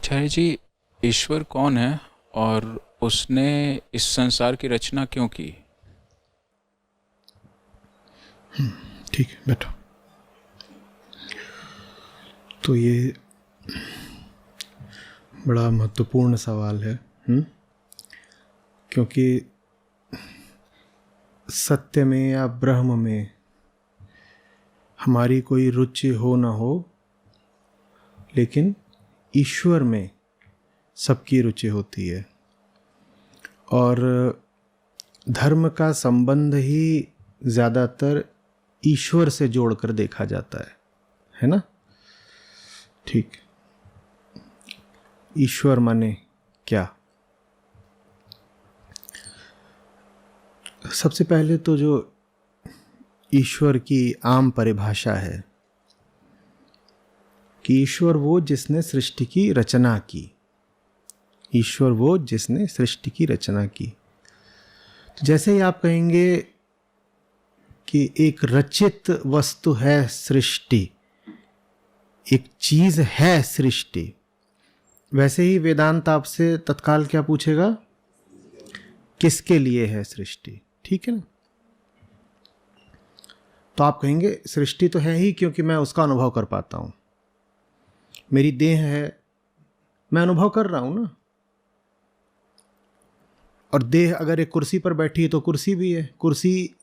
आचार्य जी, ईश्वर कौन है और उसने इस संसार की रचना क्यों की? ठीक है, बैठो। तो ये बड़ा महत्वपूर्ण सवाल है, क्योंकि सत्य में या ब्रह्म में हमारी कोई रुचि हो ना हो, लेकिन ईश्वर में सबकी रुचि होती है। और धर्म का संबंध ही ज़्यादातर ईश्वर से जोड़कर देखा जाता है ना? ठीक। ईश्वर माने क्या? सबसे पहले तो जो ईश्वर की आम परिभाषा है कि ईश्वर वो जिसने सृष्टि की रचना की। ईश्वर वो जिसने सृष्टि की रचना की। तो जैसे ही आप कहेंगे कि एक रचित वस्तु है सृष्टि, एक चीज है सृष्टि, वैसे ही वेदांत आपसे तत्काल क्या पूछेगा? किसके लिए है सृष्टि? ठीक है ना? तो आप कहेंगे सृष्टि तो है ही क्योंकि मैं उसका अनुभव कर पाता हूं। मेरी देह है, मैं अनुभव कर रहा हूं ना। और देह अगर एक कुर्सी पर बैठी है तो कुर्सी भी है, कुर्सी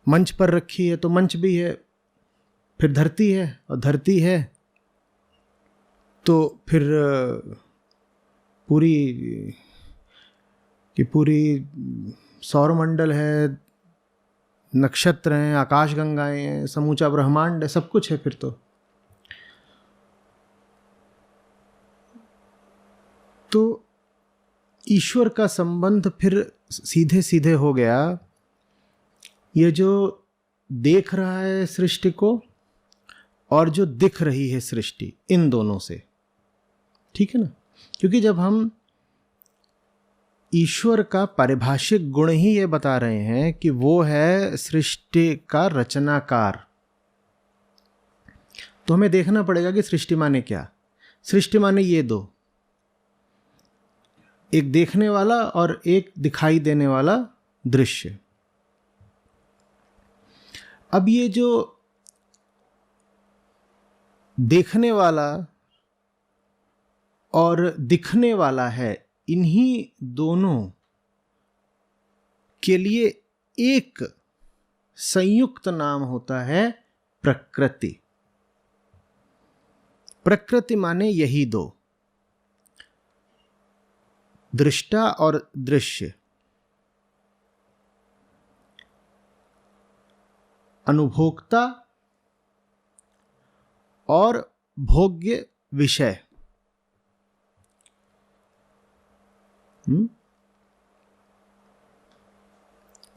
मंच पर रखी है तो मंच भी है, फिर धरती है और धरती है तो फिर पूरी की पूरी सौरमंडल है, नक्षत्र हैं, आकाशगंगाएं हैं, समूचा ब्रह्मांड है, सब कुछ है फिर तो ईश्वर का संबंध फिर सीधे सीधे हो गया ये जो देख रहा है सृष्टि को और जो दिख रही है सृष्टि, इन दोनों से। ठीक है ना? क्योंकि जब हम ईश्वर का पारिभाषिक गुण ही ये बता रहे हैं कि वो है सृष्टि का रचनाकार, तो हमें देखना पड़ेगा कि सृष्टि माने क्या। सृष्टि माने ये दो, एक देखने वाला और एक दिखाई देने वाला दृश्य। अब ये जो देखने वाला और दिखने वाला है, इन्हीं दोनों के लिए एक संयुक्त नाम होता है प्रकृति। प्रकृति माने यही दो, दृष्टा और दृश्य, अनुभोक्ता और भोग्य विषय।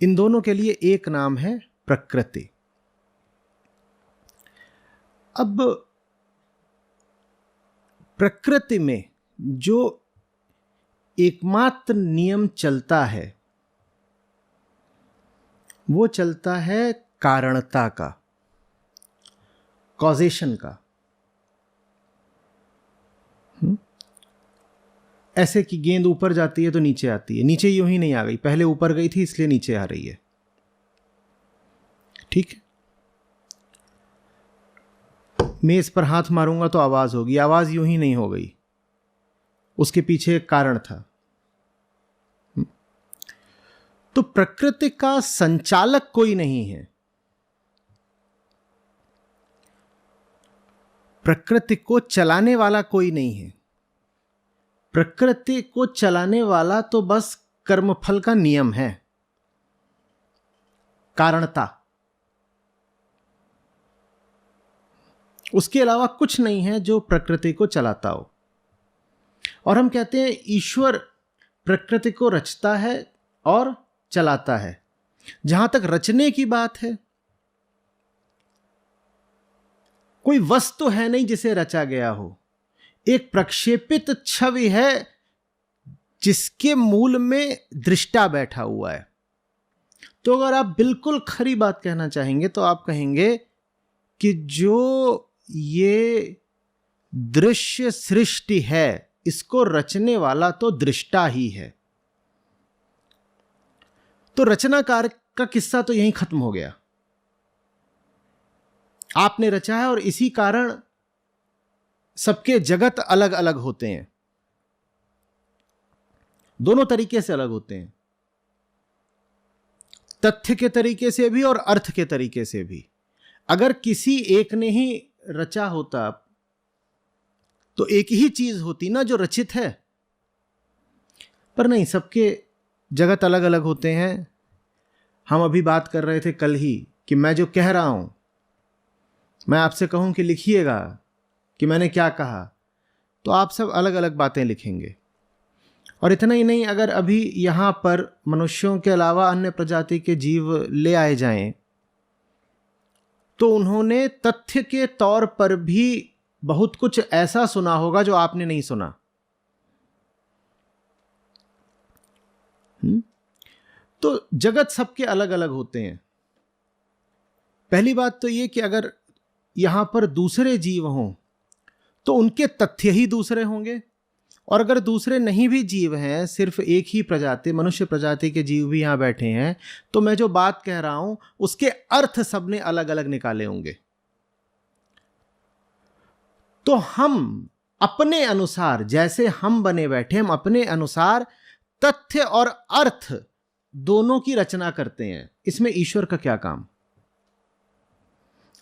इन दोनों के लिए एक नाम है प्रकृति। अब प्रकृति में जो एकमात्र नियम चलता है वो चलता है कारणता का, कॉजेशन का। ऐसे कि गेंद ऊपर जाती है तो नीचे आती है, नीचे यूं ही नहीं आ गई, पहले ऊपर गई थी इसलिए नीचे आ रही है। ठीक है? मेज पर हाथ मारूंगा तो आवाज होगी, आवाज यूं ही नहीं हो गई, उसके पीछे एक कारण था। तो प्रकृति का संचालक कोई नहीं है, प्रकृति को चलाने वाला कोई नहीं है। प्रकृति को चलाने वाला तो बस कर्मफल का नियम है, कारणता। उसके अलावा कुछ नहीं है जो प्रकृति को चलाता हो। और हम कहते हैं ईश्वर प्रकृति को रचता है और चलाता है। जहां तक रचने की बात है, कोई वस्तु है नहीं जिसे रचा गया हो, एक प्रक्षेपित छवि है जिसके मूल में दृष्टा बैठा हुआ है। तो अगर आप बिल्कुल खरी बात कहना चाहेंगे तो आप कहेंगे कि जो ये दृश्य सृष्टि है, इसको रचने वाला तो दृष्टा ही है। तो रचनाकार का किस्सा तो यहीं खत्म हो गया। आपने रचा है और इसी कारण सबके जगत अलग अलग होते हैं, दोनों तरीके से अलग होते हैं, तथ्य के तरीके से भी और अर्थ के तरीके से भी। अगर किसी एक ने ही रचा होता तो एक ही चीज होती ना जो रचित है, पर नहीं, सबके जगत अलग अलग होते हैं। हम अभी बात कर रहे थे कल ही कि मैं जो कह रहा हूं, मैं आपसे कहूं कि लिखिएगा कि मैंने क्या कहा, तो आप सब अलग अलग बातें लिखेंगे। और इतना ही नहीं, अगर अभी यहां पर मनुष्यों के अलावा अन्य प्रजाति के जीव ले आए जाएं, तो उन्होंने तथ्य के तौर पर भी बहुत कुछ ऐसा सुना होगा जो आपने नहीं सुना। तो जगत सबके अलग अलग होते हैं। पहली बात तो यह कि अगर यहां पर दूसरे जीव हों तो उनके तथ्य ही दूसरे होंगे, और अगर दूसरे नहीं भी जीव हैं, सिर्फ एक ही प्रजाति, मनुष्य प्रजाति के जीव भी यहां बैठे हैं, तो मैं जो बात कह रहा हूं उसके अर्थ सबने अलग अलग निकाले होंगे। तो हम अपने अनुसार, जैसे हम बने बैठे, हम अपने अनुसार तथ्य और अर्थ दोनों की रचना करते हैं। इसमें ईश्वर का क्या काम?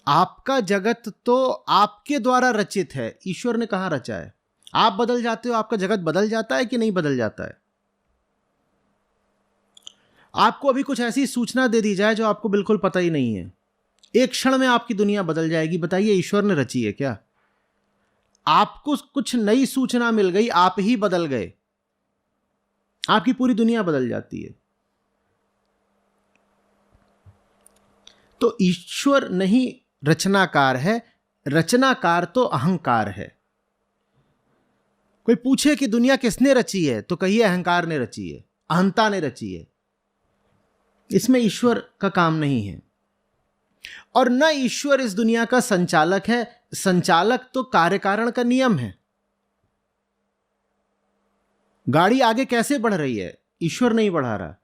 आपका जगत तो आपके द्वारा रचित है, ईश्वर ने कहां रचा है? आप बदल जाते हो, आपका जगत बदल जाता है कि नहीं बदल जाता है? आपको अभी कुछ ऐसी सूचना दे दी जाए जो आपको बिल्कुल पता ही नहीं है, एक क्षण में आपकी दुनिया बदल जाएगी। बताइए, ईश्वर ने रची है क्या? आपको कुछ नई सूचना मिल गई, आप ही बदल गए, आपकी पूरी दुनिया बदल जाती है। तो ईश्वर नहीं रचनाकार है, रचनाकार तो अहंकार है। कोई पूछे कि दुनिया किसने रची है, तो कहिए अहंकार ने रची है, अहंता ने रची है। इसमें ईश्वर का काम नहीं है। और न ईश्वर इस दुनिया का संचालक है, संचालक तो कार्यकारण का नियम है। गाड़ी आगे कैसे बढ़ रही है? ईश्वर नहीं बढ़ा रहा,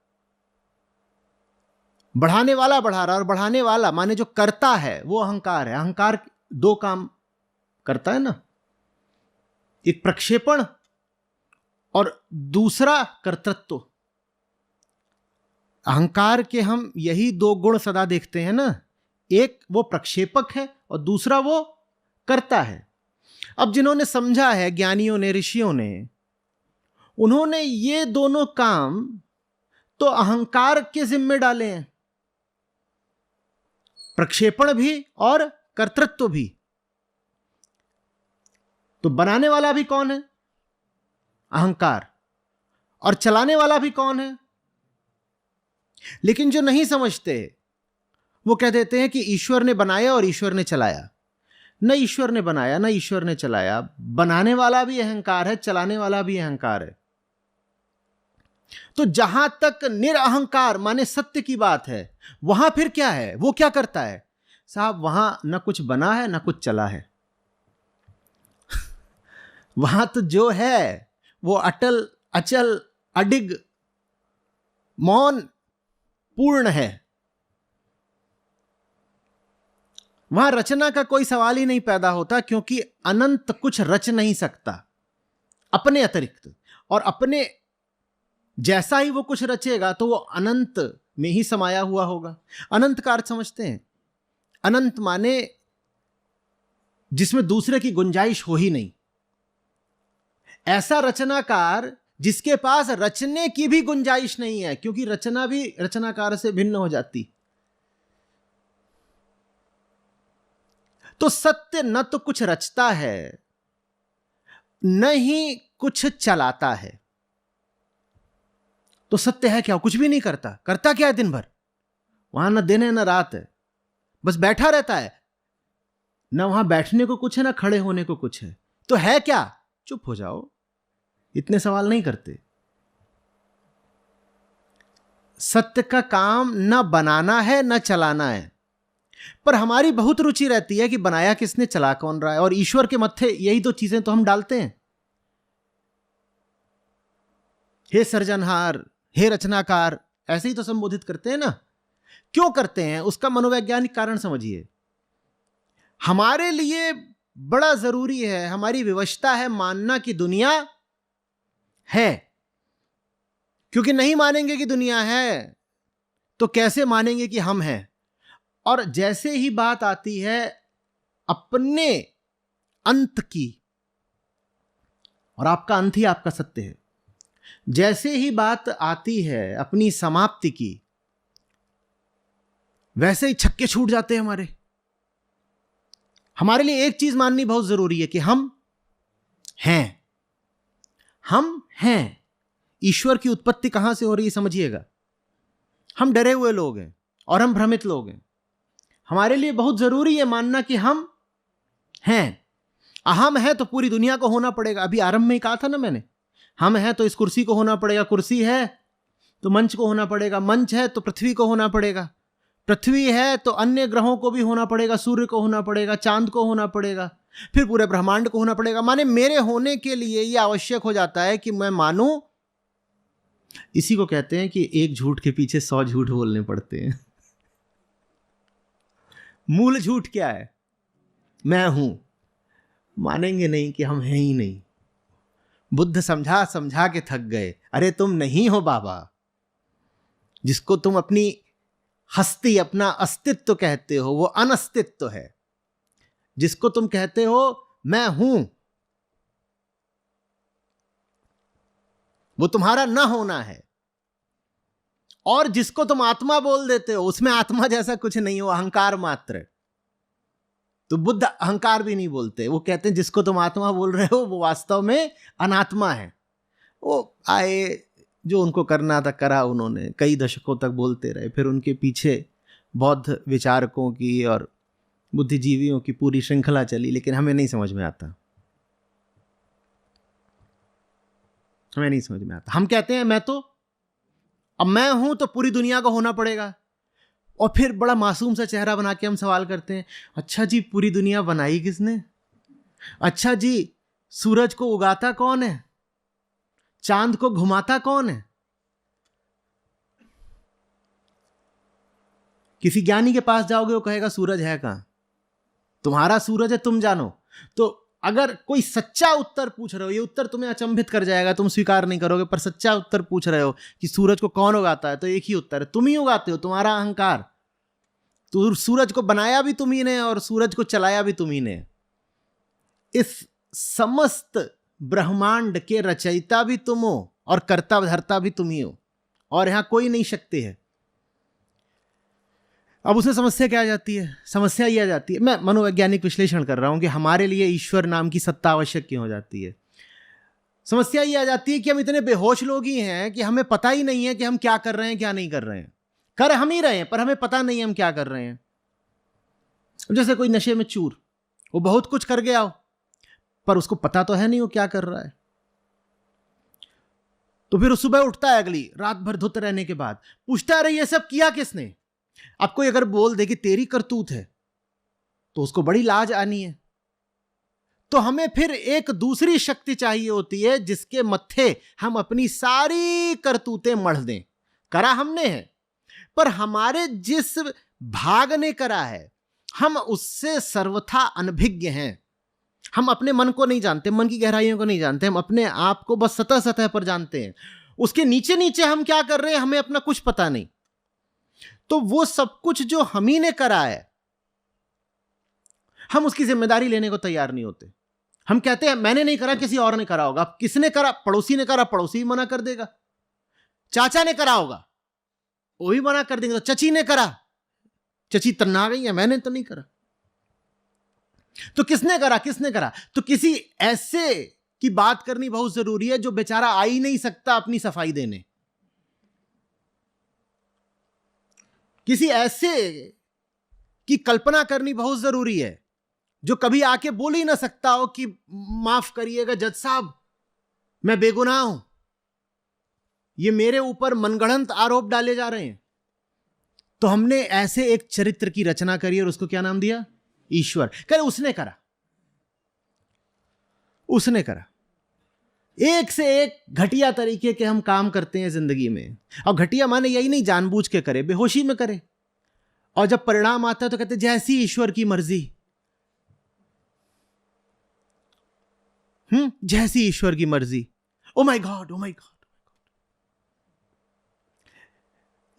बढ़ाने वाला बढ़ा रहा। और बढ़ाने वाला माने जो करता है वो अहंकार है। अहंकार दो काम करता है ना, एक प्रक्षेपण और दूसरा कर्तृत्व। अहंकार के हम यही दो गुण सदा देखते हैं ना, एक वो प्रक्षेपक है और दूसरा वो करता है। अब जिन्होंने समझा है, ज्ञानियों ने, ऋषियों ने, उन्होंने ये दोनों काम तो अहंकार के जिम्मे डाले हैं, प्रक्षेपण भी और कर्तृत्व भी। तो बनाने वाला भी कौन है? अहंकार। और चलाने वाला भी कौन है? लेकिन जो नहीं समझते वो कह देते हैं कि ईश्वर ने बनाया और ईश्वर ने चलाया। न ईश्वर ने बनाया, न ईश्वर ने चलाया। बनाने वाला भी अहंकार है, चलाने वाला भी अहंकार है। तो जहां तक निरअहंकार माने सत्य की बात है, वहां फिर क्या है? वो क्या करता है साहब? वहां न कुछ बना है न कुछ चला है। वहां तो जो है वो अटल, अचल, अडिग, मौन, पूर्ण है। वहां रचना का कोई सवाल ही नहीं पैदा होता, क्योंकि अनंत कुछ रच नहीं सकता अपने अतिरिक्त। और अपने जैसा ही वो कुछ रचेगा तो वो अनंत में ही समाया हुआ होगा। अनंत का अर्थ समझते हैं? अनंत माने जिसमें दूसरे की गुंजाइश हो ही नहीं। ऐसा रचनाकार जिसके पास रचने की भी गुंजाइश नहीं है, क्योंकि रचना भी रचनाकार से भिन्न हो जाती। तो सत्य न तो कुछ रचता है न ही कुछ चलाता है। तो सत्य है क्या? कुछ भी नहीं करता। करता क्या है दिन भर? वहां न दिन है न रात है, बस बैठा रहता है। न वहां बैठने को कुछ है न खड़े होने को कुछ है। तो है क्या? चुप हो जाओ, इतने सवाल नहीं करते। सत्य का काम न बनाना है न चलाना है। पर हमारी बहुत रुचि रहती है कि बनाया किसने, चला कौन रहा है। और ईश्वर के मत्थे यही दो चीजें तो हम डालते हैं, हे सृजनहार, हे रचनाकार, ऐसे ही तो संबोधित करते हैं ना। क्यों करते हैं उसका मनोवैज्ञानिक कारण समझिए। हमारे लिए बड़ा जरूरी है, हमारी विवशता है मानना कि दुनिया है, क्योंकि नहीं मानेंगे कि दुनिया है तो कैसे मानेंगे कि हम हैं। और जैसे ही बात आती है अपने अंत की, और आपका अंत ही आपका सत्य है, जैसे ही बात आती है अपनी समाप्ति की, वैसे ही छक्के छूट जाते हैं हमारे। हमारे लिए एक चीज माननी बहुत जरूरी है कि हम हैं, हम हैं। ईश्वर की उत्पत्ति कहां से हो रही है समझिएगा। हम डरे हुए लोग हैं और हम भ्रमित लोग हैं। हमारे लिए बहुत जरूरी है मानना कि हम हैं। अहम है तो पूरी दुनिया को होना पड़ेगा। अभी आरंभ में ही कहा था ना मैंने, हम हैं तो इस कुर्सी को होना पड़ेगा, कुर्सी है तो मंच को होना पड़ेगा, मंच है तो पृथ्वी को होना पड़ेगा, पृथ्वी है तो अन्य ग्रहों को भी होना पड़ेगा, सूर्य को होना पड़ेगा, चांद को होना पड़ेगा, फिर पूरे ब्रह्मांड को होना पड़ेगा। माने मेरे होने के लिए यह आवश्यक हो जाता है कि मैं मानूं। इसी को कहते हैं कि एक झूठ के पीछे 100 झूठ बोलने पड़ते हैं। मूल झूठ क्या है? मैं हूं। मानेंगे नहीं कि हम हैं ही नहीं। बुद्ध समझा समझा के थक गए। अरे तुम नहीं हो बाबा। जिसको तुम अपनी हस्ती, अपना अस्तित्व कहते हो, वो अनस्तित्व है। जिसको तुम कहते हो मैं हूं, वो तुम्हारा न होना है। और जिसको तुम आत्मा बोल देते हो, उसमें आत्मा जैसा कुछ नहीं हो, अहंकार मात्र। तो बुद्ध अहंकार भी नहीं बोलते, वो कहते हैं जिसको तुम आत्मा बोल रहे हो वो वास्तव में अनात्मा है। वो आए, जो उनको करना था करा उन्होंने, कई दशकों तक बोलते रहे। फिर उनके पीछे बौद्ध विचारकों की और बुद्धिजीवियों की पूरी श्रृंखला चली, लेकिन हमें नहीं समझ में आता। हमें नहीं समझ में आता। हम कहते हैं मैं तो, अब मैं हूं तो पूरी दुनिया को होना पड़ेगा। और फिर बड़ा मासूम सा चेहरा बना के हम सवाल करते हैं, अच्छा जी पूरी दुनिया बनाई किसने? अच्छा जी सूरज को उगाता कौन है? चांद को घुमाता कौन है? किसी ज्ञानी के पास जाओगे वो कहेगा सूरज है कहां? तुम्हारा सूरज है, तुम जानो। तो अगर कोई सच्चा उत्तर पूछ रहे हो, ये उत्तर तुम्हें अचंभित कर जाएगा, तुम स्वीकार नहीं करोगे, पर सच्चा उत्तर पूछ रहे हो कि सूरज को कौन उगाता है, तो एक ही उत्तर है, तुम ही उगाते हो। तुम्हारा अहंकार। तो सूरज को बनाया भी तुम ही ने और सूरज को चलाया भी तुम ही ने। इस समस्त ब्रह्मांड के रचयिता भी तुम हो और कर्ता धर्ता भी तुम ही हो, और यहां कोई नहीं शक्ति है। अब उसमें समस्या क्या आ जाती है? समस्या ये आ जाती है, मैं मनोवैज्ञानिक विश्लेषण कर रहा हूं कि हमारे लिए ईश्वर नाम की सत्ता आवश्यक क्यों हो जाती है। समस्या ये आ जाती है कि हम इतने बेहोश लोग ही हैं कि हमें पता ही नहीं है कि हम क्या कर रहे हैं, क्या नहीं कर रहे हैं। कर हम ही रहे हैं पर हमें पता नहीं है हम क्या कर रहे हैं। जैसे कोई नशे में चूर, वो बहुत कुछ कर गया हो पर उसको पता तो है नहीं वो क्या कर रहा है। तो फिर सुबह उठता है अगली रात भर धुत रहने के बाद, पूछता है अरे ये सब किया किसने? अब कोई अगर बोल दे कि तेरी करतूत है तो उसको बड़ी लाज आनी है। तो हमें फिर एक दूसरी शक्ति चाहिए होती है जिसके मत्थे हम अपनी सारी करतूतें मढ़ दें। करा हमने है, पर हमारे जिस भाग ने करा है हम उससे सर्वथा अनभिज्ञ हैं। हम अपने मन को नहीं जानते, मन की गहराइयों को नहीं जानते, हम अपने आप को बस सतह सतह पर जानते हैं। उसके नीचे नीचे हम क्या कर रहे हैं हमें अपना कुछ पता नहीं। तो वो सब कुछ जो हम ही ने करा है हम उसकी जिम्मेदारी लेने को तैयार नहीं होते। हम कहते हैं मैंने नहीं करा, किसी और ने करा होगा। अब किसने करा? पड़ोसी ने करा, पड़ोसी भी मना कर देगा। चाचा ने करा होगा, वो भी मना कर देंगे। तो चची ने करा, चची तन्ना गई है, मैंने तो नहीं करा। तो किसने करा? किसने करा? तो किसी ऐसे की बात करनी बहुत जरूरी है जो बेचारा आ ही नहीं सकता अपनी सफाई देने। किसी ऐसे की कल्पना करनी बहुत जरूरी है जो कभी आके बोल ही ना सकता हो कि माफ करिएगा जज साहब, मैं बेगुनाह हूं, ये मेरे ऊपर मनगढ़ंत आरोप डाले जा रहे हैं। तो हमने ऐसे एक चरित्र की रचना करी और उसको क्या नाम दिया? ईश्वर। कह रहे उसने करा, उसने करा। एक से एक घटिया तरीके के हम काम करते हैं जिंदगी में, और घटिया माने यही नहीं जानबूझ के करे, बेहोशी में करे, और जब परिणाम आता है तो कहते जैसी ईश्वर की मर्जी। जैसी ईश्वर की मर्जी। Oh my God, oh my God.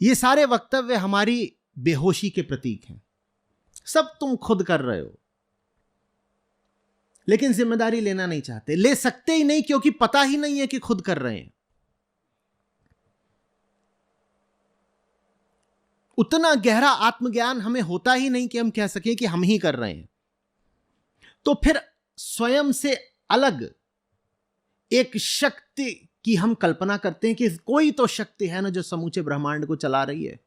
ये सारे वक्तव्य हमारी बेहोशी के प्रतीक हैं। सब तुम खुद कर रहे हो, लेकिन जिम्मेदारी लेना नहीं चाहते, ले सकते ही नहीं, क्योंकि पता ही नहीं है कि खुद कर रहे हैं। उतना गहरा आत्मज्ञान हमें होता ही नहीं कि हम कह सकें कि हम ही कर रहे हैं। तो फिर स्वयं से अलग एक शक्ति की हम कल्पना करते हैं कि कोई तो शक्ति है ना जो समूचे ब्रह्मांड को चला रही है।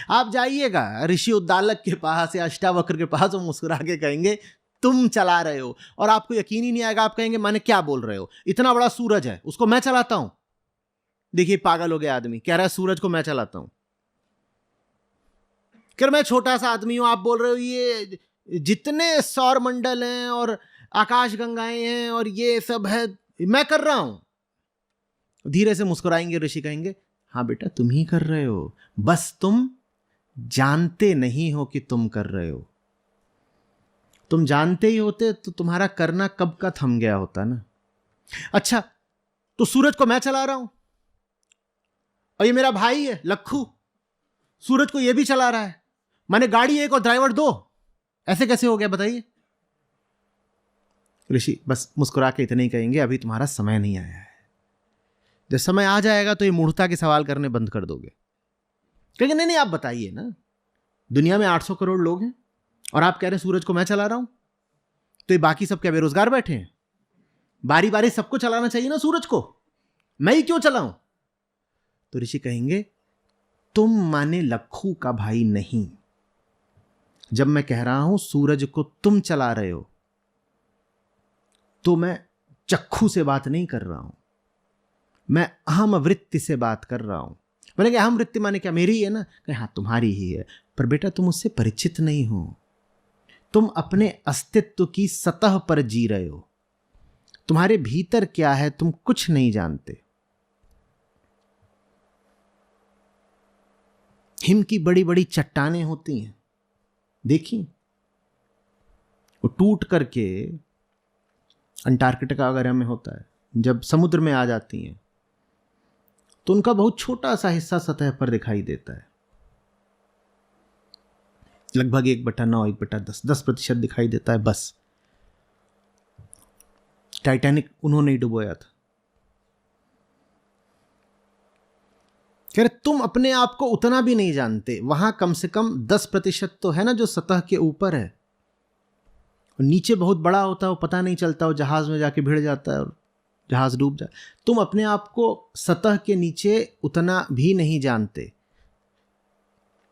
आप जाइएगा ऋषि उद्दालक के पास या अष्टावक्र के पास, वो मुस्कुरा के कहेंगे तुम चला रहे हो, और आपको यकीन ही नहीं आएगा। आप कहेंगे माने क्या बोल रहे हो, इतना बड़ा सूरज है उसको मैं चलाता हूं। देखिए पागल हो गया आदमी, कह रहा है सूरज को मैं चलाता हूं। कर मैं छोटा सा आदमी हूं, आप बोल रहे हो ये जितने सौर मंडल हैं और आकाश गंगाएं हैं और ये सब है मैं कर रहा हूं। धीरे से मुस्कुराएंगे ऋषि, कहेंगे हाँ बेटा तुम ही कर रहे हो, बस तुम जानते नहीं हो कि तुम कर रहे हो। तुम जानते ही होते तो तुम्हारा करना कब का थम गया होता ना। अच्छा, तो सूरज को मैं चला रहा हूं, और ये मेरा भाई है लक्खू, सूरज को ये भी चला रहा है, माने गाड़ी एक और ड्राइवर दो, ऐसे कैसे हो गया बताइए? ऋषि बस मुस्कुरा के इतने ही कहेंगे अभी तुम्हारा समय नहीं आया है, जब समय आ जाएगा तो ये मूर्खता के सवाल करने बंद कर दोगे। कहेंगे नहीं नहीं आप बताइए ना, दुनिया में 800 करोड़ लोग हैं और आप कह रहे हैं सूरज को मैं चला रहा हूं, तो ये बाकी सब क्या बेरोजगार बैठे हैं? बारी बारी सबको चलाना चाहिए ना सूरज को, मैं ही क्यों चलाऊं? तो ऋषि कहेंगे तुम माने लक्खू का भाई नहीं। जब मैं कह रहा हूं सूरज को तुम चला रहे हो, तो मैं चक्षु से बात नहीं कर रहा हूं, मैं अहम वृत्ति से बात कर रहा हूं। मैंने कहा अहम वृत्ति माने क्या? मेरी है ना? कहे हाँ तुम्हारी ही है, पर बेटा तुम उससे परिचित नहीं हो। तुम अपने अस्तित्व की सतह पर जी रहे हो, तुम्हारे भीतर क्या है तुम कुछ नहीं जानते। हिम की बड़ी बड़ी चट्टानें होती हैं, देखी, वो टूट करके अंटार्कटिका वगैरह में होता है, जब समुद्र में आ जाती हैं तो उनका बहुत छोटा सा हिस्सा सतह पर दिखाई देता है, लगभग 1/9, 1/10, 10% दिखाई देता है बस। टाइटैनिक उन्होंने ही डुबोया था। कह रहे तुम अपने आप को उतना भी नहीं जानते, वहां कम से कम 10% तो है ना जो सतह के ऊपर है, और नीचे बहुत बड़ा होता है, वो पता नहीं चलता, वो जहाज में जाके भिड़ जाता है और जहाज डूब जाए। तुम अपने आप को सतह के नीचे उतना भी नहीं जानते।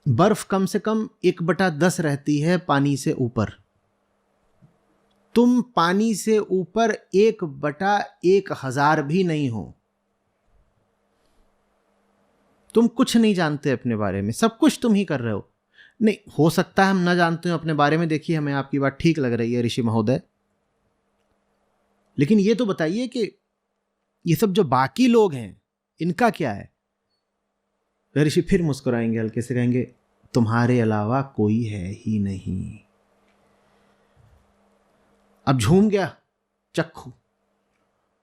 बर्फ कम से कम 1/10 रहती है पानी से ऊपर, तुम पानी से ऊपर 1/1000 भी नहीं हो। तुम कुछ नहीं जानते अपने बारे में, सब कुछ तुम ही कर रहे हो। नहीं हो सकता है हम ना जानते हो अपने बारे में, देखिए हमें आपकी बात ठीक लग रही है ऋषि महोदय, लेकिन ये तो बताइए कि ये सब जो बाकी लोग हैं इनका क्या है? ऋषि फिर मुस्कुराएंगे, हल्के से कहेंगे तुम्हारे अलावा कोई है ही नहीं। अब झूम गया चक्खू,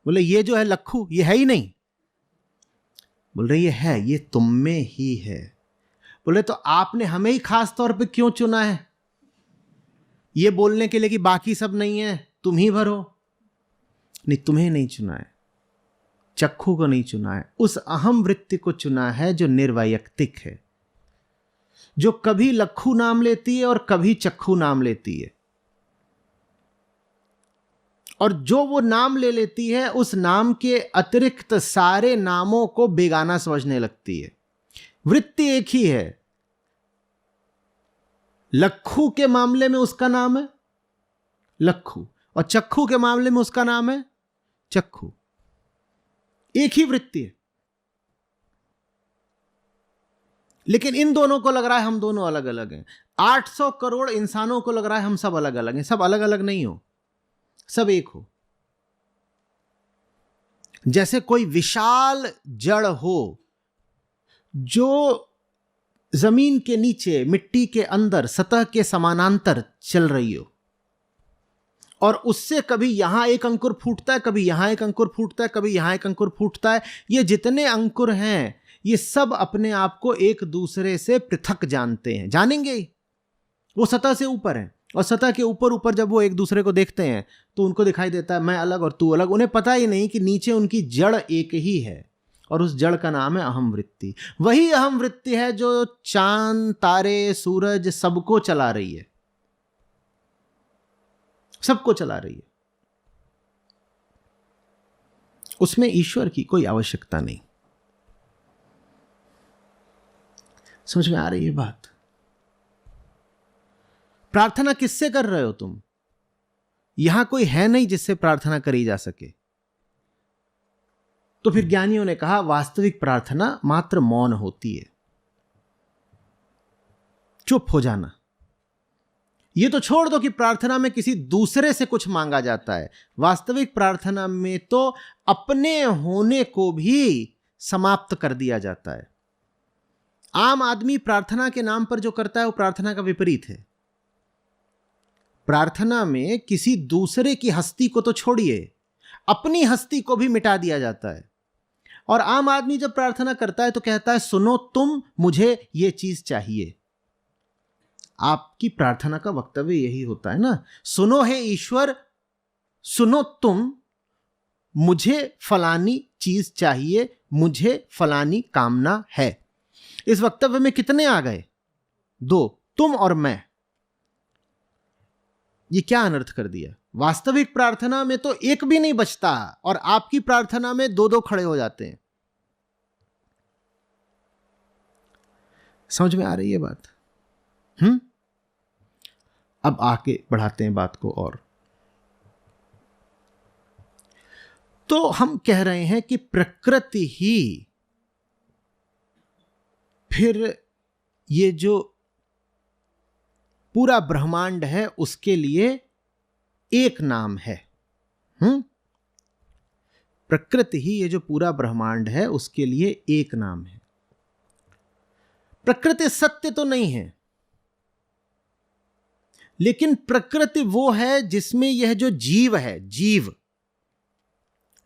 बोले ये जो है लक्खू ये है ही नहीं। बोल रहे ये है, ये तुम में ही है। बोले तो आपने हमें ही खास तौर पे क्यों चुना है ये बोलने के लिए कि बाकी सब नहीं है, तुम ही भरो? नहीं, तुम्हें नहीं चुना है, चक्खू को नहीं चुना है, उस अहम वृत्ति को चुना है जो निर्वैयक्तिक है, जो कभी लक्खू नाम लेती है और कभी चक्खू नाम लेती है, और जो वो नाम ले लेती है उस नाम के अतिरिक्त सारे नामों को बेगाना समझने लगती है। वृत्ति एक ही है, लक्खू के मामले में उसका नाम है लक्खू, और चक्खू के मामले में उसका नाम है चक्खू। एक ही वृत्ति है, लेकिन इन दोनों को लग रहा है हम दोनों अलग अलग हैं। 800 करोड़ इंसानों को लग रहा है हम सब अलग अलग हैं। सब अलग अलग नहीं हो, सब एक हो। जैसे कोई विशाल जड़ हो जो जमीन के नीचे, मिट्टी के अंदर, सतह के समानांतर चल रही हो, और उससे कभी यहां एक अंकुर फूटता है, कभी यहां एक अंकुर फूटता है, कभी यहां एक अंकुर फूटता है। ये जितने अंकुर हैं ये सब अपने आप को एक दूसरे से पृथक जानते हैं, जानेंगे ही। वो सतह से ऊपर है, और सतह के ऊपर ऊपर जब वो एक दूसरे को देखते हैं तो उनको दिखाई देता है मैं अलग और तू अलग। उन्हें पता ही नहीं कि नीचे उनकी जड़ एक ही है, और उस जड़ का नाम है अहम वृत्ति। वही अहम वृत्ति है जो चांद, तारे, सूरज सबको चला रही है, सबको चला रही है। उसमें ईश्वर की कोई आवश्यकता नहीं। समझ में आ रही है बात? प्रार्थना किससे कर रहे हो तुम? यहां कोई है नहीं जिससे प्रार्थना करी जा सके। तो फिर ज्ञानियों ने कहा वास्तविक प्रार्थना मात्र मौन होती है, चुप हो जाना। ये तो छोड़ दो कि प्रार्थना में किसी दूसरे से कुछ मांगा जाता है। वास्तविक प्रार्थना में तो अपने होने को भी समाप्त कर दिया जाता है। आम आदमी प्रार्थना के नाम पर जो करता है वो प्रार्थना का विपरीत है। प्रार्थना में किसी दूसरे की हस्ती को तो छोड़िए, अपनी हस्ती को भी मिटा दिया जाता है। और आम आदमी जब प्रार्थना करता है तो कहता है सुनो तुम, मुझे ये चीज चाहिए। आपकी प्रार्थना का वक्तव्य यही होता है ना, सुनो हे ईश्वर, सुनो तुम, मुझे फलानी चीज चाहिए, मुझे फलानी कामना है। इस वक्तव्य में कितने आ गए? दो, तुम और मैं। ये क्या अनर्थ कर दिया? वास्तविक प्रार्थना में तो एक भी नहीं बचता, और आपकी प्रार्थना में दो दो खड़े हो जाते हैं। समझ में आ रही है बात? अब आके बढ़ाते हैं बात को और। तो हम कह रहे हैं कि प्रकृति ही फिर ये जो पूरा ब्रह्मांड है उसके लिए एक नाम है। प्रकृति ही ये जो पूरा ब्रह्मांड है उसके लिए एक नाम है। प्रकृति सत्य तो नहीं है, लेकिन प्रकृति वो है जिसमें यह जो जीव है, जीव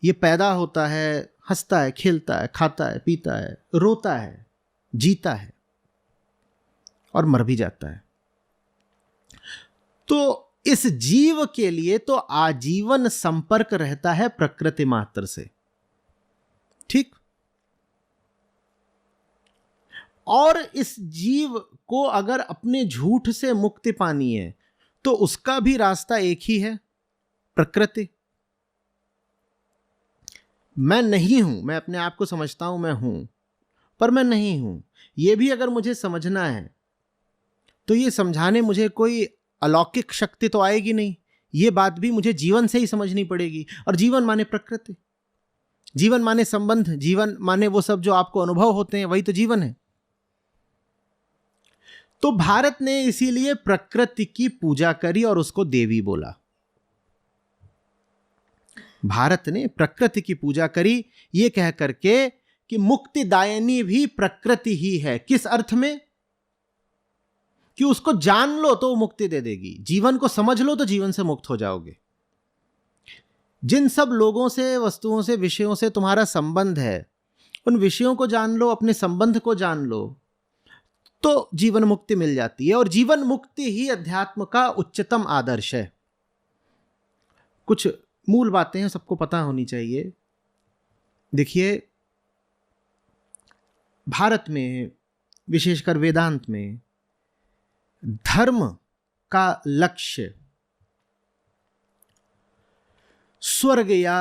ये पैदा होता है, हंसता है, खेलता है, खाता है, पीता है, रोता है, जीता है और मर भी जाता है। तो इस जीव के लिए तो आजीवन संपर्क रहता है प्रकृति मात्र से, ठीक? और इस जीव को अगर अपने झूठ से मुक्ति पानी है तो उसका भी रास्ता एक ही है, प्रकृति। मैं नहीं हूं, मैं अपने आप को समझता हूं मैं हूं, पर मैं नहीं हूं, यह भी अगर मुझे समझना है तो ये समझाने मुझे कोई अलौकिक शक्ति तो आएगी नहीं। ये बात भी मुझे जीवन से ही समझनी पड़ेगी। और जीवन माने प्रकृति, जीवन माने संबंध, जीवन माने वो सब जो आपको अनुभव होते हैं, वही तो जीवन है। तो भारत ने इसीलिए प्रकृति की पूजा करी और उसको देवी बोला। भारत ने प्रकृति की पूजा करी ये कह करके कि मुक्तिदायिनी भी प्रकृति ही है। किस अर्थ में? कि उसको जान लो तो वो मुक्ति दे देगी, जीवन को समझ लो तो जीवन से मुक्त हो जाओगे। जिन सब लोगों से, वस्तुओं से, विषयों से तुम्हारा संबंध है, उन विषयों को जान लो, अपने संबंध को जान लो, तो जीवन मुक्ति मिल जाती है। और जीवन मुक्ति ही अध्यात्म का उच्चतम आदर्श है। कुछ मूल बातें हैं, सबको पता होनी चाहिए। देखिए, भारत में, विशेषकर वेदांत में, धर्म का लक्ष्य स्वर्ग या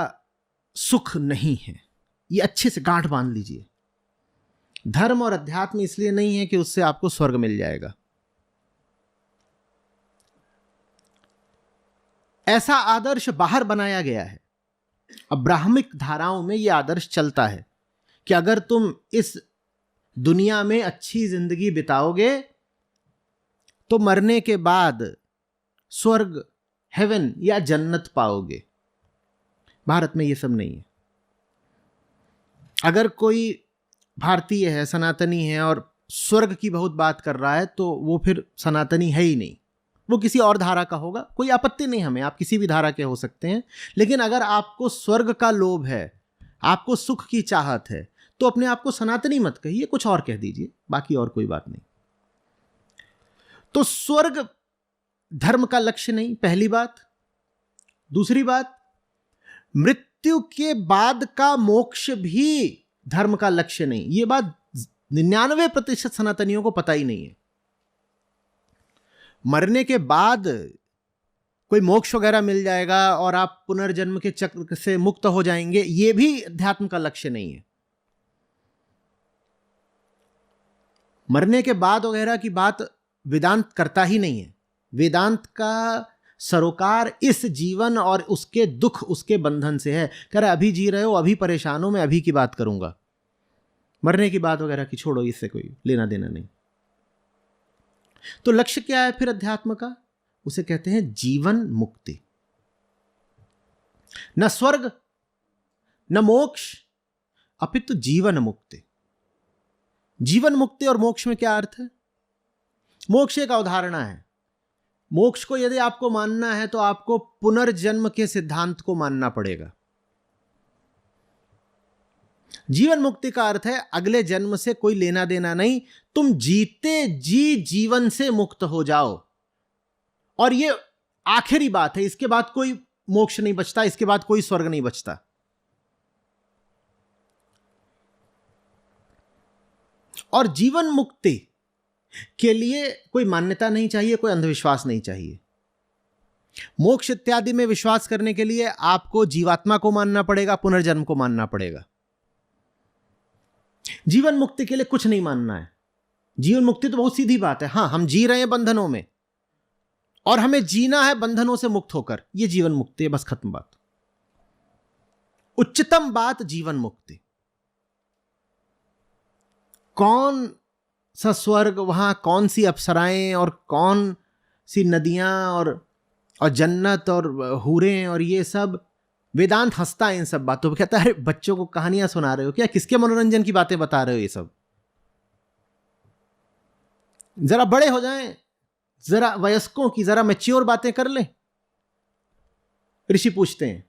सुख नहीं है। ये अच्छे से गांठ बांध लीजिए। धर्म और अध्यात्म इसलिए नहीं है कि उससे आपको स्वर्ग मिल जाएगा। ऐसा आदर्श बाहर बनाया गया है। अब ब्राह्मिक धाराओं में यह आदर्श चलता है कि अगर तुम इस दुनिया में अच्छी जिंदगी बिताओगे तो मरने के बाद स्वर्ग, हेवन या जन्नत पाओगे। भारत में ये सब नहीं है। अगर कोई भारतीय है, सनातनी है और स्वर्ग की बहुत बात कर रहा है तो वो फिर सनातनी है ही नहीं, वो किसी और धारा का होगा। कोई आपत्ति नहीं हमें, आप किसी भी धारा के हो सकते हैं। लेकिन अगर आपको स्वर्ग का लोभ है, आपको सुख की चाहत है, तो अपने आप को सनातनी मत कहिए, कुछ और कह दीजिए, बाकी और कोई बात नहीं। तो स्वर्ग धर्म का लक्ष्य नहीं, पहली बात। दूसरी बात, मृत्यु के बाद का मोक्ष भी धर्म का लक्ष्य नहीं। यह बात 99% सनातनियों को पता ही नहीं है। मरने के बाद कोई मोक्ष वगैरह मिल जाएगा और आप पुनर्जन्म के चक्र से मुक्त हो जाएंगे, यह भी अध्यात्म का लक्ष्य नहीं है। मरने के बाद वगैरह की बात वेदांत करता ही नहीं है। वेदांत का सरोकार इस जीवन और उसके दुख, उसके बंधन से है। कह रहा अभी जी रहे हो, अभी परेशान हो, मैं अभी की बात करूंगा, मरने की बात वगैरह की छोड़ो, इससे कोई लेना देना नहीं। तो लक्ष्य क्या है फिर अध्यात्म का? उसे कहते हैं जीवन मुक्ति। न स्वर्ग न मोक्ष, अपितु जीवन मुक्ति। जीवन मुक्ति और मोक्ष में क्या अर्थ है? मोक्ष एक अवधारणा है। मोक्ष को यदि आपको मानना है तो आपको पुनर्जन्म के सिद्धांत को मानना पड़ेगा। जीवन मुक्ति का अर्थ है अगले जन्म से कोई लेना देना नहीं, तुम जीते जी जीवन से मुक्त हो जाओ। और ये आखिरी बात है, इसके बाद कोई मोक्ष नहीं बचता, इसके बाद कोई स्वर्ग नहीं बचता। और जीवन मुक्ति के लिए कोई मान्यता नहीं चाहिए, कोई अंधविश्वास नहीं चाहिए। मोक्ष इत्यादि में विश्वास करने के लिए आपको जीवात्मा को मानना पड़ेगा, पुनर्जन्म को मानना पड़ेगा। जीवन मुक्ति के लिए कुछ नहीं मानना है। जीवन मुक्ति तो बहुत सीधी बात है। हां, हम जी रहे हैं बंधनों में और हमें जीना है बंधनों से मुक्त होकर, यह जीवन मुक्ति है, बस खत्म बात। उच्चतम बात जीवन मुक्ति। कौन सा स्वर्ग, वहां कौन सी अप्सराएं और कौन सी नदियां और जन्नत और हूरें और ये सब, वेदांत हंसता है इन सब बातों पर। कहता है बच्चों को कहानियां सुना रहे हो क्या? किसके मनोरंजन की बातें बता रहे हो ये सब? जरा बड़े हो जाएं, जरा वयस्कों की, जरा मैच्योर बातें कर लें। ऋषि पूछते हैं,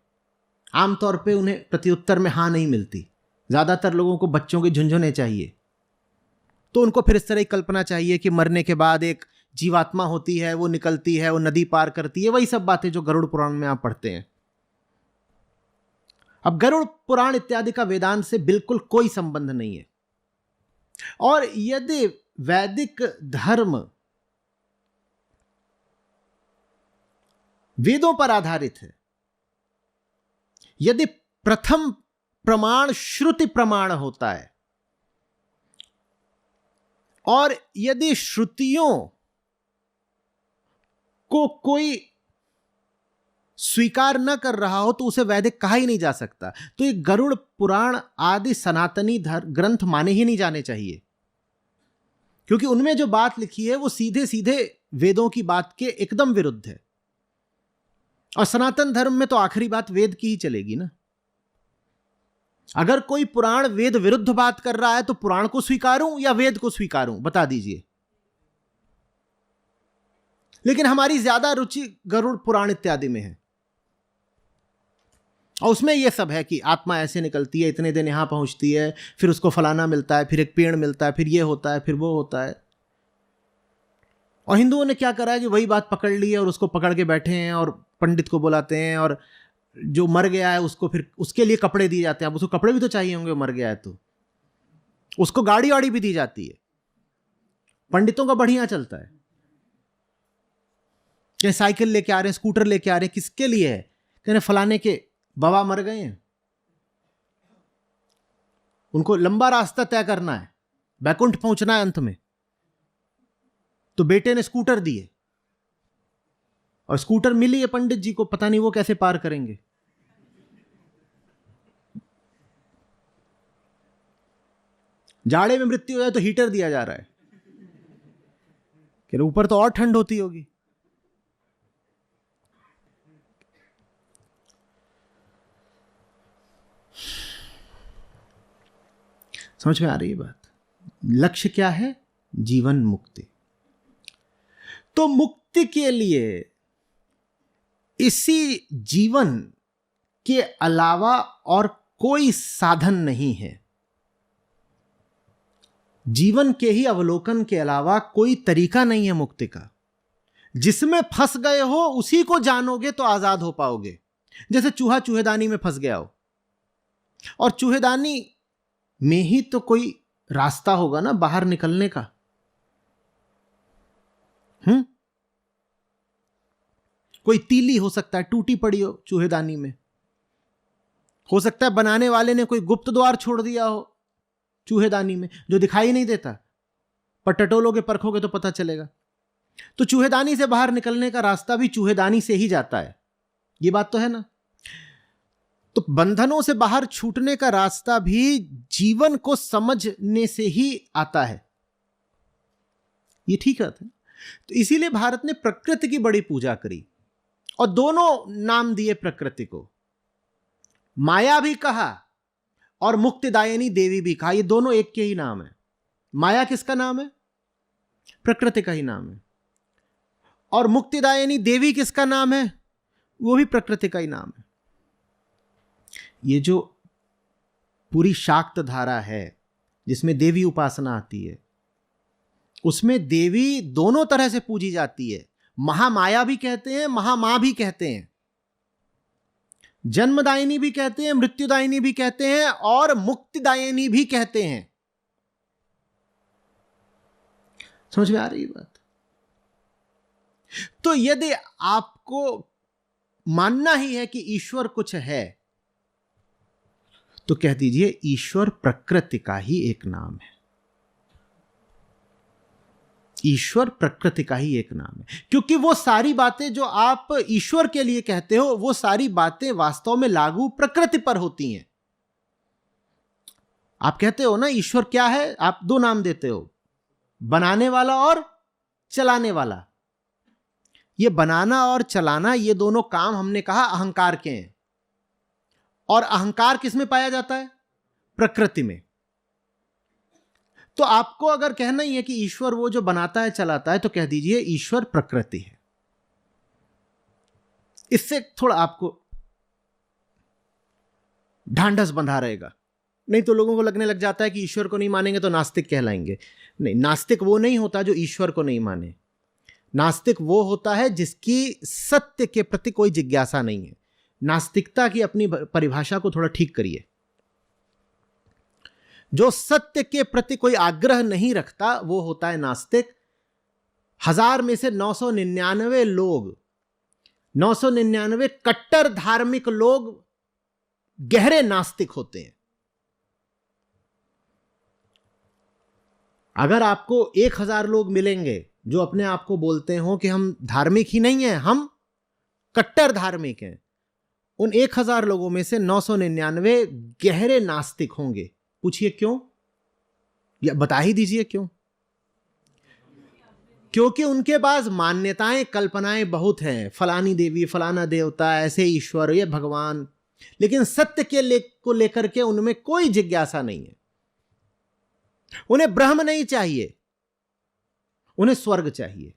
आमतौर पे उन्हें प्रत्युत्तर में हां नहीं मिलती। ज्यादातर लोगों को बच्चों के झुंझुने चाहिए। तो उनको फिर इस तरह की कल्पना चाहिए कि मरने के बाद एक जीवात्मा होती है, वो निकलती है, वो नदी पार करती है, वही सब बातें जो गरुड़ पुराण में आप पढ़ते हैं। अब गरुड़ पुराण इत्यादि का वेदांत से बिल्कुल कोई संबंध नहीं है। और यदि वैदिक धर्म वेदों पर आधारित है, यदि प्रथम प्रमाण श्रुति प्रमाण होता है, और यदि श्रुतियों को कोई स्वीकार न कर रहा हो तो उसे वैदिक कहा ही नहीं जा सकता। तो ये गरुड़ पुराण आदि सनातनी ग्रंथ माने ही नहीं जाने चाहिए, क्योंकि उनमें जो बात लिखी है वो सीधे सीधे वेदों की बात के एकदम विरुद्ध है। और सनातन धर्म में तो आखिरी बात वेद की ही चलेगी ना। अगर कोई पुराण वेद विरुद्ध बात कर रहा है तो पुराण को स्वीकारूं या वेद को स्वीकारूं, बता दीजिए। लेकिन हमारी ज्यादा रुचि गरुड़ पुराण इत्यादि में है, और उसमें यह सब है कि आत्मा ऐसे निकलती है, इतने दिन यहां पहुंचती है, फिर उसको फलाना मिलता है, फिर एक पेड़ मिलता है, फिर यह होता है, फिर वो होता है। और हिंदुओं ने क्या करा है कि वही बात पकड़ ली है और उसको पकड़ के बैठे हैं और पंडित को बुलाते हैं, और जो मर गया है उसको फिर उसके लिए कपड़े दिए जाते हैं। अब उसको कपड़े भी तो चाहिए होंगे, मर गया है तो उसको गाड़ी वाड़ी भी दी जाती है। पंडितों का बढ़िया चलता है कि साइकिल लेके आ रहे हैं, स्कूटर लेके आ रहे हैं, किसके लिए है? कहने फलाने के बाबा मर गए हैं, उनको लंबा रास्ता तय करना है, बैकुंठ पहुंचना है अंत में, तो बेटे ने स्कूटर दिए, और स्कूटर मिली है पंडित जी को, पता नहीं वो कैसे पार करेंगे। जाड़े में मृत्यु हो जाए तो हीटर दिया जा रहा है कि ऊपर तो और ठंड होती होगी। समझ में आ रही है बात? लक्ष्य क्या है? जीवन मुक्ति। तो मुक्ति के लिए इसी जीवन के अलावा और कोई साधन नहीं है। जीवन के ही अवलोकन के अलावा कोई तरीका नहीं है मुक्ति का। जिसमें फंस गए हो उसी को जानोगे तो आजाद हो पाओगे। जैसे चूहा चूहेदानी में फंस गया हो, और चूहेदानी में ही तो कोई रास्ता होगा ना बाहर निकलने का। कोई तीली हो सकता है टूटी पड़ी हो चूहेदानी में, हो सकता है बनाने वाले ने कोई गुप्त द्वार छोड़ दिया हो चूहेदानी में जो दिखाई नहीं देता, पर टटोलोगे परखोगे तो पता चलेगा। तो चूहेदानी से बाहर निकलने का रास्ता भी चूहेदानी से ही जाता है, ये बात तो है ना। तो बंधनों से बाहर छूटने का रास्ता भी जीवन को समझने से ही आता है, ये ठीक बात है। तो इसीलिए भारत ने प्रकृति की बड़ी पूजा करी और दोनों नाम दिए प्रकृति को, माया भी कहा और मुक्तिदायिनी देवी भी कहा। ये दोनों एक के ही नाम है। माया किसका नाम है? प्रकृति का ही नाम है। और मुक्तिदायिनी देवी किसका नाम है? वो भी प्रकृति का ही नाम है। ये जो पूरी शाक्त धारा है जिसमें देवी उपासना आती है, उसमें देवी दोनों तरह से पूजी जाती है। महामाया भी कहते हैं, महामां भी कहते हैं, जन्मदायिनी भी कहते हैं, मृत्युदायिनी भी कहते हैं और मुक्तिदायिनी भी कहते हैं। समझ में आ रही बात? तो यदि आपको मानना ही है कि ईश्वर कुछ है, तो कह दीजिए ईश्वर प्रकृति का ही एक नाम है। ईश्वर प्रकृति का ही एक नाम है, क्योंकि वो सारी बातें जो आप ईश्वर के लिए कहते हो, वो सारी बातें वास्तव में लागू प्रकृति पर होती हैं। आप कहते हो ना ईश्वर क्या है, आप दो नाम देते हो, बनाने वाला और चलाने वाला। ये बनाना और चलाना, ये दोनों काम हमने कहा अहंकार के हैं। और अहंकार किस में पाया जाता है? प्रकृति में। तो आपको अगर कहना ही है कि ईश्वर वो जो बनाता है चलाता है, तो कह दीजिए ईश्वर प्रकृति है। इससे थोड़ा आपको ढांढस बंधा रहेगा। नहीं तो लोगों को लगने लग जाता है कि ईश्वर को नहीं मानेंगे तो नास्तिक कहलाएंगे। नहीं, नास्तिक वो नहीं होता जो ईश्वर को नहीं माने। नास्तिक वो होता है जिसकी सत्य के प्रति कोई जिज्ञासा नहीं है। नास्तिकता की अपनी परिभाषा को थोड़ा ठीक करिए। जो सत्य के प्रति कोई आग्रह नहीं रखता वो होता है नास्तिक। 1000 में से 999 लोग, 999 कट्टर धार्मिक लोग गहरे नास्तिक होते हैं। अगर आपको 1000 लोग मिलेंगे जो अपने आप को बोलते हो कि हम धार्मिक ही नहीं हैं, हम कट्टर धार्मिक हैं, उन 1000 लोगों में से 999 गहरे नास्तिक होंगे। पूछिए क्यों, या बता ही दीजिए क्यों। क्योंकि उनके पास मान्यताएं, कल्पनाएं बहुत हैं, फलानी देवी, फलाना देवता, ऐसे ईश्वर, ये भगवान, लेकिन सत्य के को लेकर के उनमें कोई जिज्ञासा नहीं है। उन्हें ब्रह्म नहीं चाहिए, उन्हें स्वर्ग चाहिए।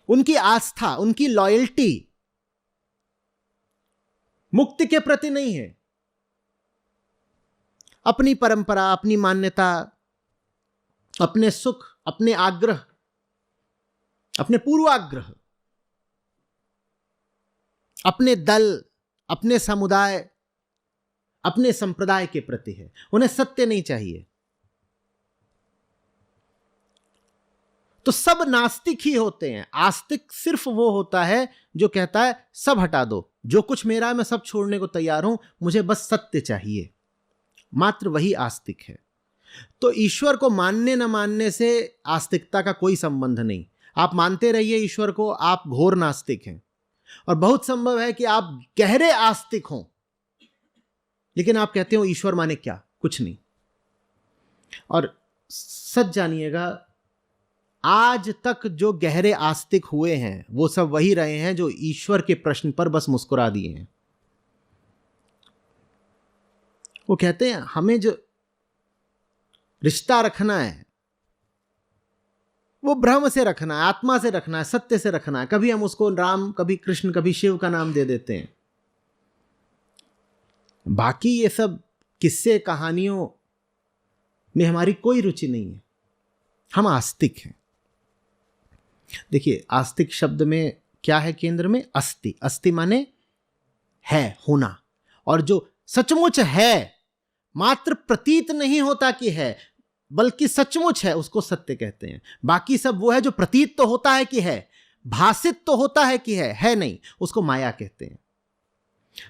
उनकी आस्था, उनकी लॉयल्टी मुक्ति के प्रति नहीं है। अपनी परंपरा, अपनी मान्यता, अपने सुख, अपने आग्रह, अपने पूर्वाग्रह, अपने दल, अपने समुदाय, अपने संप्रदाय के प्रति है। उन्हें सत्य नहीं चाहिए। तो सब नास्तिक ही होते हैं। आस्तिक सिर्फ वो होता है जो कहता है सब हटा दो, जो कुछ मेरा है मैं सब छोड़ने को तैयार हूं, मुझे बस सत्य चाहिए। मात्र वही आस्तिक है। तो ईश्वर को मानने न मानने से आस्तिकता का कोई संबंध नहीं। आप मानते रहिए ईश्वर को, आप घोर नास्तिक हैं। और बहुत संभव है कि आप गहरे आस्तिक हों, लेकिन आप कहते हो ईश्वर माने क्या, कुछ कुछ नहीं। और सच जानिएगा, आज तक जो गहरे आस्तिक हुए हैं वो सब वही रहे हैं जो ईश्वर के प्रश्न पर बस मुस्कुरा दिए हैं। वो कहते हैं हमें जो रिश्ता रखना है वो ब्रह्म से रखना है, आत्मा से रखना है, सत्य से रखना है। कभी हम उसको राम, कभी कृष्ण, कभी शिव का नाम दे देते हैं। बाकी ये सब किस्से कहानियों में हमारी कोई रुचि नहीं है। हम आस्तिक हैं। देखिए, आस्तिक शब्द में क्या है केंद्र में? अस्ति। अस्ति माने है, होना। और जो सचमुच है, मात्र प्रतीत नहीं होता कि है, बल्कि सचमुच है, उसको सत्य कहते हैं। बाकी सब वो है जो प्रतीत तो होता है कि है, भासित तो होता है कि है नहीं, उसको माया कहते हैं।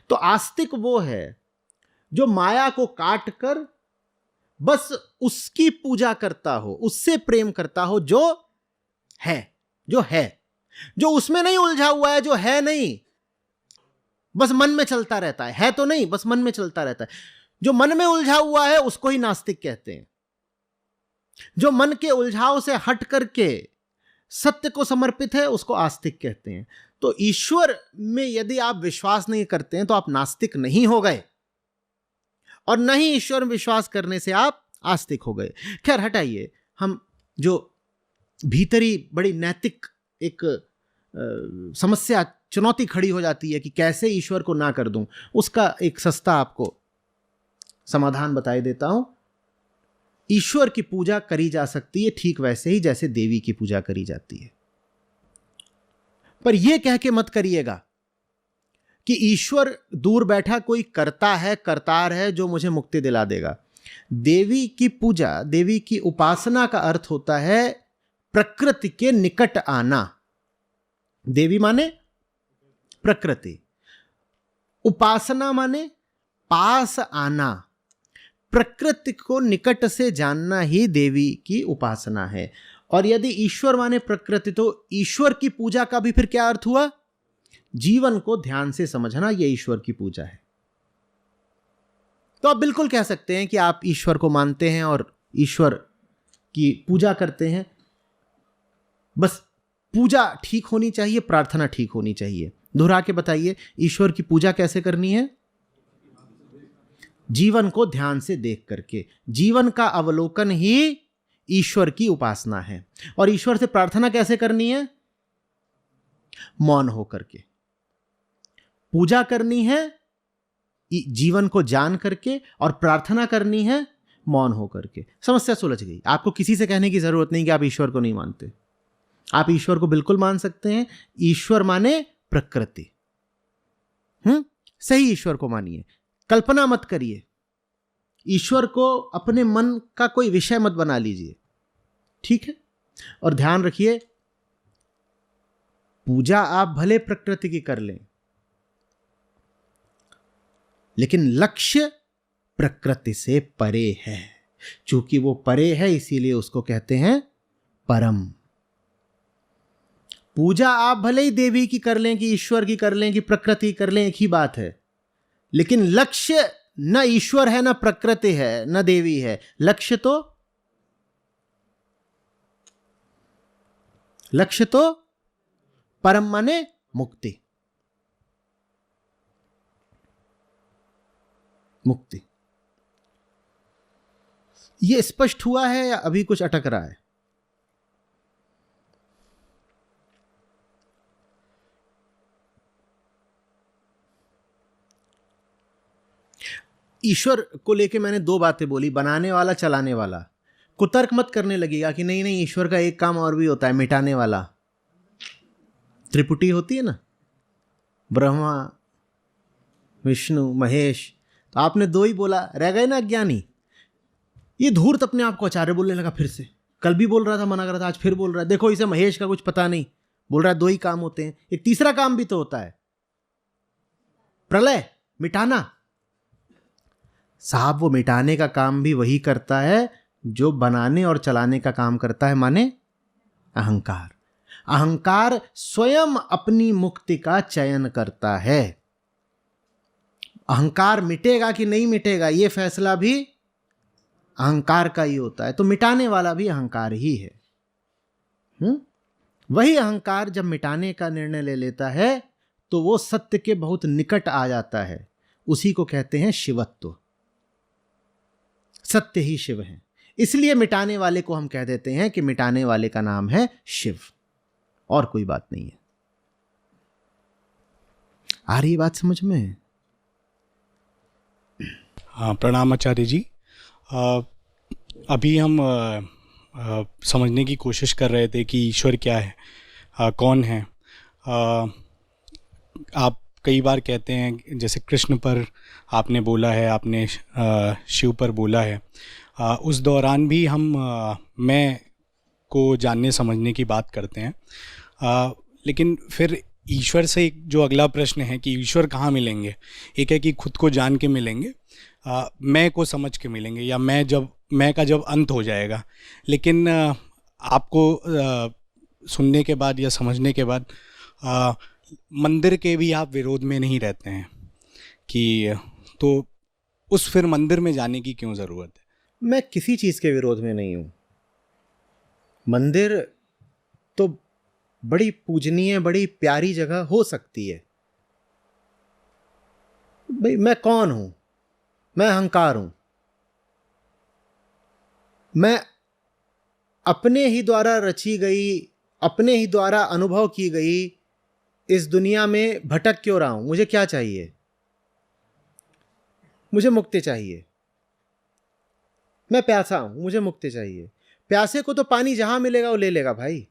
तो आस्तिक वो है जो माया को काट कर बस उसकी पूजा करता हो, उससे प्रेम करता हो जो है, जो उसमें नहीं उलझा हुआ है, जो है नहीं, बस मन में चलता रहता है तो नहीं, बस मन में चलता रहता है। जो मन में उलझा हुआ है उसको ही नास्तिक कहते हैं। जो मन के उलझाव से हट करके सत्य को समर्पित है उसको आस्तिक कहते हैं। तो ईश्वर में यदि आप विश्वास नहीं करते हैं तो आप नास्तिक नहीं हो गए, और नहीं ईश्वर में विश्वास करने से आप आस्तिक हो गए। खैर हटाइए, हम जो भीतरी बड़ी नैतिक एक समस्या, चुनौती खड़ी हो जाती है कि कैसे ईश्वर को ना कर दूं, उसका एक सस्ता आपको समाधान बताई देता हूं। ईश्वर की पूजा करी जा सकती है ठीक वैसे ही जैसे देवी की पूजा करी जाती है। पर यह कह के मत करिएगा कि ईश्वर दूर बैठा कोई करता है, करतार है जो मुझे मुक्ति दिला देगा। देवी की पूजा, देवी की उपासना का अर्थ होता है प्रकृति के निकट आना। देवी माने प्रकृति, उपासना माने पास आना। प्रकृति को निकट से जानना ही देवी की उपासना है। और यदि ईश्वर माने प्रकृति, तो ईश्वर की पूजा का भी फिर क्या अर्थ हुआ? जीवन को ध्यान से समझना, यह ईश्वर की पूजा है। तो आप बिल्कुल कह सकते हैं कि आप ईश्वर को मानते हैं और ईश्वर की पूजा करते हैं। बस पूजा ठीक होनी चाहिए, प्रार्थना ठीक होनी चाहिए। दोहरा के बताइए, ईश्वर की पूजा कैसे करनी है? जीवन को ध्यान से देख करके। जीवन का अवलोकन ही ईश्वर की उपासना है। और ईश्वर से प्रार्थना कैसे करनी है? मौन होकर के। पूजा करनी है जीवन को जान करके, और प्रार्थना करनी है मौन होकर के। समस्या सुलझ गई। आपको किसी से कहने की जरूरत नहीं कि आप ईश्वर को नहीं मानते। आप ईश्वर को बिल्कुल मान सकते हैं। ईश्वर माने प्रकृति। सही ईश्वर को मानिए, कल्पना मत करिए। ईश्वर को अपने मन का कोई विषय मत बना लीजिए, ठीक है? और ध्यान रखिए, पूजा आप भले प्रकृति की कर लें, लेकिन लक्ष्य प्रकृति से परे है। चूंकि वो परे है इसीलिए उसको कहते हैं परम। पूजा आप भले ही देवी की कर लें कि ईश्वर की कर लें कि प्रकृति कर लें, एक ही बात है। लेकिन लक्ष्य न ईश्वर है, न प्रकृति है, न देवी है। लक्ष्य तो परम माने मुक्ति। मुक्ति। यह स्पष्ट हुआ है या अभी कुछ अटक रहा है? ईश्वर को लेके मैंने दो बातें बोली, बनाने वाला, चलाने वाला। कुतर्क मत करने लगेगा कि नहीं नहीं ईश्वर का एक काम और भी होता है, मिटाने वाला। त्रिपुटी होती है ना, ब्रह्मा विष्णु महेश, तो आपने दो ही बोला, रह गए ना अज्ञानी। ये धूर्त अपने आप को आचार्य बोलने लगा फिर से। कल भी बोल रहा था, मना कर रहा था, आज फिर बोल रहा है। देखो इसे महेश का कुछ पता नहीं, बोल रहा है दो ही काम होते हैं। एक तीसरा काम भी तो होता है, प्रलय, मिटाना। साहब वो मिटाने का काम भी वही करता है जो बनाने और चलाने का काम करता है, माने अहंकार। अहंकार स्वयं अपनी मुक्ति का चयन करता है। अहंकार मिटेगा कि नहीं मिटेगा, यह फैसला भी अहंकार का ही होता है, तो मिटाने वाला भी अहंकार ही है। वही अहंकार जब मिटाने का निर्णय ले लेता है तो वो सत्य के बहुत निकट आ जाता है। उसी को कहते हैं शिवत्व। सत्य ही शिव है, इसलिए मिटाने वाले को हम कह देते हैं कि मिटाने वाले का नाम है शिव, और कोई बात नहीं है। आ रही बात समझ में? हाँ, प्रणाम आचार्य जी। अभी हम समझने की कोशिश कर रहे थे कि ईश्वर क्या है, कौन है। आप कई बार कहते हैं, जैसे कृष्ण पर आपने बोला है, आपने शिव पर बोला है। उस दौरान भी हम मैं को जानने समझने की बात करते हैं। लेकिन फिर ईश्वर से एक जो अगला प्रश्न है कि ईश्वर कहाँ मिलेंगे। एक है कि खुद को जान के मिलेंगे, मैं को समझ के मिलेंगे, या मैं का जब अंत हो जाएगा। लेकिन आपको सुनने के बाद या समझने के बाद मंदिर के भी आप विरोध में नहीं रहते हैं कि, तो उस फिर मंदिर में जाने की क्यों ज़रूरत है? मैं किसी चीज़ के विरोध में नहीं हूँ। मंदिर तो बड़ी पूजनीय, बड़ी प्यारी जगह हो सकती है। भाई मैं कौन हूँ? मैं अहंकार हूँ। मैं अपने ही द्वारा रची गई, अपने ही द्वारा अनुभव की गई इस दुनिया में भटक क्यों रहा हूं? मुझे क्या चाहिए? मुझे मुक्ति चाहिए। मैं प्यासा हूं, मुझे मुक्ति चाहिए। प्यासे को तो पानी जहां मिलेगा वो ले लेगा भाई।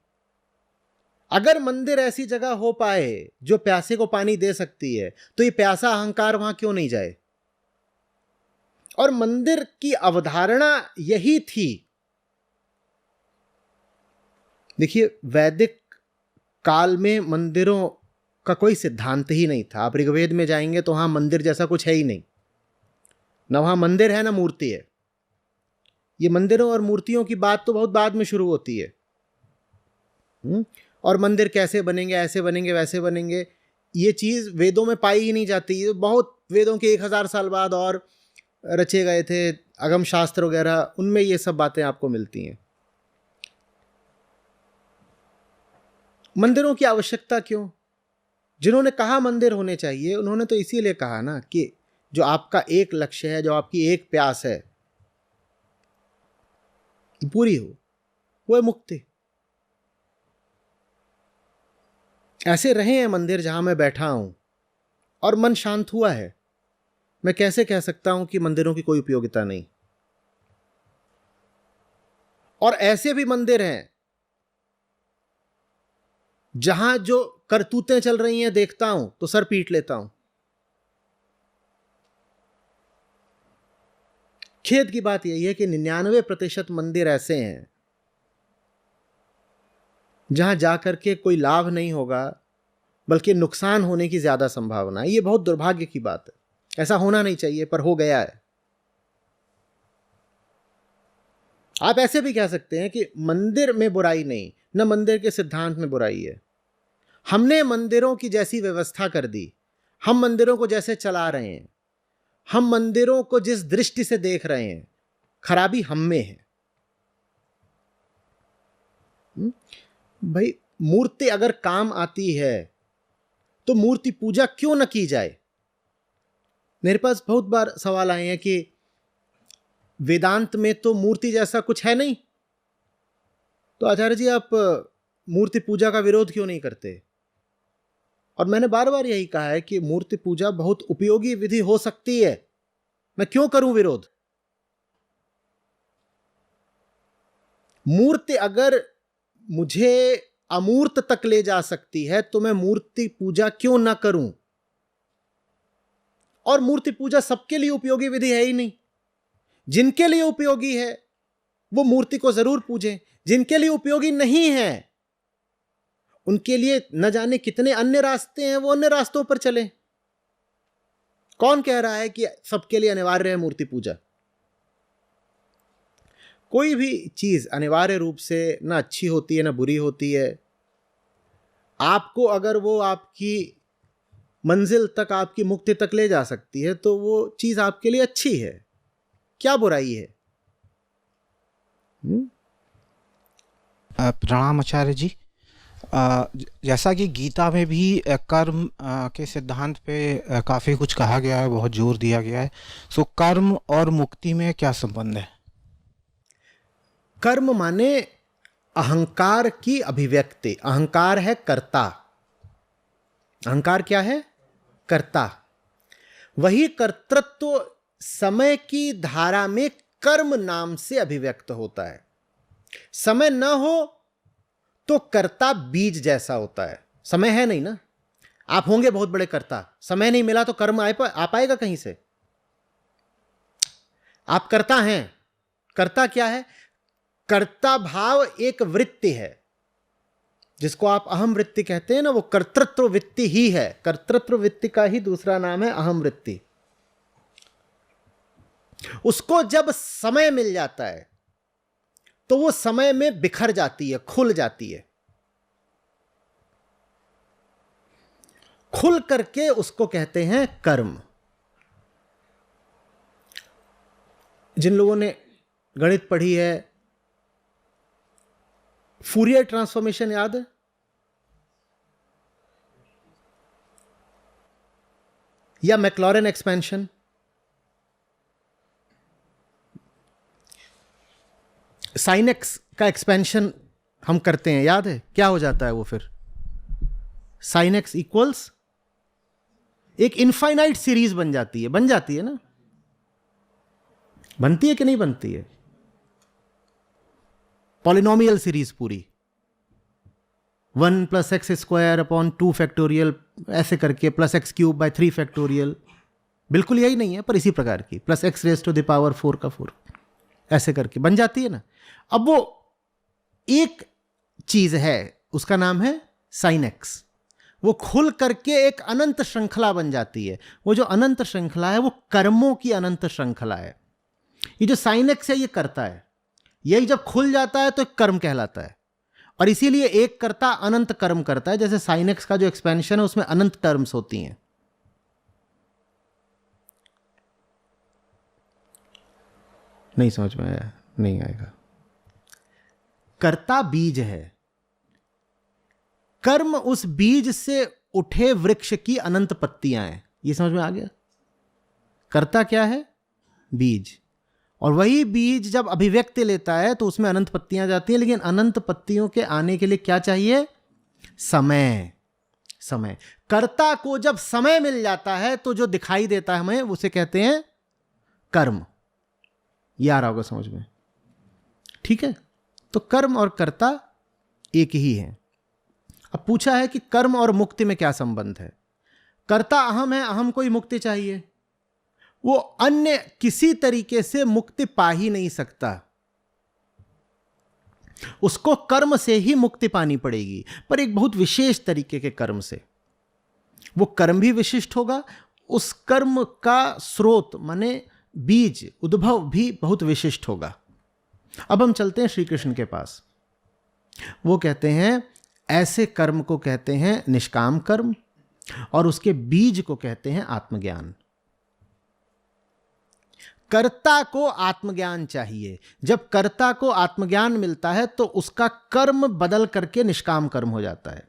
अगर मंदिर ऐसी जगह हो पाए जो प्यासे को पानी दे सकती है, तो ये प्यासा अहंकार वहां क्यों नहीं जाए? और मंदिर की अवधारणा यही थी। देखिए, वैदिक काल में मंदिरों का कोई सिद्धांत ही नहीं था। आप ऋग्वेद में जाएंगे तो वहां मंदिर जैसा कुछ है ही नहीं। ना वहां मंदिर है, ना मूर्ति है। ये मंदिरों और मूर्तियों की बात तो बहुत बाद में शुरू होती है। और मंदिर कैसे बनेंगे, ऐसे बनेंगे, वैसे बनेंगे, ये चीज वेदों में पाई ही नहीं जाती। ये बहुत वेदों के 1000 साल बाद और रचे गए थे अगम शास्त्र वगैरह, उनमें ये सब बातें आपको मिलती हैं। मंदिरों की आवश्यकता क्यों? जिन्होंने कहा मंदिर होने चाहिए, उन्होंने तो इसीलिए कहा ना कि जो आपका एक लक्ष्य है, जो आपकी एक प्यास है, पूरी हो, वो है मुक्ति। ऐसे रहे हैं मंदिर जहां मैं बैठा हूं और मन शांत हुआ है। मैं कैसे कह सकता हूं कि मंदिरों की कोई उपयोगिता नहीं? और ऐसे भी मंदिर हैं जहां जो करतूतें चल रही हैं देखता हूं तो सर पीट लेता हूं। खेद की बात यही है कि 99% मंदिर ऐसे हैं जहां जाकर के कोई लाभ नहीं होगा, बल्कि नुकसान होने की ज्यादा संभावना है। यह बहुत दुर्भाग्य की बात है। ऐसा होना नहीं चाहिए, पर हो गया है। आप ऐसे भी कह सकते हैं कि मंदिर में बुराई नहीं, न मंदिर के सिद्धांत में बुराई है। हमने मंदिरों की जैसी व्यवस्था कर दी, हम मंदिरों को जैसे चला रहे हैं, हम मंदिरों को जिस दृष्टि से देख रहे हैं, खराबी हम में है। भाई, मूर्ति अगर काम आती है तो मूर्ति पूजा क्यों न की जाए? मेरे पास बहुत बार सवाल आए हैं कि वेदांत में तो मूर्ति जैसा कुछ है नहीं, तो आचार्य जी आप मूर्ति पूजा का विरोध क्यों नहीं करते? और मैंने बार बार यही कहा है कि मूर्ति पूजा बहुत उपयोगी विधि हो सकती है, मैं क्यों करूं विरोध? मूर्ति अगर मुझे अमूर्त तक ले जा सकती है तो मैं मूर्ति पूजा क्यों ना करूं? और मूर्ति पूजा सबके लिए उपयोगी विधि है ही नहीं। जिनके लिए उपयोगी है वो मूर्ति को जरूर पूजें, जिनके लिए उपयोगी नहीं है उनके लिए न जाने कितने अन्य रास्ते हैं, वो अन्य रास्तों पर चलें। कौन कह रहा है कि सबके लिए अनिवार्य है मूर्ति पूजा? कोई भी चीज अनिवार्य रूप से ना अच्छी होती है ना बुरी होती है। आपको अगर वो आपकी मंजिल तक, आपकी मुक्ति तक ले जा सकती है तो वो चीज आपके लिए अच्छी है। क्या बुराई है? प्रणाम आचार्य जी। जैसा कि गीता में भी कर्म के सिद्धांत पे काफ़ी कुछ कहा गया है, बहुत जोर दिया गया है। सो कर्म और मुक्ति में क्या संबंध है? कर्म माने अहंकार की अभिव्यक्ति। अहंकार है कर्ता। अहंकार क्या है? कर्ता। वही कर्तृत्व समय की धारा में कर्म नाम से अभिव्यक्त होता है। समय न हो तो कर्ता बीज जैसा होता है। समय है नहीं ना, आप होंगे बहुत बड़े कर्ता, समय नहीं मिला तो कर्म आ पाएगा कहीं से? आप कर्ता हैं। कर्ता क्या है? कर्ता भाव एक वृत्ति है, जिसको आप अहम वृत्ति कहते हैं ना, वो कर्तृत्व वृत्ति ही है। कर्तृत्व वृत्ति का ही दूसरा नाम है अहम वृत्ति। उसको जब समय मिल जाता है तो वो समय में बिखर जाती है, खुल जाती है। खुल करके उसको कहते हैं कर्म। जिन लोगों ने गणित पढ़ी है, फूरियर ट्रांसफॉर्मेशन याद है? या मैक्लॉरेन एक्सपेंशन? साइन एक्स का एक्सपेंशन हम करते हैं, याद है? क्या हो जाता है वो फिर? साइन एक्स इक्वल्स एक इनफाइनाइट सीरीज बन जाती है। बन जाती है ना? बनती है कि नहीं बनती है? पॉलिनोमियल सीरीज पूरी 1 + x² अपॉन 2 फैक्टोरियल ऐसे करके +x³ / 3 फैक्टोरियल, बिल्कुल यही नहीं है पर इसी प्रकार की, +x⁴ का 4 ऐसे करके बन जाती है ना। अब वो एक चीज है, उसका नाम है साइन एक्स। वो खुल करके एक अनंत श्रृंखला बन जाती है। वो जो अनंत श्रृंखला है वो कर्मों की अनंत श्रृंखला है। ये जो साइन एक्स है ये करता है, यही जब खुल जाता है तो एक कर्म कहलाता है। और इसीलिए एक कर्ता अनंत कर्म करता है। जैसे साइन एक्स का जो एक्सपेंशन है उसमें अनंत टर्म्स होती हैं। नहीं समझ में आया? नहीं आएगा। कर्ता बीज है, कर्म उस बीज से उठे वृक्ष की अनंत पत्तियां हैं। ये समझ में आ गया? कर्ता क्या है? बीज। और वही बीज जब अभिव्यक्ति लेता है तो उसमें अनंत पत्तियां जाती हैं। लेकिन अनंत पत्तियों के आने के लिए क्या चाहिए? समय। समय। कर्ता को जब समय मिल जाता है तो जो दिखाई देता है हमें उसे कहते हैं कर्म। ये आ रहा होगा समझ में? ठीक है, तो कर्म और कर्ता एक ही है। अब पूछा है कि कर्म और मुक्ति में क्या संबंध है? कर्ता अहम है, अहम को ही मुक्ति चाहिए। वो अन्य किसी तरीके से मुक्ति पा ही नहीं सकता, उसको कर्म से ही मुक्ति पानी पड़ेगी, पर एक बहुत विशेष तरीके के कर्म से। वो कर्म भी विशिष्ट होगा, उस कर्म का स्रोत माने बीज, उद्भव भी बहुत विशिष्ट होगा। अब हम चलते हैं श्री कृष्ण के पास। वो कहते हैं ऐसे कर्म को कहते हैं निष्काम कर्म, और उसके बीज को कहते हैं आत्मज्ञान। कर्ता को आत्मज्ञान चाहिए। जब कर्ता को आत्मज्ञान मिलता है तो उसका कर्म बदल करके निष्काम कर्म हो जाता है।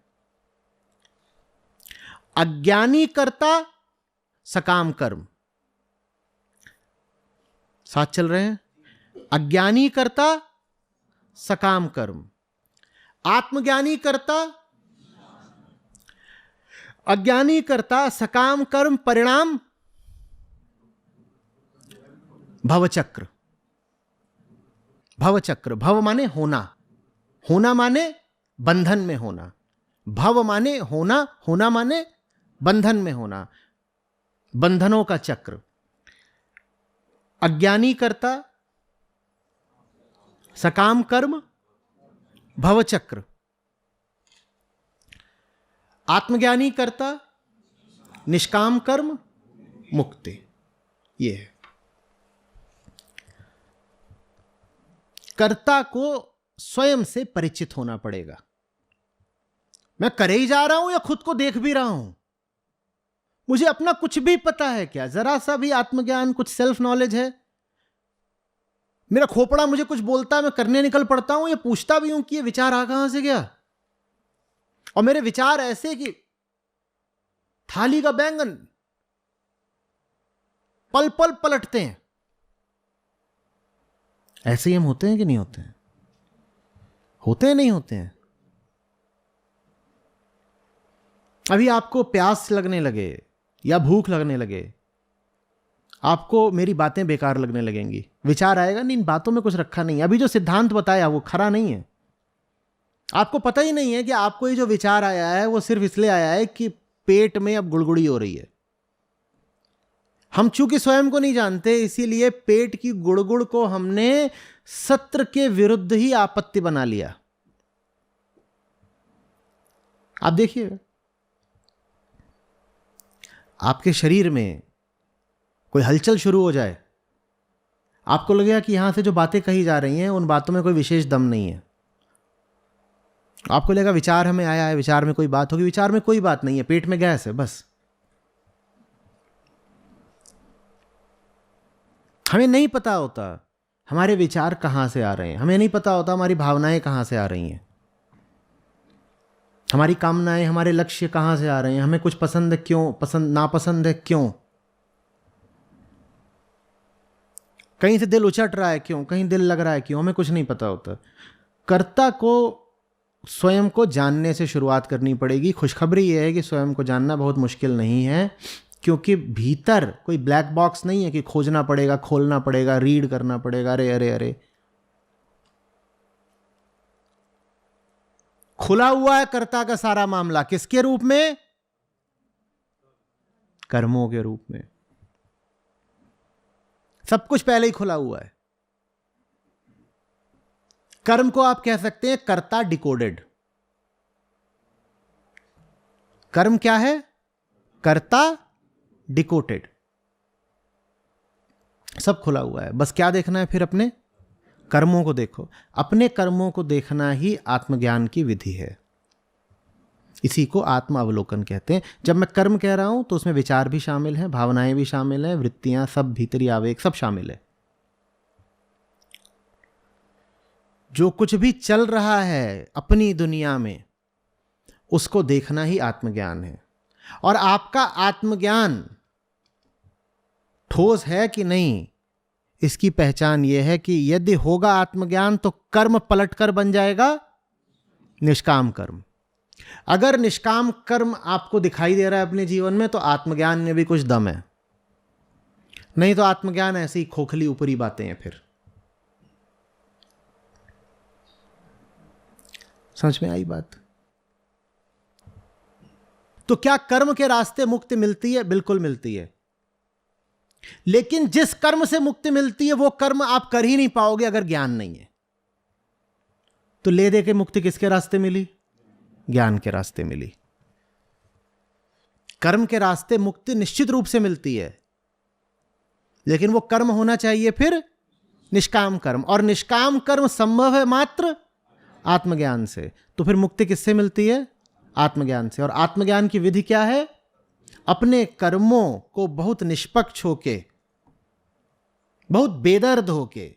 अज्ञानी कर्ता सकाम कर्म। साथ चल रहे हैं? अज्ञानी कर्ता सकाम कर्म, आत्मज्ञानी कर्ता, अज्ञानी कर्ता सकाम कर्म, परिणाम भवचक्र। भवचक्र, भव माने होना, होना माने बंधन में होना, भव माने होना, होना माने बंधन में होना, बंधनों का चक्र। अज्ञानी कर्ता सकाम कर्म भवचक्र, आत्मज्ञानी कर्ता निष्काम कर्म मुक्ति। ये है। कर्ता को स्वयं से परिचित होना पड़ेगा। मैं करे ही जा रहा हूं या खुद को देख भी रहा हूं? मुझे अपना कुछ भी पता है क्या? जरा सा भी आत्मज्ञान, कुछ सेल्फ नॉलेज है? मेरा खोपड़ा मुझे कुछ बोलता है, मैं करने निकल पड़ता हूं, या पूछता भी हूं कि ये विचार आ कहां से गया। और मेरे विचार ऐसे कि थाली का बैंगन पल पल पलटते हैं। ऐसे ही हम होते हैं कि नहीं होते हैं? होते हैं नहीं होते हैं? अभी आपको प्यास लगने लगे या भूख लगने लगे, आपको मेरी बातें बेकार लगने लगेंगी, विचार आएगा नहीं इन बातों में कुछ रखा नहीं है, अभी जो सिद्धांत बताया वो खरा नहीं है। आपको पता ही नहीं है कि आपको ये जो विचार आया है वो सिर्फ इसलिए आया है कि पेट में अब गुड़गुड़ी हो रही है। हम चूंकि स्वयं को नहीं जानते, इसीलिए पेट की गुड़गुड़ को हमने सत्र के विरुद्ध ही आपत्ति बना लिया। आप देखिए, आपके शरीर में कोई हलचल शुरू हो जाए, आपको लगेगा कि यहां से जो बातें कही जा रही हैं उन बातों में कोई विशेष दम नहीं है। आपको लगेगा विचार हमें आया है, विचार में कोई बात होगी, विचार में कोई बात नहीं है, पेट में गैस है बस। हमें नहीं पता होता हमारे विचार कहां से आ रहे हैं, हमें नहीं पता होता हमारी भावनाएं कहां से आ रही हैं, हमारी कामनाएं, हमारे लक्ष्य कहां से आ रहे हैं, हमें कुछ पसंद है क्यों, पसंद नापसंद है क्यों, कहीं से दिल उचट रहा है क्यों, कहीं दिल लग रहा है क्यों, हमें कुछ नहीं पता होता। कर्ता को स्वयं को जानने से शुरुआत करनी पड़ेगी। खुशखबरी यह है कि स्वयं को जानना बहुत मुश्किल नहीं है, क्योंकि भीतर कोई ब्लैक बॉक्स नहीं है कि खोजना पड़ेगा, खोलना पड़ेगा, रीड करना पड़ेगा। अरे अरे अरे, खुला हुआ है कर्ता का सारा मामला। किसके रूप में? कर्मों के रूप में। सब कुछ पहले ही खुला हुआ है। कर्म को आप कह सकते हैं कर्ता डिकोडेड। कर्म क्या है? कर्ता डिकोडेड। सब खुला हुआ है, बस क्या देखना है फिर? अपने कर्मों को देखो। अपने कर्मों को देखना ही आत्मज्ञान की विधि है। इसी को आत्म अवलोकन कहते हैं। जब मैं कर्म कह रहा हूं तो उसमें विचार भी शामिल हैं, भावनाएं भी शामिल हैं, वृत्तियां, सब भीतरी आवेग सब शामिल है। जो कुछ भी चल रहा है अपनी दुनिया में, उसको देखना ही आत्मज्ञान है। और आपका आत्मज्ञान ठोस है कि नहीं, इसकी पहचान यह है कि यदि होगा आत्मज्ञान तो कर्म पलटकर बन जाएगा निष्काम कर्म। अगर निष्काम कर्म आपको दिखाई दे रहा है अपने जीवन में, तो आत्मज्ञान में भी कुछ दम है। नहीं तो आत्मज्ञान ऐसी खोखली ऊपरी बातें हैं। फिर समझ में आई बात? तो क्या कर्म के रास्ते मुक्ति मिलती है? बिल्कुल मिलती है। लेकिन जिस कर्म से मुक्ति मिलती है वो कर्म आप कर ही नहीं पाओगे अगर ज्ञान नहीं है। तो ले दे के मुक्ति किसके रास्ते मिली? ज्ञान के रास्ते मिली। कर्म के रास्ते मुक्ति निश्चित रूप से मिलती है, लेकिन वो कर्म होना चाहिए फिर निष्काम कर्म। और निष्काम कर्म संभव है मात्र आत्मज्ञान से। तो फिर मुक्ति किससे मिलती है? आत्मज्ञान से। और आत्मज्ञान की विधि क्या है? अपने कर्मों को बहुत निष्पक्ष होके, बहुत बेदर्द होके,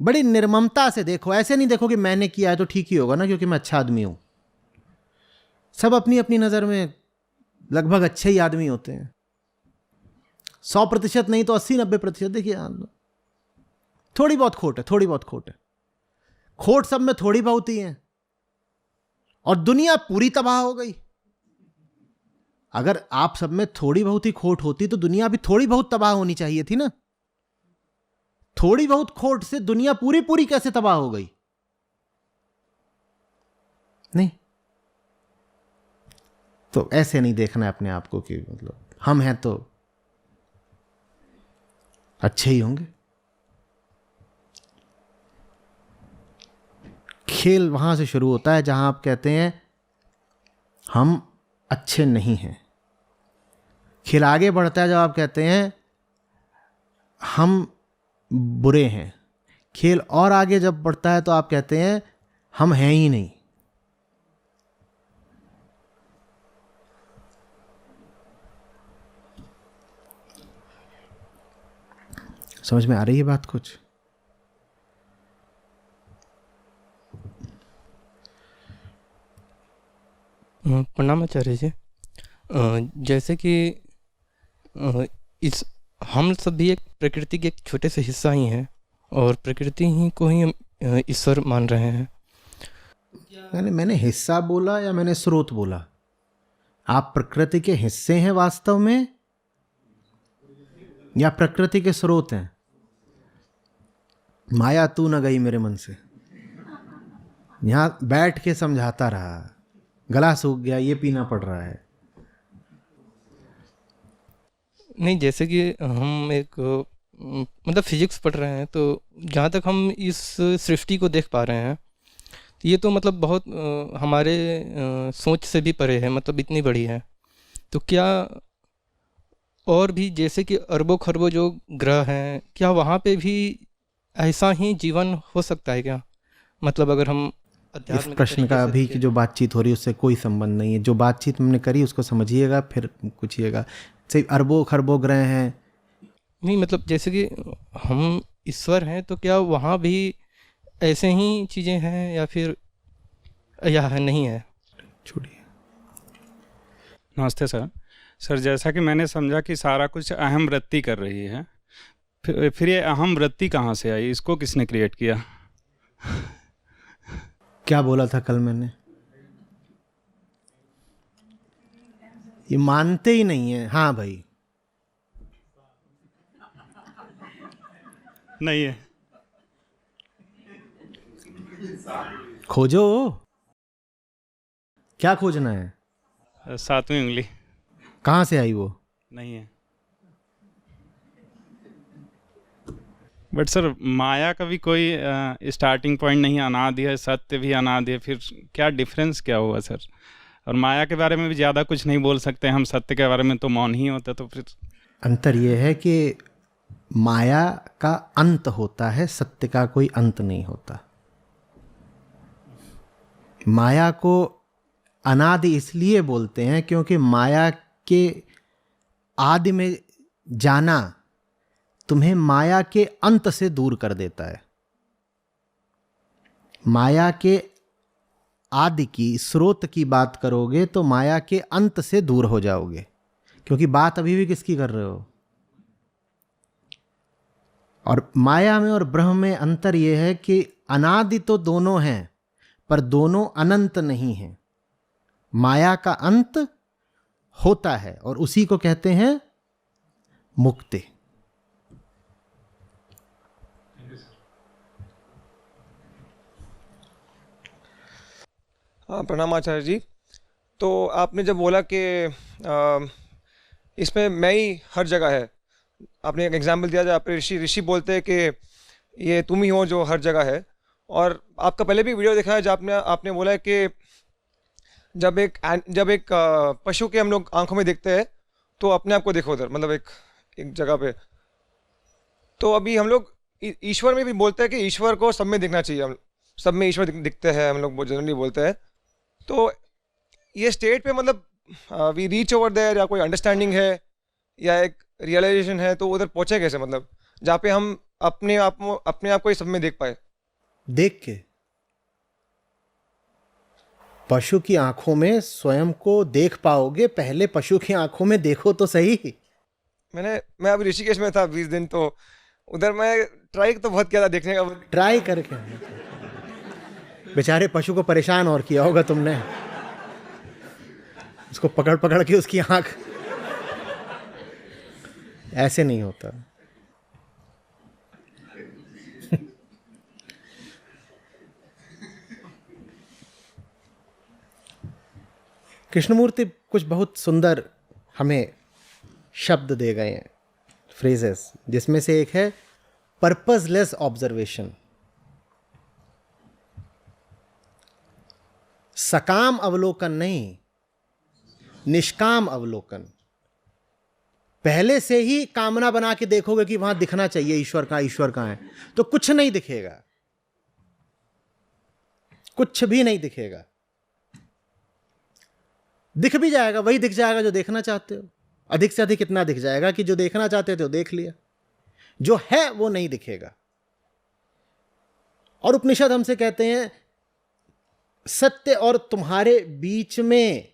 बड़ी निर्ममता से देखो। ऐसे नहीं देखो कि मैंने किया है तो ठीक ही होगा ना, क्योंकि मैं अच्छा आदमी हूं। सब अपनी अपनी नजर में लगभग अच्छे ही आदमी होते हैं। 100% नहीं तो 80-90%। देखिए, थोड़ी बहुत खोट है, थोड़ी बहुत खोट है। खोट सब में थोड़ी बहुत ही है, और दुनिया पूरी तबाह हो गई। अगर आप सब में थोड़ी बहुत ही खोट होती तो दुनिया भी थोड़ी बहुत तबाह होनी चाहिए थी ना। थोड़ी बहुत खोट से दुनिया पूरी पूरी कैसे तबाह हो गई? नहीं। तो ऐसे नहीं देखना है अपने आप को कि मतलब हम हैं तो अच्छे ही होंगे। खेल वहां से शुरू होता है जहां आप कहते हैं हम अच्छे नहीं हैं। खेल आगे बढ़ता है जब आप कहते हैं हम बुरे हैं। खेल और आगे जब बढ़ता है तो आप कहते हैं हम हैं ही नहीं। समझ में आ रही है बात कुछ? प्रणाम आचार्य जी। जैसे कि इस हम सब भी एक प्रकृति के एक छोटे से हिस्सा ही हैं और प्रकृति ही को ही हम ईश्वर मान रहे हैं। मैंने हिस्सा बोला या मैंने स्रोत बोला? आप प्रकृति के हिस्से हैं वास्तव में या प्रकृति के स्रोत हैं? माया तू न गई मेरे मन से। यहां बैठ के समझाता रहा, गला सूख गया, ये पीना पड़ रहा है। नहीं, जैसे कि हम एक मतलब फिजिक्स पढ़ रहे हैं, तो जहाँ तक हम इस सृष्टि को देख पा रहे हैं, ये तो मतलब बहुत हमारे सोच से भी परे है, मतलब इतनी बड़ी है। तो क्या और भी जैसे कि अरबों खरबों जो ग्रह हैं, क्या वहाँ पे भी ऐसा ही जीवन हो सकता है क्या? मतलब अगर हम इस प्रश्न का अभी की जो बातचीत हो रही है उससे कोई संबंध नहीं है। जो बातचीत हमने करी उसको समझिएगा, फिर पूछिएगा। सिर्फ अरबों खरबों ग्रह हैं, नहीं, मतलब जैसे कि हम ईश्वर हैं, तो क्या वहाँ भी ऐसे ही चीज़ें हैं या फिर या नहीं है? छोड़िए। नमस्ते सर। सर, जैसा कि मैंने समझा कि सारा कुछ अहम वृत्ति कर रही है, फिर ये अहम वृत्ति कहाँ से आई? इसको किसने क्रिएट किया? क्या बोला था कल मैंने? ये मानते ही नहीं है। हाँ भाई, नहीं है। खोजो। क्या खोजना है? 7वीं उंगली। कहाँ से आई वो? नहीं है। बट सर, माया का भी कोई स्टार्टिंग पॉइंट नहीं, अनादि है, सत्य भी अनादि है, फिर क्या डिफरेंस क्या हुआ सर? और माया के बारे में भी ज़्यादा कुछ नहीं बोल सकते हम, सत्य के बारे में तो मौन ही होता। तो फिर अंतर ये है कि माया का अंत होता है, सत्य का कोई अंत नहीं होता। माया को अनादि इसलिए बोलते हैं क्योंकि माया के आदि में जाना तुम्हें माया के अंत से दूर कर देता है। माया के आदि की, स्रोत की बात करोगे तो माया के अंत से दूर हो जाओगे, क्योंकि बात अभी भी किसकी कर रहे हो? और माया में और ब्रह्म में अंतर यह है कि अनादि तो दोनों हैं, पर दोनों अनंत नहीं हैं। माया का अंत होता है और उसी को कहते हैं मुक्ति। हाँ, प्रणाम आचार्य जी। तो आपने जब बोला कि इसमें मैं ही हर जगह है, आपने एक एग्जाम्पल दिया जब आपने ऋषि बोलते हैं कि ये तुम ही हो जो हर जगह है। और आपका पहले भी वीडियो देखा है जब आपने बोला है कि जब एक पशु के हम लोग आंखों में देखते हैं तो अपने आप को देखो उधर, मतलब एक जगह पे। तो अभी हम लोग ईश्वर में भी बोलते हैं कि ईश्वर को सब में दिखना चाहिए, हम सब में ईश्वर दिखते हैं, हम लोग जनरली बोलते हैं। तो ये स्टेट पे मतलब वी रीच ओवर देयर, या कोई अंडरस्टैंडिंग है या एक रियलाइजेशन है, तो उधर पहुँचे कैसे, मतलब जहाँ पे हम अपने आप को ही सब में देख पाए? देख के पशु की आंखों में स्वयं को देख पाओगे, पहले पशु की आंखों में देखो तो सही। मैं अभी ऋषिकेश में था 20 दिन, तो उधर मैं ट्राई तो बहुत किया था देखने का। ट्राई करके बेचारे पशु को परेशान और किया होगा तुमने, उसको पकड़ पकड़ के उसकी आंख। ऐसे नहीं होता। कृष्णमूर्ति कुछ बहुत सुंदर हमें शब्द दे गए हैं, फ्रेजेस, जिसमें से एक है पर्पसलेस ऑब्जर्वेशन। सकाम अवलोकन नहीं, निष्काम अवलोकन। पहले से ही कामना बना के देखोगे कि वहां दिखना चाहिए ईश्वर कहां है, तो कुछ नहीं दिखेगा, कुछ भी नहीं दिखेगा। दिख भी जाएगा वही दिख जाएगा जो देखना चाहते हो, अधिक से अधिक इतना दिख जाएगा कि जो देखना चाहते थे वो देख लिया, जो है वो नहीं दिखेगा। और उपनिषद हमसे कहते हैं सत्य और तुम्हारे बीच में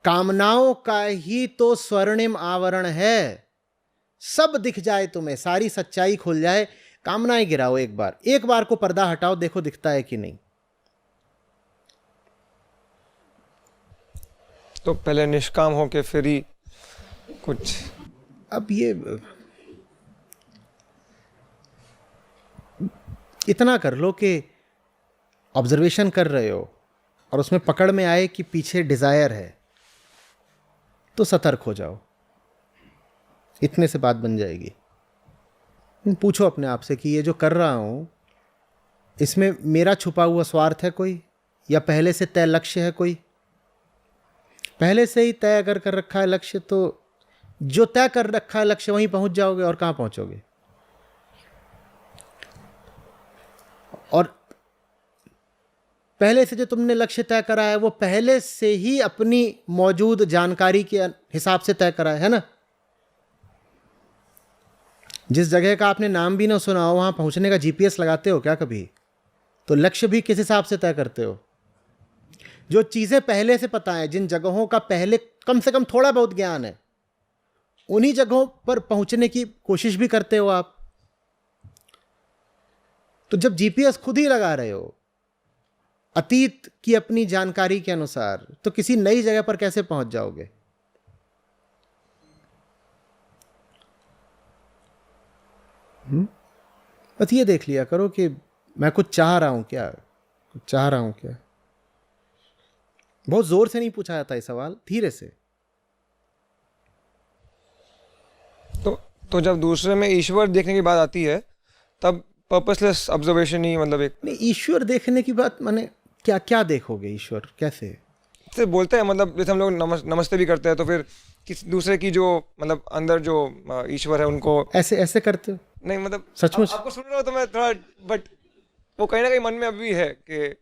कामनाओं का ही तो स्वर्णिम आवरण है। सब दिख जाए तुम्हें, सारी सच्चाई खुल जाए, कामनाएं गिराओ एक बार को पर्दा हटाओ, देखो दिखता है कि नहीं। तो पहले निष्काम हो के फिर ही कुछ। अब ये इतना कर लो कि ऑब्जर्वेशन कर रहे हो और उसमें पकड़ में आए कि पीछे डिजायर है, तो सतर्क हो जाओ। इतने से बात बन जाएगी। पूछो अपने आप से कि ये जो कर रहा हूं, इसमें मेरा छुपा हुआ स्वार्थ है कोई, या पहले से तय लक्ष्य है कोई? पहले से ही तय अगर कर रखा है लक्ष्य, तो जो तय कर रखा है लक्ष्य वहीं पहुंच जाओगे, और कहां पहुंचोगे। और पहले से जो तुमने लक्ष्य तय करा है, वो पहले से ही अपनी मौजूद जानकारी के हिसाब से तय करा है ना। जिस जगह का आपने नाम भी ना सुना हो, वहां पहुंचने का जीपीएस लगाते हो क्या कभी? तो लक्ष्य भी किस हिसाब से तय करते हो? जो चीजें पहले से पता है, जिन जगहों का पहले कम से कम थोड़ा बहुत ज्ञान है, उन्हीं जगहों पर पहुंचने की कोशिश भी करते हो आप। तो जब जीपीएस खुद ही लगा रहे हो अतीत की अपनी जानकारी के अनुसार, तो किसी नई जगह पर कैसे पहुंच जाओगे? बस ये देख लिया करो कि मैं कुछ चाह रहा हूं क्या, कुछ चाह रहा हूं क्या। बहुत जोर से नहीं पूछा जाता ये सवाल, धीरे से। तो जब दूसरे में ईश्वर देखने की बात आती है, तब पर्पसलेस ऑब्जर्वेशन ही मतलब एक। नहीं, ईश्वर देखने की बात माने क्या क्या देखोगे ईश्वर कैसे? से बोलते हैं मतलब जैसे हम लोग नमस्ते भी करते हैं, तो फिर किसी दूसरे की जो मतलब अंदर जो ईश्वर है उनको ऐसे ऐसे करते हो? नहीं मतलब सचमुच? आपको सुन रहा हो तो मैं थोड़ा, बट वो कहीं ना कहीं मन में अभी भी है कि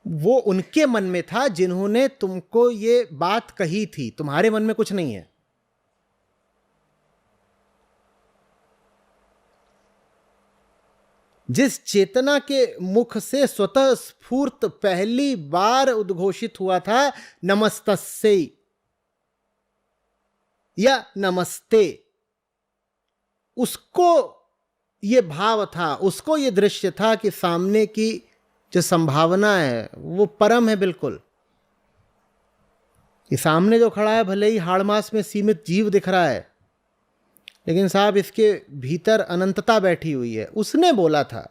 वो उनके मन में था जिन्होंने तुमको ये बात कही थी, तुम्हारे मन में कुछ नहीं है। जिस चेतना के मुख से स्वतः स्फूर्त पहली बार उद्घोषित हुआ था नमस्तस्यै या नमस्ते, उसको ये भाव था, उसको ये दृश्य था कि सामने की जो संभावना है वो परम है बिल्कुल। ये सामने जो खड़ा है भले ही हाड़ मास में सीमित जीव दिख रहा है, लेकिन साहब इसके भीतर अनंतता बैठी हुई है। उसने बोला था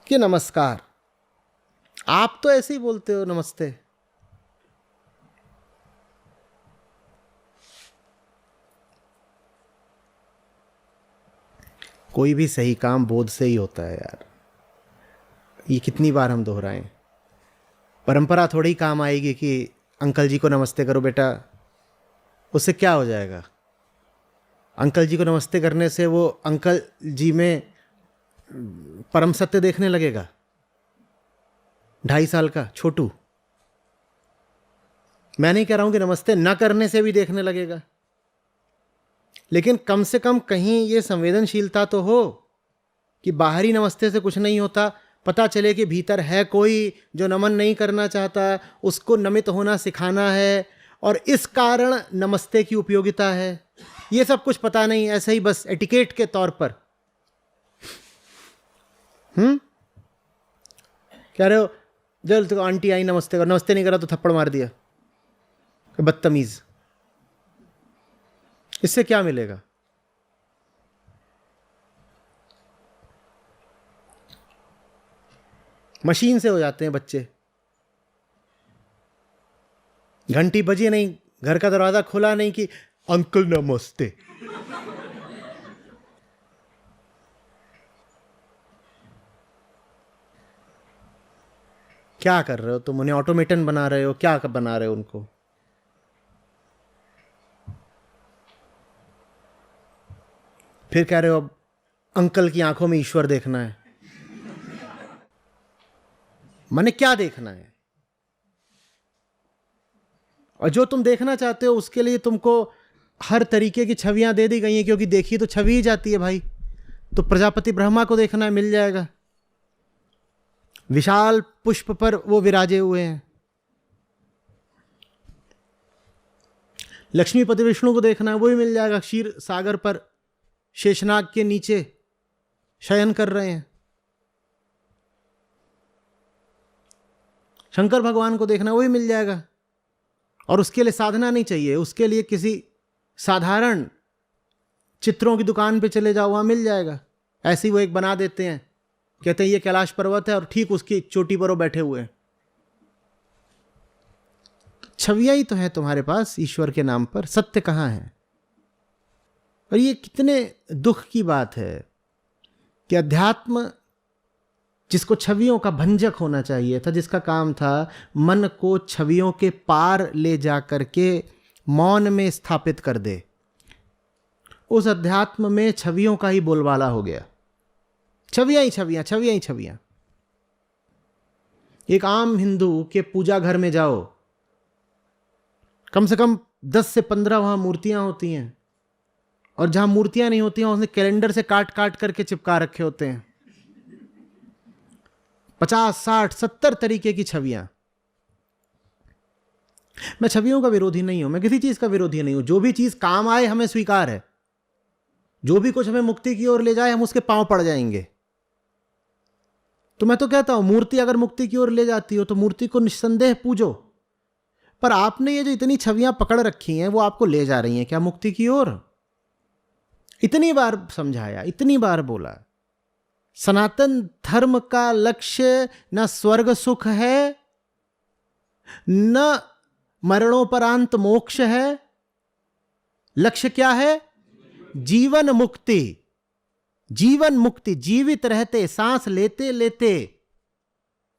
कि नमस्कार। आप तो ऐसे ही बोलते हो नमस्ते। कोई भी सही काम बोध से ही होता है यार, ये कितनी बार हम दोहराएं। परंपरा थोड़ी काम आएगी कि अंकल जी को नमस्ते करो बेटा, उससे क्या हो जाएगा? अंकल जी को नमस्ते करने से वो अंकल जी में परम सत्य देखने लगेगा? 2.5 साल का छोटू, मैं नहीं कह रहा हूं कि नमस्ते न करने से भी देखने लगेगा, लेकिन कम से कम कहीं ये संवेदनशीलता तो हो कि बाहरी नमस्ते से कुछ नहीं होता, पता चले कि भीतर है कोई जो नमन नहीं करना चाहता, उसको नमित होना सिखाना है, और इस कारण नमस्ते की उपयोगिता है। ये सब कुछ पता नहीं, ऐसे ही बस एटिकेट के तौर पर। कह रहे हो जल तो आंटी आई नमस्ते कर, नमस्ते नहीं करा तो थप्पड़ मार दिया, बदतमीज। इससे क्या मिलेगा? मशीन से हो जाते हैं बच्चे। घंटी बजी नहीं, घर का दरवाजा खुला नहीं कि अंकल नमस्ते। क्या कर रहे हो तुम? उन्हें ऑटोमेटन बना रहे हो? क्या बना रहे हो उनको? फिर कह रहे हो अब अंकल की आंखों में ईश्वर देखना है। माने क्या देखना है? और जो तुम देखना चाहते हो उसके लिए तुमको हर तरीके की छवियां दे दी गई हैं, क्योंकि देखी तो छवि ही जाती है भाई। तो प्रजापति ब्रह्मा को देखना है, मिल जाएगा। विशाल पुष्प पर वो विराजे हुए हैं। लक्ष्मीपति विष्णु को देखना है, वो भी मिल जाएगा, क्षीर सागर पर शेषनाग के नीचे शयन कर रहे हैं। शंकर भगवान को देखना, वो भी मिल जाएगा। और उसके लिए साधना नहीं चाहिए, उसके लिए किसी साधारण चित्रों की दुकान पे चले जाओ, वहां मिल जाएगा। ऐसे ही वो एक बना देते हैं, कहते हैं ये कैलाश पर्वत है और ठीक उसकी चोटी पर वो बैठे हुए हैं। छवियां ही तो है तुम्हारे पास ईश्वर के नाम पर, सत्य कहाँ है? और ये कितने दुख की बात है कि अध्यात्म जिसको छवियों का भंजक होना चाहिए था, जिसका काम था मन को छवियों के पार ले जा करके मौन में स्थापित कर दे, उस अध्यात्म में छवियों का ही बोलबाला हो गया। छवियां ही छवियां, छवियां ही छवियां। एक आम हिंदू के पूजा घर में जाओ, कम से कम 10 से 15 वहां मूर्तियां होती हैं, और जहां मूर्तियां नहीं होती हैं उसने कैलेंडर से काट काट करके चिपका रखे होते हैं। 50, 60, 70 तरीके की छवियां। मैं छवियों का विरोधी नहीं हूं, मैं किसी चीज का विरोधी नहीं हूं। जो भी चीज काम आए हमें स्वीकार है, जो भी कुछ हमें मुक्ति की ओर ले जाए हम उसके पांव पड़ जाएंगे। तो मैं तो कहता हूं मूर्ति अगर मुक्ति की ओर ले जाती हो तो मूर्ति को निस्संदेह पूजो, पर आपने ये जो इतनी छवियां पकड़ रखी हैं वो आपको ले जा रही हैं क्या मुक्ति की ओर? इतनी बार समझाया, इतनी बार बोला, सनातन धर्म का लक्ष्य न स्वर्ग सुख है, न मरणोपरांत मोक्ष है। लक्ष्य क्या है? जीवन मुक्ति। जीवन मुक्ति, जीवित रहते, सांस लेते लेते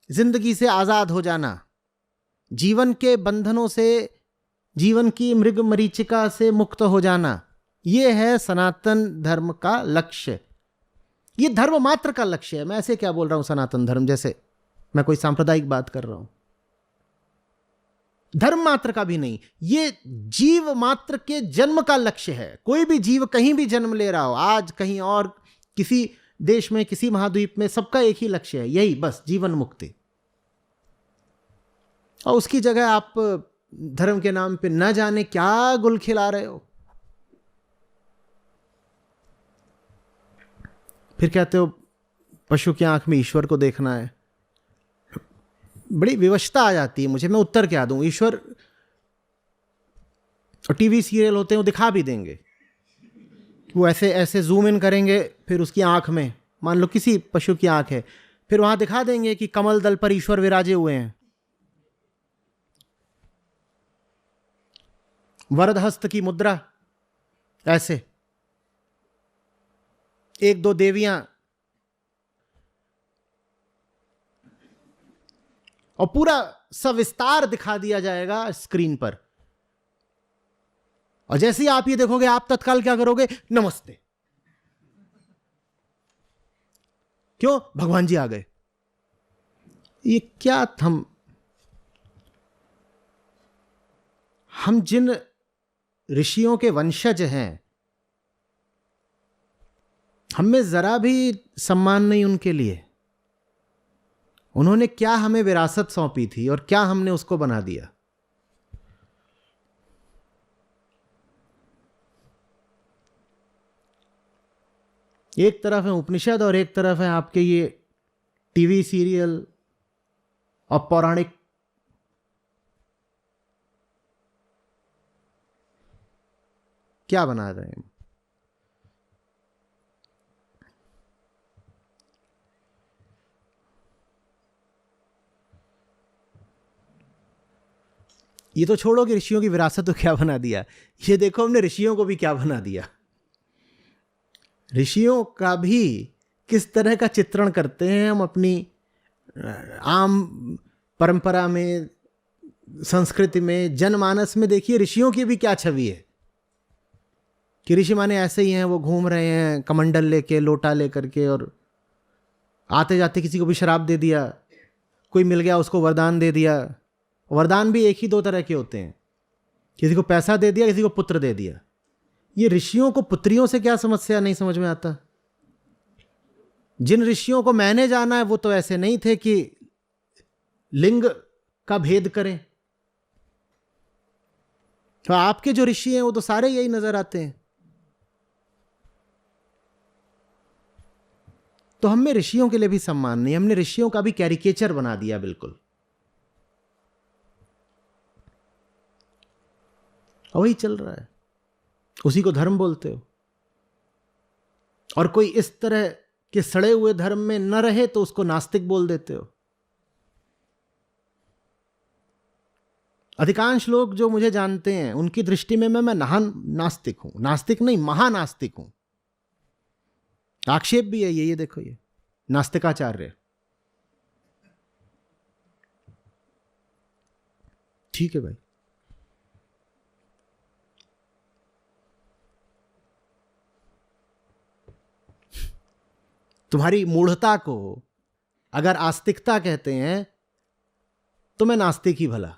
जिंदगी से आजाद हो जाना, जीवन के बंधनों से, जीवन की मृग मरीचिका से मुक्त हो जाना, यह है सनातन धर्म का लक्ष्य। ये धर्म मात्र का लक्ष्य है। मैं ऐसे क्या बोल रहा हूं सनातन धर्म, जैसे मैं कोई सांप्रदायिक बात कर रहा हूं। धर्म मात्र का भी नहीं, ये जीव मात्र के जन्म का लक्ष्य है। कोई भी जीव कहीं भी जन्म ले रहा हो, आज कहीं और किसी देश में, किसी महाद्वीप में, सबका एक ही लक्ष्य है, यही बस, जीवन मुक्ति। और उसकी जगह आप धर्म के नाम पे न जाने क्या गुल खिला रहे हो। फिर कहते हो पशु की आंख में ईश्वर को देखना है। बड़ी विवशता आ जाती है मुझे, मैं उत्तर क्या दूं। ईश्वर और टीवी सीरियल होते हैं वो दिखा भी देंगे, वो ऐसे ऐसे जूम इन करेंगे, फिर उसकी आंख में, मान लो किसी पशु की आंख है, फिर वहां दिखा देंगे कि कमल दल पर ईश्वर विराजे हुए हैं, वरद हस्त की मुद्रा, ऐसे 1-2 देवियां, और पूरा सविस्तार दिखा दिया जाएगा स्क्रीन पर। और जैसे ही आप ये देखोगे आप तत्काल क्या करोगे? नमस्ते। क्यों? भगवान जी आ गए। ये क्या हम जिन ऋषियों के वंशज हैं, हमें जरा भी सम्मान नहीं उनके लिए। उन्होंने क्या हमें विरासत सौंपी थी और क्या हमने उसको बना दिया। एक तरफ है उपनिषद और एक तरफ है आपके ये टीवी सीरियल और पौराणिक। क्या बना रहे हैं? ये तो छोड़ो कि ऋषियों की विरासत तो क्या बना दिया, ये देखो हमने ऋषियों को भी क्या बना दिया। ऋषियों का भी किस तरह का चित्रण करते हैं हम अपनी आम परंपरा में, संस्कृति में, जनमानस में। देखिए ऋषियों की भी क्या छवि है कि ऋषि माने ऐसे ही हैं, वो घूम रहे हैं कमंडल लेके, लोटा लेकर के, और आते जाते किसी को भी शराब दे दिया, कोई मिल गया उसको वरदान दे दिया। वरदान भी एक ही 2 तरह के होते हैं, किसी को पैसा दे दिया, किसी को पुत्र दे दिया। ये ऋषियों को पुत्रियों से क्या समस्या, नहीं समझ में आता। जिन ऋषियों को मैंने जाना है वो तो ऐसे नहीं थे कि लिंग का भेद करें। तो आपके जो ऋषि हैं वो तो सारे यही नजर आते हैं। तो हमें ऋषियों के लिए भी सम्मान नहीं, हमने ऋषियों का भी कैरिकेचर बना दिया बिल्कुल। और वही चल रहा है, उसी को धर्म बोलते हो। और कोई इस तरह के सड़े हुए धर्म में न रहे तो उसको नास्तिक बोल देते हो। अधिकांश लोग जो मुझे जानते हैं उनकी दृष्टि में मैं महान नास्तिक हूं। नास्तिक नहीं, महानास्तिक हूं। आक्षेप भी है ये देखो, ये नास्तिकाचार्य। ठीक है भाई, तुम्हारी मूढ़ता को अगर आस्तिकता कहते हैं तो मैं नास्तिक ही भला।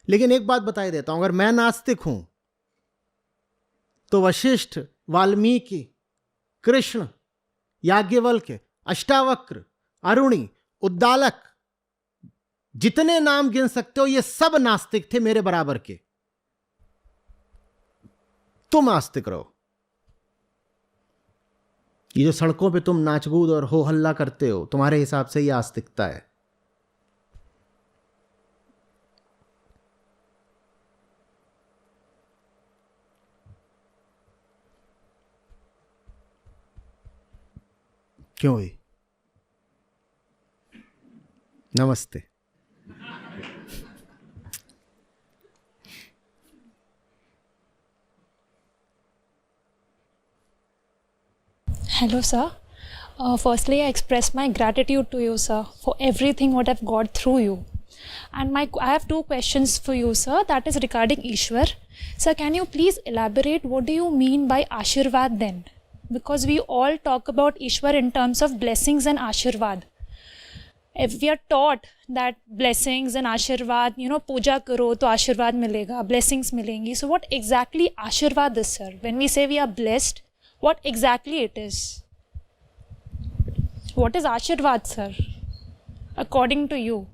लेकिन एक बात बताई देता हूं, अगर मैं नास्तिक हूं तो वशिष्ठ, वाल्मीकि, कृष्ण, याज्ञवल्क्य, अष्टावक्र, अरुणी, उद्दालक, जितने नाम गिन सकते हो ये सब नास्तिक थे मेरे बराबर के। तुम आस्तिक रहो। ये जो सड़कों पे तुम नाचकूद और हो हल्ला करते हो, तुम्हारे हिसाब से ये आस्तिकता है। क्यों हुई? नमस्ते। Hello, sir. Firstly, I express my gratitude to you, sir, for everything what I've got through you. And I have two questions for you, sir. That is regarding Ishwar. Sir, can you please elaborate what do you mean by Ashirvad then? Because we all talk about Ishwar in terms of blessings and Ashirvad. If we are taught that blessings and Ashirvad, puja karo to Ashirvad milega, blessings milengi. So what exactly Ashirvad is, sir? When we say we are blessed, what exactly it is? What is Ashirvad, sir, according to you?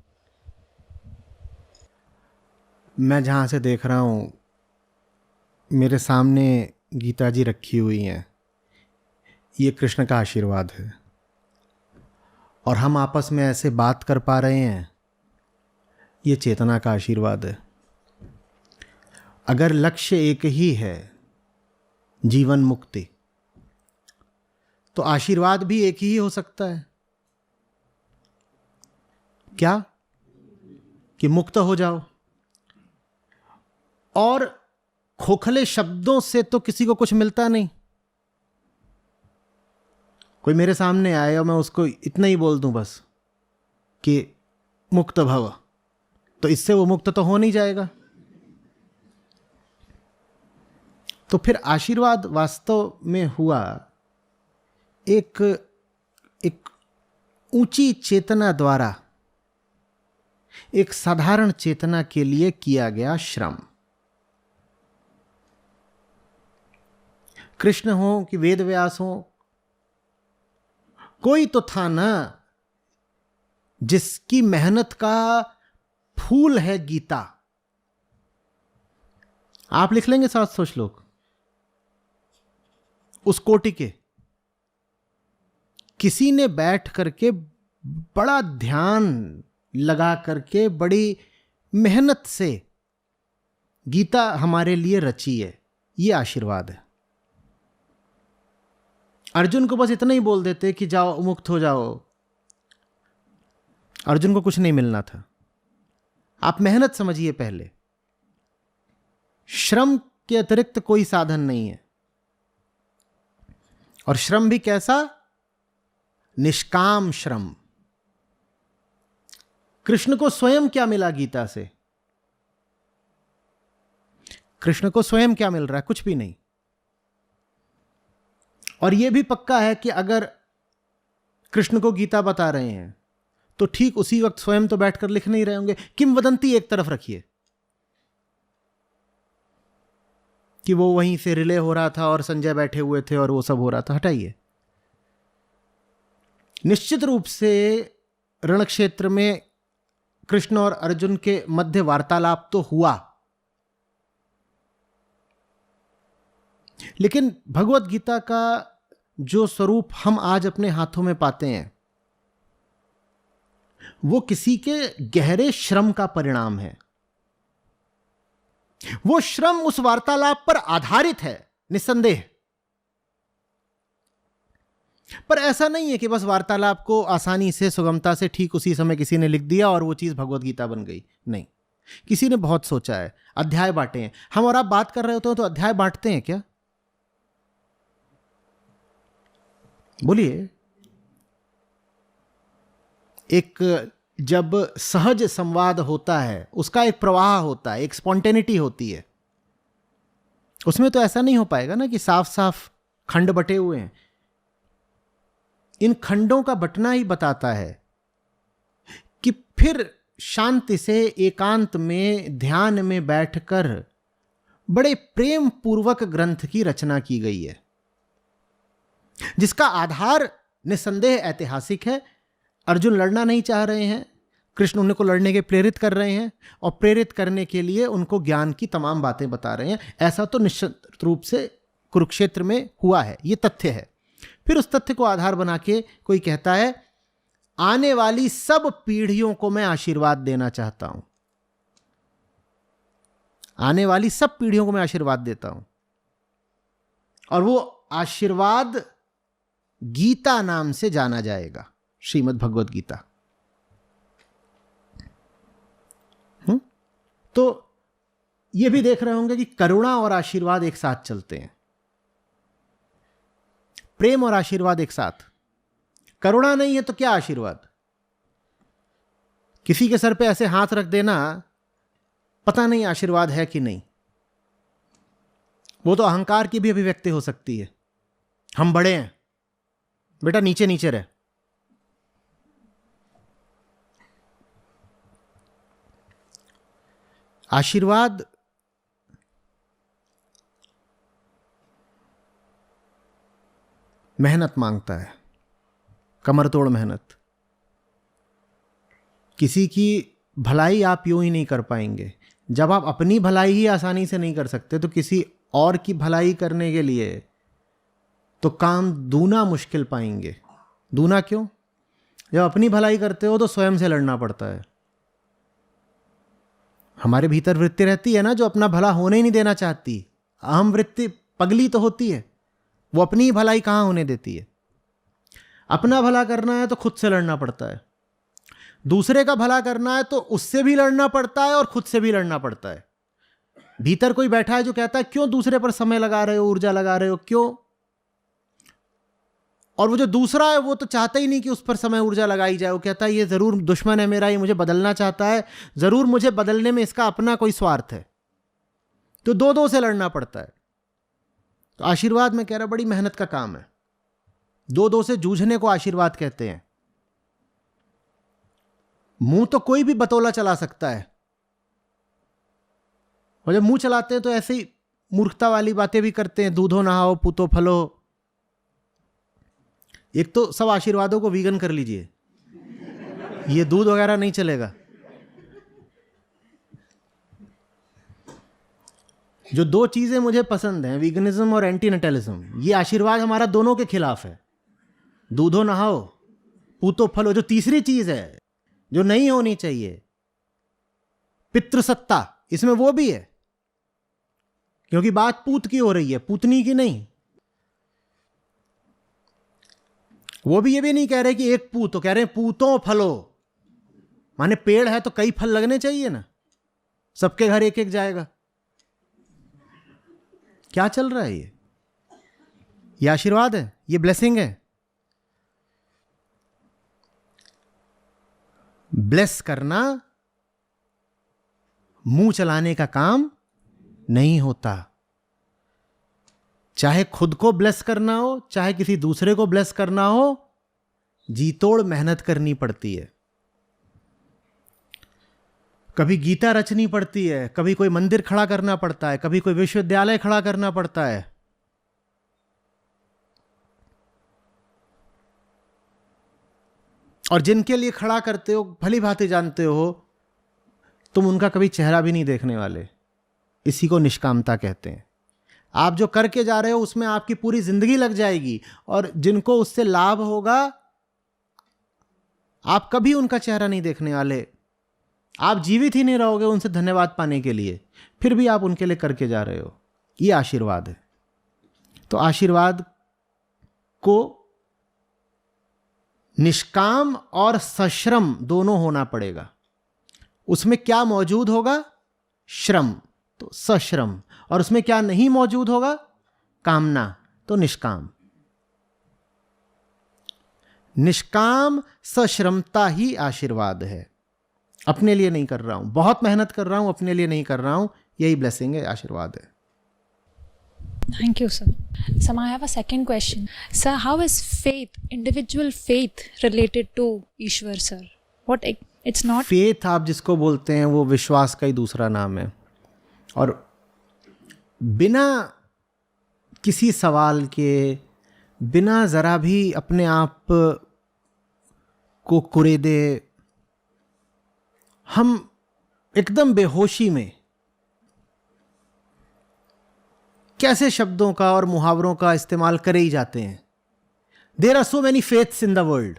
मैं जहाँ से देख रहा हूँ मेरे सामने गीता जी रखी हुई हैं, ये कृष्ण का आशीर्वाद है। और हम आपस में ऐसे बात कर पा रहे हैं, ये चेतना का आशीर्वाद है। अगर लक्ष्य एक ही है, जीवन मुक्ति, तो आशीर्वाद भी एक ही हो सकता है। क्या? कि मुक्त हो जाओ। और खोखले शब्दों से तो किसी को कुछ मिलता नहीं। कोई मेरे सामने आए और मैं उसको इतना ही बोल दूं बस कि मुक्त भव, तो इससे वो मुक्त तो हो नहीं जाएगा। तो फिर आशीर्वाद वास्तव में हुआ एक ऊंची चेतना द्वारा एक साधारण चेतना के लिए किया गया श्रम। कृष्ण हो कि वेद व्यास हो, कोई तो था ना जिसकी मेहनत का फूल है गीता। आप लिख लेंगे 700 श्लोक उस कोटि के। किसी ने बैठ करके बड़ा ध्यान लगा करके बड़ी मेहनत से गीता हमारे लिए रची है। ये आशीर्वाद है। अर्जुन को बस इतना ही बोल देते कि जाओ मुक्त हो जाओ, अर्जुन को कुछ नहीं मिलना था। आप मेहनत समझिए पहले। श्रम के अतिरिक्त कोई साधन नहीं है। और श्रम भी कैसा? निष्काम श्रम। कृष्ण को स्वयं क्या मिला गीता से? कृष्ण को स्वयं क्या मिल रहा है? कुछ भी नहीं। और यह भी पक्का है कि अगर कृष्ण को गीता बता रहे हैं तो ठीक उसी वक्त स्वयं तो बैठकर लिख नहीं रहे होंगे। किंवदंती एक तरफ रखिए कि वो वहीं से रिले हो रहा था और संजय बैठे हुए थे और वो सब हो रहा था, हटाइए। निश्चित रूप से रण क्षेत्र में कृष्ण और अर्जुन के मध्य वार्तालाप तो हुआ, लेकिन भगवत गीता का जो स्वरूप हम आज अपने हाथों में पाते हैं वो किसी के गहरे श्रम का परिणाम है। वो श्रम उस वार्तालाप पर आधारित है निस्संदेह, पर ऐसा नहीं है कि बस वार्तालाप को आसानी से सुगमता से ठीक उसी समय किसी ने लिख दिया और वो चीज भगवत गीता बन गई। नहीं, किसी ने बहुत सोचा है, अध्याय बांटे हैं। हम और आप बात कर रहे होते हैं तो अध्याय बांटते हैं क्या? बोलिए। एक जब सहज संवाद होता है उसका एक प्रवाह होता है, एक स्पॉन्टेनिटी होती है, उसमें तो ऐसा नहीं हो पाएगा ना कि साफ साफ खंड बटे हुए हैं। इन खंडों का बटना ही बताता है कि फिर शांति से एकांत में ध्यान में बैठकर बड़े प्रेम पूर्वक ग्रंथ की रचना की गई है, जिसका आधार निस्संदेह ऐतिहासिक है। अर्जुन लड़ना नहीं चाह रहे हैं, कृष्ण उनको लड़ने के प्रेरित कर रहे हैं और प्रेरित करने के लिए उनको ज्ञान की तमाम बातें बता रहे हैं। ऐसा तो निश्चित रूप से कुरुक्षेत्र में हुआ है, ये तथ्य है। फिर उस तथ्य को आधार बना के कोई कहता है आने वाली सब पीढ़ियों को मैं आशीर्वाद देना चाहता हूं, आने वाली सब पीढ़ियों को मैं आशीर्वाद देता हूं, और वो आशीर्वाद गीता नाम से जाना जाएगा, श्रीमद् भगवद गीता। तो ये भी देख रहे होंगे कि करुणा और आशीर्वाद एक साथ चलते हैं, प्रेम और आशीर्वाद एक साथ। करुणा नहीं है तो क्या आशीर्वाद? किसी के सर पे ऐसे हाथ रख देना, पता नहीं आशीर्वाद है कि नहीं। वो तो अहंकार की भी अभिव्यक्ति हो सकती है। हम बड़े हैं, बेटा नीचे नीचे रहे। आशीर्वाद मेहनत मांगता है, कमर तोड़ मेहनत। किसी की भलाई आप यूं ही नहीं कर पाएंगे। जब आप अपनी भलाई ही आसानी से नहीं कर सकते तो किसी और की भलाई करने के लिए तो काम दूना मुश्किल पाएंगे। दूना क्यों? जब अपनी भलाई करते हो तो स्वयं से लड़ना पड़ता है। हमारे भीतर वृत्ति रहती है ना जो अपना भला होने ही नहीं देना चाहती। अहम वृत्ति पगली तो होती है, वो अपनी ही भलाई कहाँ होने देती है। अपना भला करना है तो खुद से लड़ना पड़ता है, दूसरे का भला करना है तो उससे भी लड़ना पड़ता है और खुद से भी लड़ना पड़ता है। भीतर कोई बैठा है जो कहता है क्यों दूसरे पर समय लगा रहे हो, ऊर्जा लगा रहे हो, क्यों? और वो जो दूसरा है वो तो चाहता ही नहीं कि उस पर समय ऊर्जा लगाई जाए। वो कहता है ये जरूर दुश्मन है मेरा, ये मुझे बदलना चाहता है, जरूर मुझे बदलने में इसका अपना कोई स्वार्थ है। तो दो दो से लड़ना पड़ता है। तो आशीर्वाद में कह रहा बड़ी मेहनत का काम है। दो दो से जूझने को आशीर्वाद कहते हैं। मुंह तो कोई भी बतौला चला सकता है, और जब मुंह चलाते हैं तो ऐसे ही मूर्खता वाली बातें भी करते हैं, दूधो नहाओ पूतो फलो। एक तो सब आशीर्वादों को वीगन कर लीजिए, ये दूध वगैरह नहीं चलेगा। जो दो चीजें मुझे पसंद हैं, वीगनिज्म और एंटीनेटलिज्म, ये आशीर्वाद हमारा दोनों के खिलाफ है। दूधो नहाओ पूतो फलो। जो तीसरी चीज है जो नहीं होनी चाहिए, पितृसत्ता, इसमें वो भी है, क्योंकि बात पूत की हो रही है, पूतनी की नहीं। वो भी ये भी नहीं कह रहे कि एक पूत, तो कह रहे हैं पूतों फलो, माने पेड़ है तो कई फल लगने चाहिए ना, सबके घर एक एक जाएगा। क्या चल रहा है ये आशीर्वाद है, ये ब्लेसिंग है। ब्लेस करना मुंह चलाने का काम नहीं होता। चाहे खुद को ब्लेस करना हो, चाहे किसी दूसरे को ब्लेस करना हो, जी तोड़ मेहनत करनी पड़ती है। कभी गीता रचनी पड़ती है, कभी कोई मंदिर खड़ा करना पड़ता है, कभी कोई विश्वविद्यालय खड़ा करना पड़ता है। और जिनके लिए खड़ा करते हो भली भांति जानते हो तुम उनका कभी चेहरा भी नहीं देखने वाले। इसी को निष्कामता कहते हैं। आप जो करके जा रहे हो उसमें आपकी पूरी जिंदगी लग जाएगी, और जिनको उससे लाभ होगा आप कभी उनका चेहरा नहीं देखने वाले। आप जीवित ही नहीं रहोगे उनसे धन्यवाद पाने के लिए, फिर भी आप उनके लिए करके जा रहे हो। ये आशीर्वाद है। तो आशीर्वाद को निष्काम और सश्रम दोनों होना पड़ेगा। उसमें क्या मौजूद होगा? श्रम, तो सश्रम। और उसमें क्या नहीं मौजूद होगा? कामना, तो निष्काम। निष्काम सश्रमता ही आशीर्वाद है। अपने लिए नहीं कर रहा हूं, बहुत मेहनत कर रहा हूं, अपने लिए नहीं कर रहा हूं, यही ब्लेसिंग है, आशीर्वाद है। Thank you, sir. Sir, I have a second question. Sir, how is faith, individual faith, related to Ishwar, sir? What it's not. Faith आप जिसको बोलते हैं वो विश्वास का ही दूसरा नाम है, और बिना किसी सवाल के, बिना जरा भी अपने आप को कुरेदे, हम एकदम बेहोशी में कैसे शब्दों का और मुहावरों का इस्तेमाल करे ही जाते हैं। There are so many faiths in the world,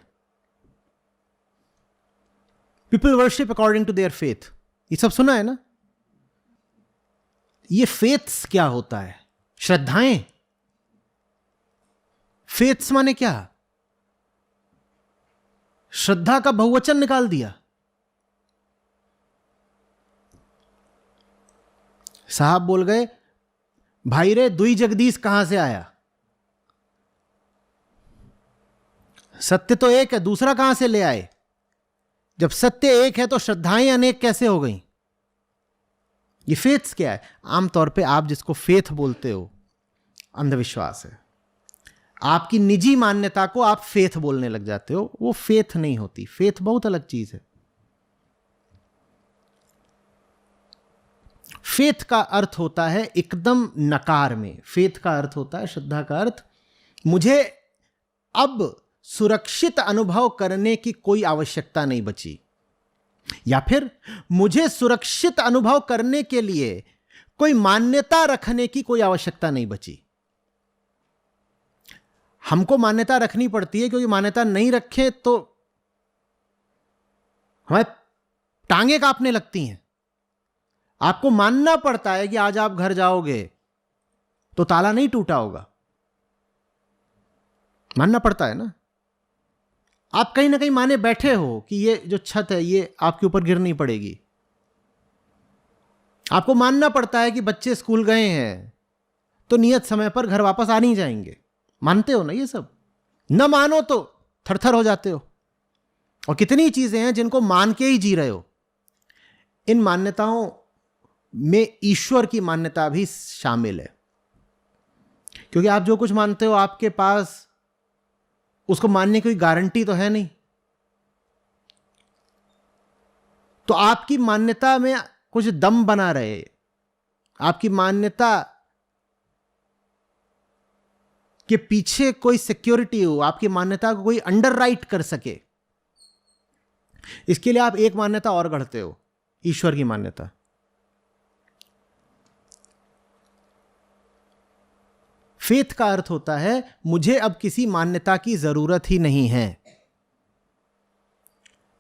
people worship according to their faith. ये सब सुना है ना? ये फेथ्स क्या होता है? श्रद्धाएं। फेथ्स माने क्या? श्रद्धा का बहुवचन निकाल दिया। साहब बोल गए, भाई रे दुई जगदीश कहां से आया? सत्य तो एक है, दूसरा कहां से ले आए? जब सत्य एक है तो श्रद्धाएं अनेक कैसे हो गई? ये फेथ्स क्या है? आमतौर पे आप जिसको फेथ बोलते हो, अंधविश्वास है। आपकी निजी मान्यता को आप फेथ बोलने लग जाते हो, वो फेथ नहीं होती। फेथ बहुत अलग चीज है। फेथ का अर्थ होता है एकदम नकार में। फेथ का अर्थ होता है, श्रद्धा का अर्थ, मुझे अब सुरक्षित अनुभव करने की कोई आवश्यकता नहीं बची, या फिर मुझे सुरक्षित अनुभव करने के लिए कोई मान्यता रखने की कोई आवश्यकता नहीं बची। हमको मान्यता रखनी पड़ती है, क्योंकि मान्यता नहीं रखे तो हमें टांगे कांपने लगती हैं। आपको मानना पड़ता है कि आज आप घर जाओगे तो ताला नहीं टूटा होगा, मानना पड़ता है ना। आप कहीं ना कहीं माने बैठे हो कि ये जो छत है ये आपके ऊपर गिर नहीं पड़ेगी। आपको मानना पड़ता है कि बच्चे स्कूल गए हैं तो नियत समय पर घर वापस आ नहीं जाएंगे। मानते हो ना ये सब? न मानो तो थरथर हो जाते हो। और कितनी चीजें हैं जिनको मान के ही जी रहे हो। इन मान्यताओं में ईश्वर की मान्यता भी शामिल है, क्योंकि आप जो कुछ मानते हो आपके पास उसको मानने की कोई गारंटी तो है नहीं। तो आपकी मान्यता में कुछ दम बना रहे, आपकी मान्यता के पीछे कोई सिक्योरिटी हो, आपकी मान्यता को कोई अंडरराइट कर सके, इसके लिए आप एक मान्यता और गढ़ते हो, ईश्वर की मान्यता। फेथ का अर्थ होता है मुझे अब किसी मान्यता की जरूरत ही नहीं है,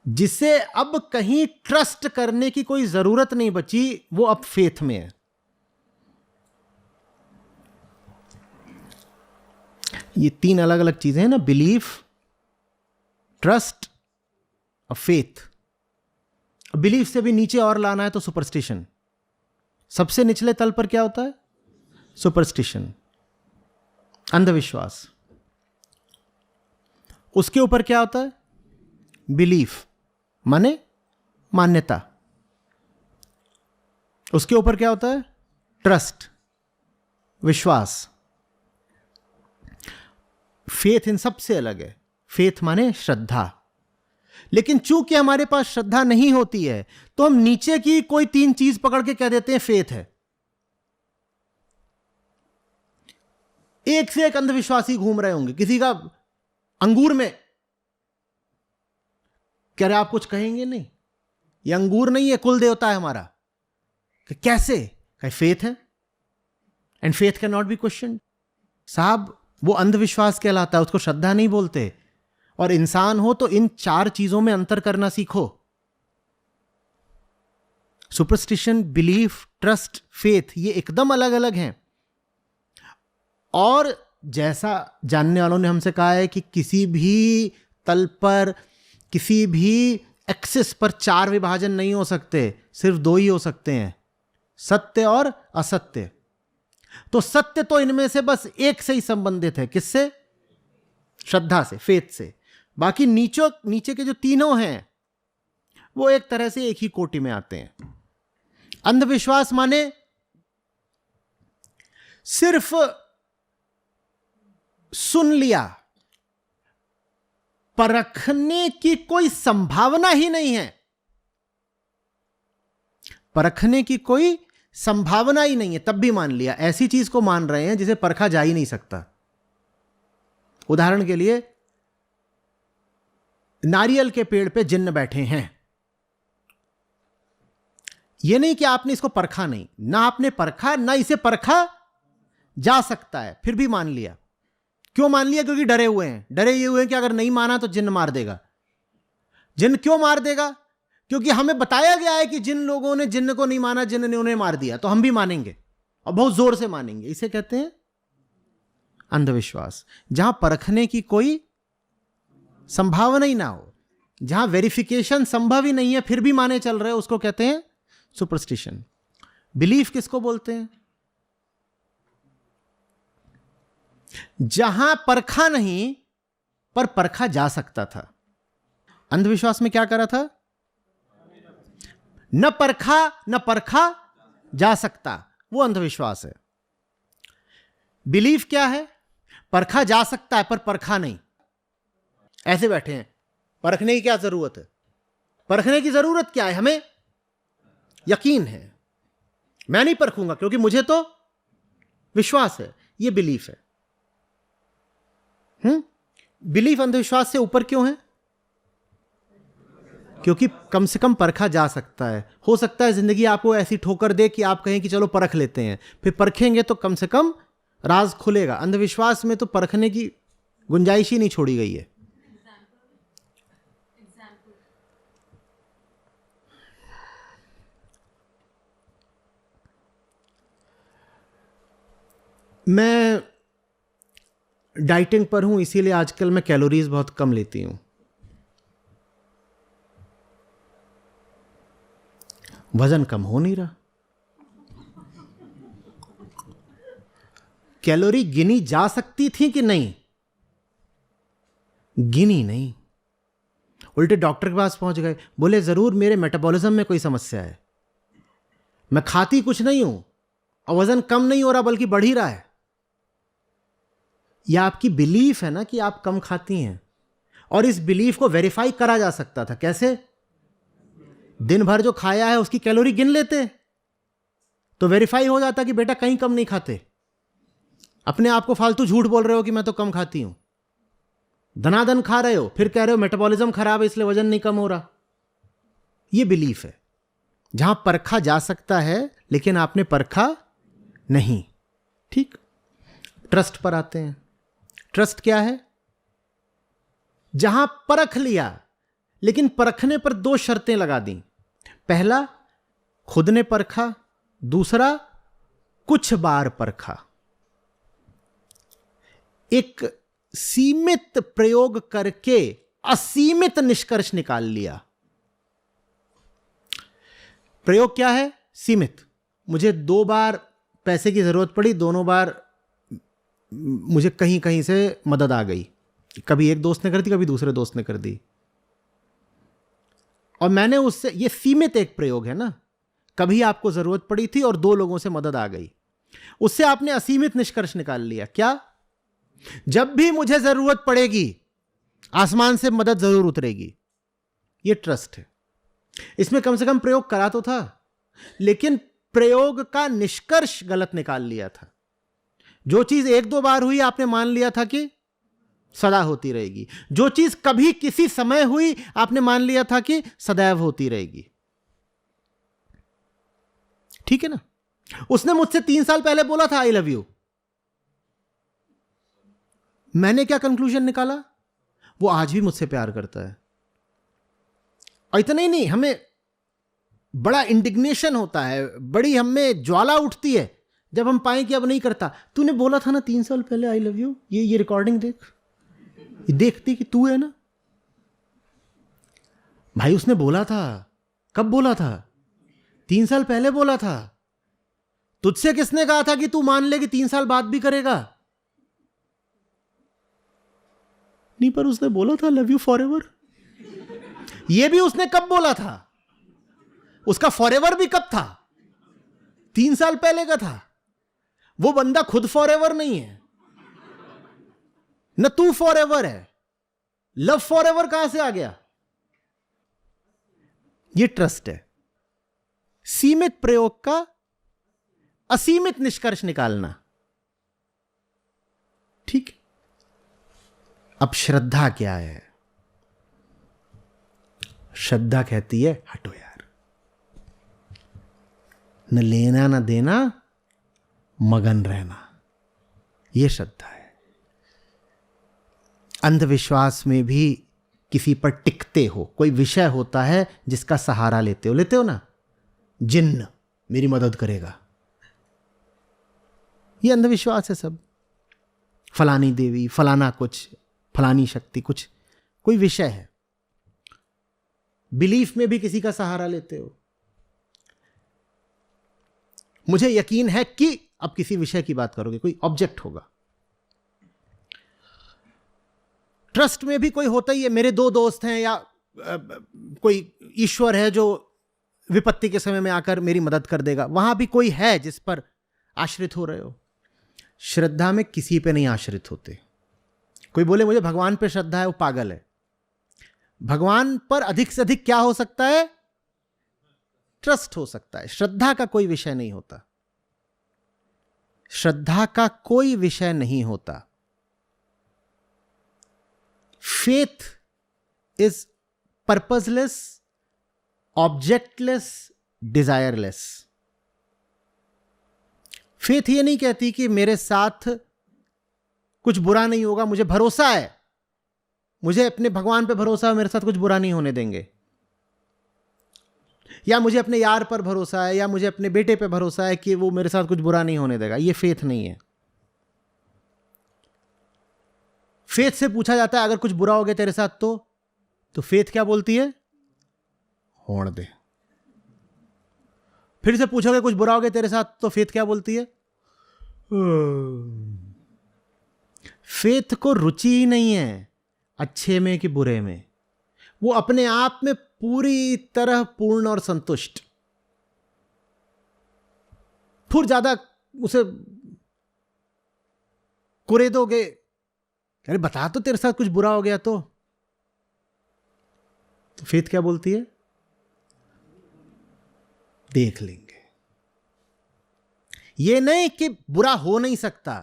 जिसे अब कहीं ट्रस्ट करने की कोई जरूरत नहीं बची, वो अब फेथ में है। ये तीन अलग अलग चीजें हैं ना, बिलीफ, ट्रस्ट और फेथ। बिलीफ से भी नीचे और लाना है तो सुपरस्टिशन। सबसे निचले तल पर क्या होता है? सुपरस्टिशन, अंधविश्वास। उसके ऊपर क्या होता है? बिलीफ, माने मान्यता। उसके ऊपर क्या होता है? ट्रस्ट, विश्वास। फेथ इन सबसे अलग है। फेथ माने श्रद्धा। लेकिन चूंकि हमारे पास श्रद्धा नहीं होती है तो हम नीचे की कोई तीन चीज पकड़ के कह देते हैं फेथ है। एक से एक अंधविश्वासी घूम रहे होंगे। किसी का अंगूर में, कह रहे आप कुछ कहेंगे नहीं, ये अंगूर नहीं है, कुल देवता है हमारा। कैसे? फेथ है, and faith can not be question. साहब वो अंधविश्वास कहलाता है, उसको श्रद्धा नहीं बोलते। और इंसान हो तो इन 4 चीजों में अंतर करना सीखो। सुपरस्टिशन, बिलीफ, ट्रस्ट, फेथ, ये एकदम अलग अलग हैं। और जैसा जानने वालों ने हमसे कहा है कि किसी भी तल पर, किसी भी एक्सिस पर 4 विभाजन नहीं हो सकते, सिर्फ 2 ही हो सकते हैं, सत्य और असत्य। तो सत्य तो इनमें से बस एक से ही संबंधित है। किससे? श्रद्धा से, फेथ से। बाकी नीचे के जो तीनों हैं वो एक तरह से एक ही कोटि में आते हैं। अंधविश्वास माने सिर्फ सुन लिया, परखने की कोई संभावना ही नहीं है, परखने की कोई संभावना ही नहीं है, तब भी मान लिया। ऐसी चीज को मान रहे हैं जिसे परखा जा ही नहीं सकता। उदाहरण के लिए, नारियल के पेड़ पे जिन्न बैठे हैं। यह नहीं कि आपने इसको परखा नहीं, ना आपने परखा, ना इसे परखा जा सकता है, फिर भी मान लिया। क्यों मान लिया? क्योंकि डरे हुए हैं। डरे ये हुए हैं कि अगर नहीं माना तो जिन्न मार देगा। जिन्न क्यों मार देगा? क्योंकि हमें बताया गया है कि जिन लोगों ने जिन्न को नहीं माना, जिन्न ने उन्हें मार दिया, तो हम भी मानेंगे और बहुत जोर से मानेंगे। इसे कहते हैं अंधविश्वास। जहां परखने की कोई संभावना ही ना हो, जहां वेरिफिकेशन संभव ही नहीं है, फिर भी माने चल रहे, उसको कहते हैं सुपरस्टिशन। बिलीफ किसको बोलते हैं? जहां परखा नहीं पर परखा जा सकता था। अंधविश्वास में क्या करा था? न परखा जा सकता, वो अंधविश्वास है। बिलीफ क्या है? परखा जा सकता है पर परखा नहीं। ऐसे बैठे हैं, परखने की क्या जरूरत है? परखने की जरूरत क्या है? हमें यकीन है, मैं नहीं परखूंगा क्योंकि मुझे तो विश्वास है। ये बिलीफ है। बिलीफ अंधविश्वास से ऊपर क्यों है? क्योंकि कम से कम परखा जा सकता है। हो सकता है जिंदगी आपको ऐसी ठोकर दे कि आप कहें कि चलो परख लेते हैं, फिर परखेंगे तो कम से कम राज खुलेगा। अंधविश्वास में तो परखने की गुंजाइश ही नहीं छोड़ी गई है। मैं डाइटिंग पर हूं, इसीलिए आजकल मैं कैलोरीज बहुत कम लेती हूं। वजन कम हो नहीं रहा। कैलोरी गिनी जा सकती थी कि नहीं? गिनी नहीं। उल्टे डॉक्टर के पास पहुंच गए, बोले जरूर मेरे मेटाबॉलिज्म में कोई समस्या है, मैं खाती कुछ नहीं हूं और वजन कम नहीं हो रहा बल्कि बढ़ ही रहा है। यह आपकी बिलीफ है ना कि आप कम खाती हैं, और इस बिलीफ को वेरीफाई करा जा सकता था। कैसे? दिन भर जो खाया है उसकी कैलोरी गिन लेते तो वेरीफाई हो जाता कि बेटा कहीं कम नहीं खाते। अपने आप को फालतू झूठ बोल रहे हो कि मैं तो कम खाती हूं, धनाधन खा रहे हो, फिर कह रहे हो मेटाबॉलिज्म खराब है इसलिए वजन नहीं कम हो रहा। यह बिलीफ है। जहां परखा जा सकता है लेकिन आपने परखा नहीं। ठीक, ट्रस्ट पर आते हैं। ट्रस्ट क्या है? जहां परख लिया लेकिन परखने पर 2 शर्तें लगा दी। पहला, खुद ने परखा, दूसरा कुछ बार परखा। एक सीमित प्रयोग करके असीमित निष्कर्ष निकाल लिया। प्रयोग क्या है? सीमित। मुझे 2 बार पैसे की जरूरत पड़ी, दोनों बार मुझे कहीं कहीं से मदद आ गई। कभी एक दोस्त ने कर दी, कभी दूसरे दोस्त ने कर दी, और मैंने उससे, ये सीमित एक प्रयोग है ना, कभी आपको जरूरत पड़ी थी और 2 लोगों से मदद आ गई, उससे आपने असीमित निष्कर्ष निकाल लिया। क्या? जब भी मुझे जरूरत पड़ेगी आसमान से मदद जरूर उतरेगी। ये ट्रस्ट है। इसमें कम से कम प्रयोग करा तो था, लेकिन प्रयोग का निष्कर्ष गलत निकाल लिया था। जो चीज 1-2 बार हुई आपने मान लिया था कि सदा होती रहेगी। जो चीज कभी किसी समय हुई आपने मान लिया था कि सदैव होती रहेगी। ठीक है ना? उसने मुझसे 3 साल पहले बोला था आई लव यू, मैंने क्या कंक्लूजन निकाला? वो आज भी मुझसे प्यार करता है। और इतना ही नहीं, हमें बड़ा इंडिग्नेशन होता है, बड़ी हमें ज्वाला उठती है जब हम पाएं कि अब नहीं करता। तूने बोला था ना 3 साल पहले आई लव यू, ये रिकॉर्डिंग देख, ये देखती कि तू है ना भाई। उसने बोला था, कब बोला था? 3 साल पहले बोला था। तुझसे किसने कहा था कि तू मान ले कि 3 साल बाद भी करेगा? नहीं, पर उसने बोला था लव यू फॉर एवर। यह भी उसने कब बोला था? उसका फॉर एवर भी कब था? 3 साल पहले का था। वो बंदा खुद फॉर एवर नहीं है, न तू फॉर एवर है। लव फॉर एवर कहां से आ गया? ये ट्रस्ट है, सीमित प्रयोग का असीमित निष्कर्ष निकालना। ठीक। अब श्रद्धा क्या है? श्रद्धा कहती है हटो यार, न लेना न देना, मगन रहना। यह श्रद्धा है। अंधविश्वास में भी किसी पर टिकते हो, कोई विषय होता है जिसका सहारा लेते हो ना, जिन्न मेरी मदद करेगा, यह अंधविश्वास है सब। फलानी देवी, फलाना कुछ, फलानी शक्ति, कुछ कोई विषय है। बिलीफ में भी किसी का सहारा लेते हो। मुझे यकीन है कि अब किसी विषय की बात करोगे, कोई ऑब्जेक्ट होगा। ट्रस्ट में भी कोई होता ही है। मेरे 2 दोस्त हैं, या कोई ईश्वर है जो विपत्ति के समय में आकर मेरी मदद कर देगा। वहां भी कोई है जिस पर आश्रित हो रहे हो। श्रद्धा में किसी पे नहीं आश्रित होते। कोई बोले मुझे भगवान पे श्रद्धा है, वो पागल है। भगवान पर अधिक से अधिक क्या हो सकता है? ट्रस्ट हो सकता है। श्रद्धा का कोई विषय नहीं होता। श्रद्धा का कोई विषय नहीं होता। Faith is purposeless, objectless, desireless. Faith ये नहीं कहती कि मेरे साथ कुछ बुरा नहीं होगा, मुझे भरोसा है, मुझे अपने भगवान पे भरोसा है, मेरे साथ कुछ बुरा नहीं होने देंगे, या मुझे अपने यार पर भरोसा है, या मुझे अपने बेटे पे भरोसा है कि वो मेरे साथ कुछ बुरा नहीं होने देगा। ये फेथ नहीं है। फेथ से पूछा जाता है अगर कुछ बुरा हो गया तेरे साथ तो फेथ क्या बोलती है? होने दे। फिर से पूछोगे कुछ बुरा हो गया तेरे साथ, तो फेथ क्या बोलती है? फेथ को रुचि ही नहीं है अच्छे में कि बुरे में। वो अपने आप में पूरी तरह पूर्ण और संतुष्ट। फिर ज्यादा उसे कुरेदोगे, अरे बता तो तेरे साथ कुछ बुरा हो गया तो फेथ क्या बोलती है? देख लेंगे। ये नहीं कि बुरा हो नहीं सकता,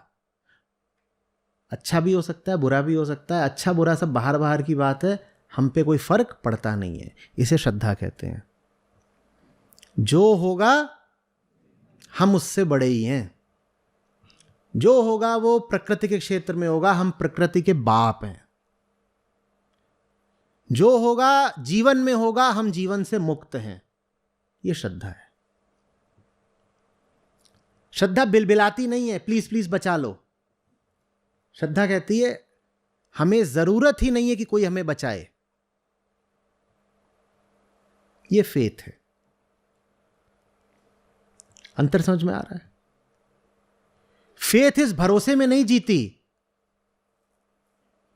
अच्छा भी हो सकता है, बुरा भी हो सकता है। अच्छा बुरा सब बाहर बाहर की बात है, हम पे कोई फर्क पड़ता नहीं है। इसे श्रद्धा कहते हैं। जो होगा हम उससे बड़े ही हैं। जो होगा वो प्रकृति के क्षेत्र में होगा, हम प्रकृति के बाप हैं। जो होगा जीवन में होगा, हम जीवन से मुक्त हैं। ये श्रद्धा है। श्रद्धा बिलबिलाती नहीं है, प्लीज प्लीज बचा लो। श्रद्धा कहती है हमें जरूरत ही नहीं है कि कोई हमें बचाए। ये फेथ है। अंतर समझ में आ रहा है? फेथ इस भरोसे में नहीं जीती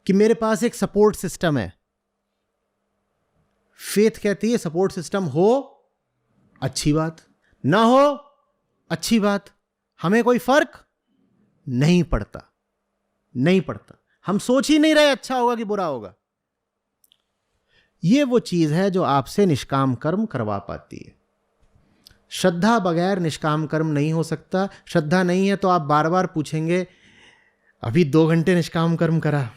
कि मेरे पास एक सपोर्ट सिस्टम है। फेथ कहती है सपोर्ट सिस्टम हो अच्छी बात, ना हो अच्छी बात, हमें कोई फर्क नहीं पड़ता। नहीं पड़ता। हम सोच ही नहीं रहे अच्छा होगा कि बुरा होगा। यह वो चीज है जो आपसे निष्काम कर्म करवा पाती है। श्रद्धा बगैर निष्काम कर्म नहीं हो सकता। श्रद्धा नहीं है तो आप बार बार पूछेंगे अभी 2 घंटे निष्काम कर्म करा,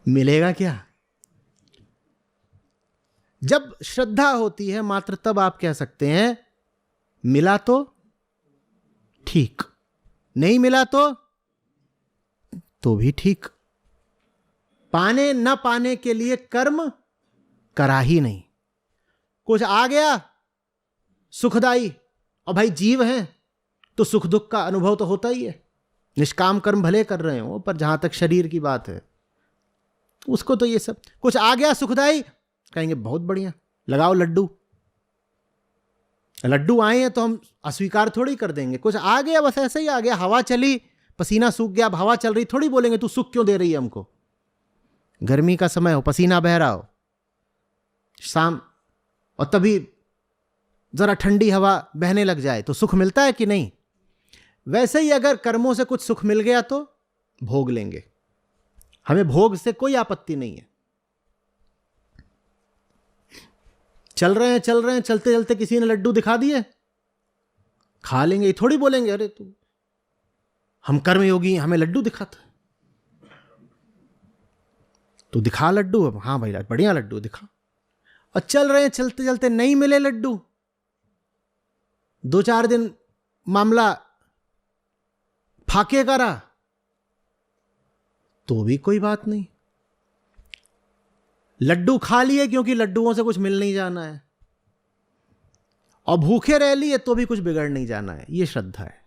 मिलेगा क्या? जब श्रद्धा होती है मात्र तब आप कह सकते हैं मिला तो ठीक, नहीं मिला तो भी ठीक। पाने न पाने के लिए कर्म करा ही नहीं। कुछ आ गया सुखदाई, और भाई जीव हैं तो सुख दुख का अनुभव तो होता ही है। निष्काम कर्म भले कर रहे हो, पर जहां तक शरीर की बात है उसको तो ये सब कुछ आ गया सुखदाई, कहेंगे बहुत बढ़िया, लगाओ लड्डू। लड्डू आए हैं तो हम अस्वीकार थोड़ी कर देंगे। कुछ आ गया, बस ऐसे ही आ गया, हवा चली, पसीना सूख गया, अब हवा चल रही, थोड़ी बोलेंगे तू सुख क्यों दे रही है हमको। गर्मी का समय हो, पसीना बह रहा हो शाम, और तभी जरा ठंडी हवा बहने लग जाए तो सुख मिलता है कि नहीं। वैसे ही अगर कर्मों से कुछ सुख मिल गया तो भोग लेंगे, हमें भोग से कोई आपत्ति नहीं है। चल रहे हैं चलते चलते किसी ने लड्डू दिखा दिए, खा लेंगे, ये थोड़ी बोलेंगे अरे तू हम कर्मयोगी हमें लड्डू दिखाता है, तो दिखा लड्डू। अब हाँ भाई बढ़िया लड्डू दिखा। और चल रहे हैं चलते चलते नहीं मिले लड्डू, 2-4 दिन मामला फाके करा तो भी कोई बात नहीं। लड्डू खा लिए क्योंकि लड्डुओं से कुछ मिल नहीं जाना है, और भूखे रह लिए तो भी कुछ बिगड़ नहीं जाना है। यह श्रद्धा है।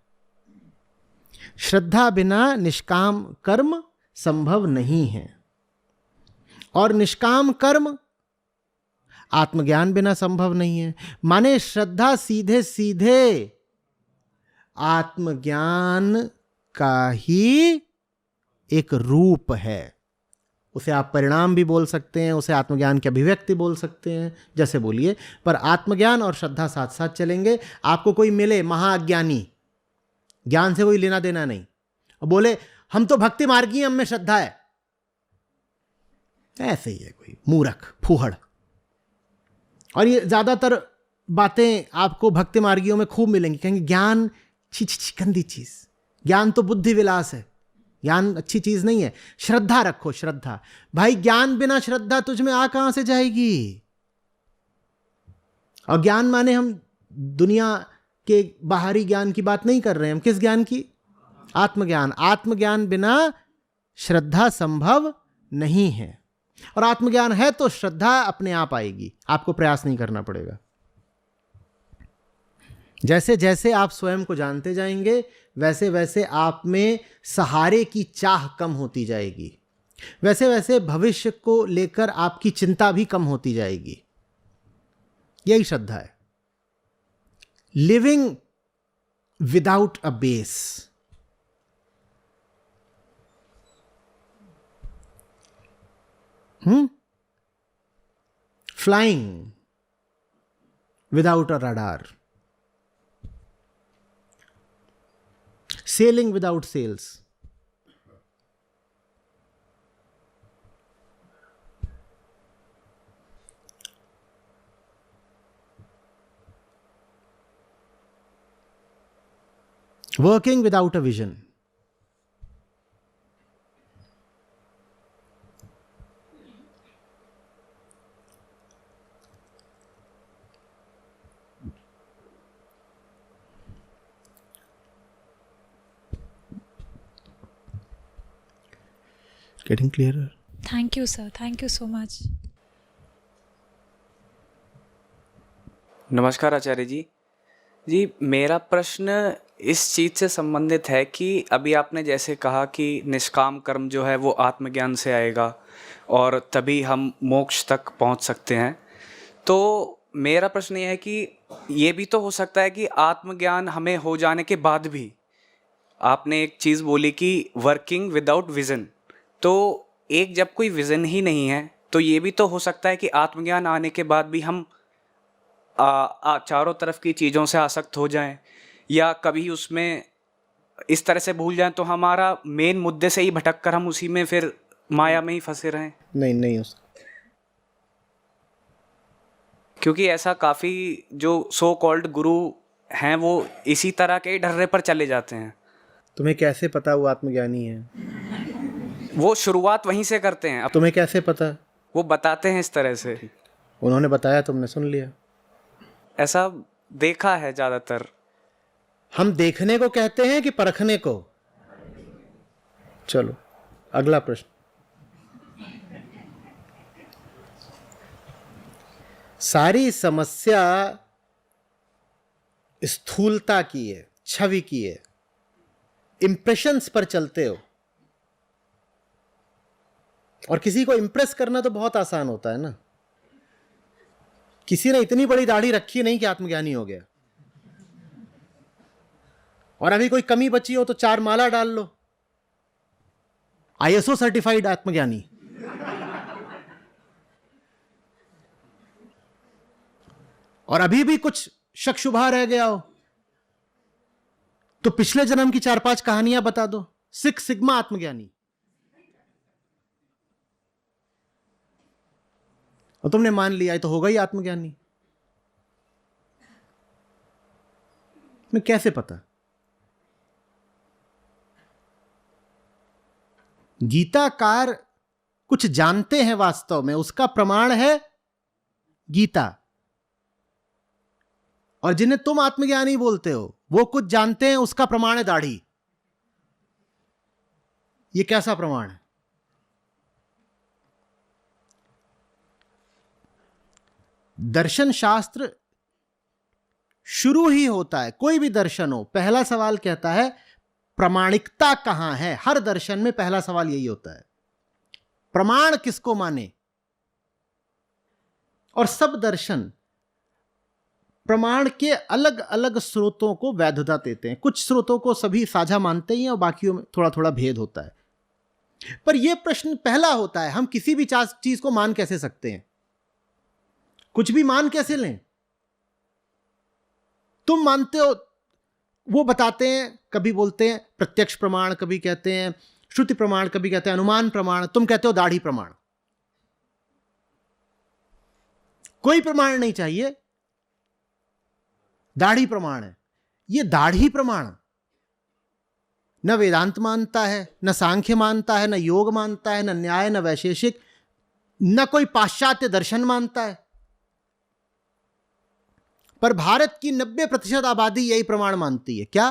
श्रद्धा बिना निष्काम कर्म संभव नहीं है, और निष्काम कर्म आत्मज्ञान बिना संभव नहीं है। माने श्रद्धा सीधे सीधे आत्मज्ञान का ही एक रूप है। उसे आप परिणाम भी बोल सकते हैं, उसे आत्मज्ञान की अभिव्यक्ति बोल सकते हैं, जैसे बोलिए, पर आत्मज्ञान और श्रद्धा साथ साथ चलेंगे। आपको कोई मिले महाअज्ञानी, ज्ञान से कोई लेना देना नहीं, और बोले हम तो भक्ति मार्गी हैं, हम में श्रद्धा है, ऐसे ही है कोई मूर्ख फूहड़। और ये ज्यादातर बातें आपको भक्ति मार्गियों में खूब मिलेंगी, कहेंगे ज्ञान छी छी गंदी चीज, ज्ञान तो बुद्धि विलास है, ज्ञान अच्छी चीज नहीं है। श्रद्धा रखो, श्रद्धा। भाई ज्ञान बिना श्रद्धा तुझ में आ कहां से जाएगी। और ज्ञान माने हम दुनिया के बाहरी ज्ञान की बात नहीं कर रहे हैं, हम किस ज्ञान की? आत्मज्ञान। आत्मज्ञान बिना श्रद्धा संभव नहीं है, और आत्मज्ञान है तो श्रद्धा अपने आप आएगी, आपको प्रयास नहीं करना पड़ेगा। जैसे जैसे आप स्वयं को जानते जाएंगे वैसे वैसे आप में सहारे की चाह कम होती जाएगी, वैसे वैसे भविष्य को लेकर आपकी चिंता भी कम होती जाएगी। यही श्रद्धा है, living without a base. Flying without a radar, sailing without sails. Working without a vision. Getting clearer? Thank you, sir. Thank you so much. नमस्कार आचार्य जी। जी मेरा प्रश्न इस चीज़ से संबंधित है कि अभी आपने जैसे कहा कि निष्काम कर्म जो है वो आत्मज्ञान से आएगा और तभी हम मोक्ष तक पहुंच सकते हैं। तो मेरा प्रश्न ये है कि ये भी तो हो सकता है कि आत्मज्ञान हमें हो जाने के बाद भी, आपने एक चीज़ बोली कि वर्किंग विदाउट विज़न, तो एक जब कोई विज़न ही नहीं है तो ये भी तो हो सकता है कि आत्मज्ञान आने के बाद भी हम चारों तरफ की चीज़ों से आसक्त हो जाएं, या कभी उसमें इस तरह से भूल जाएं तो हमारा मेन मुद्दे से ही भटक कर हम उसी में फिर माया में ही फंसे रहें। नहीं हो सकता, क्योंकि ऐसा काफ़ी जो सो कॉल्ड गुरु हैं वो इसी तरह के ढर्रे पर चले जाते हैं। तुम्हें कैसे पता वो आत्मज्ञानी है? वो शुरुआत वहीं से करते हैं। अब तुम्हें कैसे पता? वो बताते हैं इस तरह से। उन्होंने बताया, तुमने सुन लिया। ऐसा देखा है ज़्यादातर। हम देखने को कहते हैं कि परखने को? चलो अगला प्रश्न। सारी समस्या स्थूलता की है, छवि की है, इंप्रेशंस पर चलते हो। और किसी को इंप्रेस करना तो बहुत आसान होता है ना। किसी ने इतनी बड़ी दाढ़ी रखी नहीं कि आत्मज्ञानी हो गया। और अभी कोई कमी बची हो तो 4 माला डाल लो, ISO सर्टिफाइड आत्मज्ञानी। और अभी भी कुछ शक शुबा रह गया हो तो पिछले जन्म की 4-5 कहानियां बता दो। 6 सिग्मा आत्मज्ञानी। और तुमने मान लिया तो होगा ही आत्मज्ञानी। मैं कैसे पता? गीताकार कुछ जानते हैं वास्तव में, उसका प्रमाण है गीता। और जिन्हें तुम आत्मज्ञानी बोलते हो वो कुछ जानते हैं, उसका प्रमाण है दाढ़ी। ये कैसा प्रमाण है? दर्शन शास्त्र शुरू ही होता है, कोई भी दर्शन हो, पहला सवाल कहता है प्रामाणिकता कहां है। हर दर्शन में पहला सवाल यही होता है, प्रमाण किसको माने। और सब दर्शन प्रमाण के अलग अलग स्रोतों को वैधता देते हैं। कुछ स्रोतों को सभी साझा मानते ही हैं और बाकियों में थोड़ा थोड़ा भेद होता है। पर यह प्रश्न पहला होता है, हम किसी भी चीज को मान कैसे सकते हैं? कुछ भी मान कैसे लें? तुम मानते हो, वो बताते हैं, कभी बोलते हैं प्रत्यक्ष प्रमाण, कभी कहते हैं श्रुति प्रमाण, कभी कहते हैं अनुमान प्रमाण, तुम कहते हो दाढ़ी प्रमाण। कोई प्रमाण नहीं चाहिए, दाढ़ी प्रमाण है। ये दाढ़ी प्रमाण न वेदांत मानता है, न सांख्य मानता है, न योग मानता है, न न्याय, न वैशेषिक, न कोई पाश्चात्य दर्शन मानता है। पर भारत की 90% आबादी यही प्रमाण मानती है। क्या?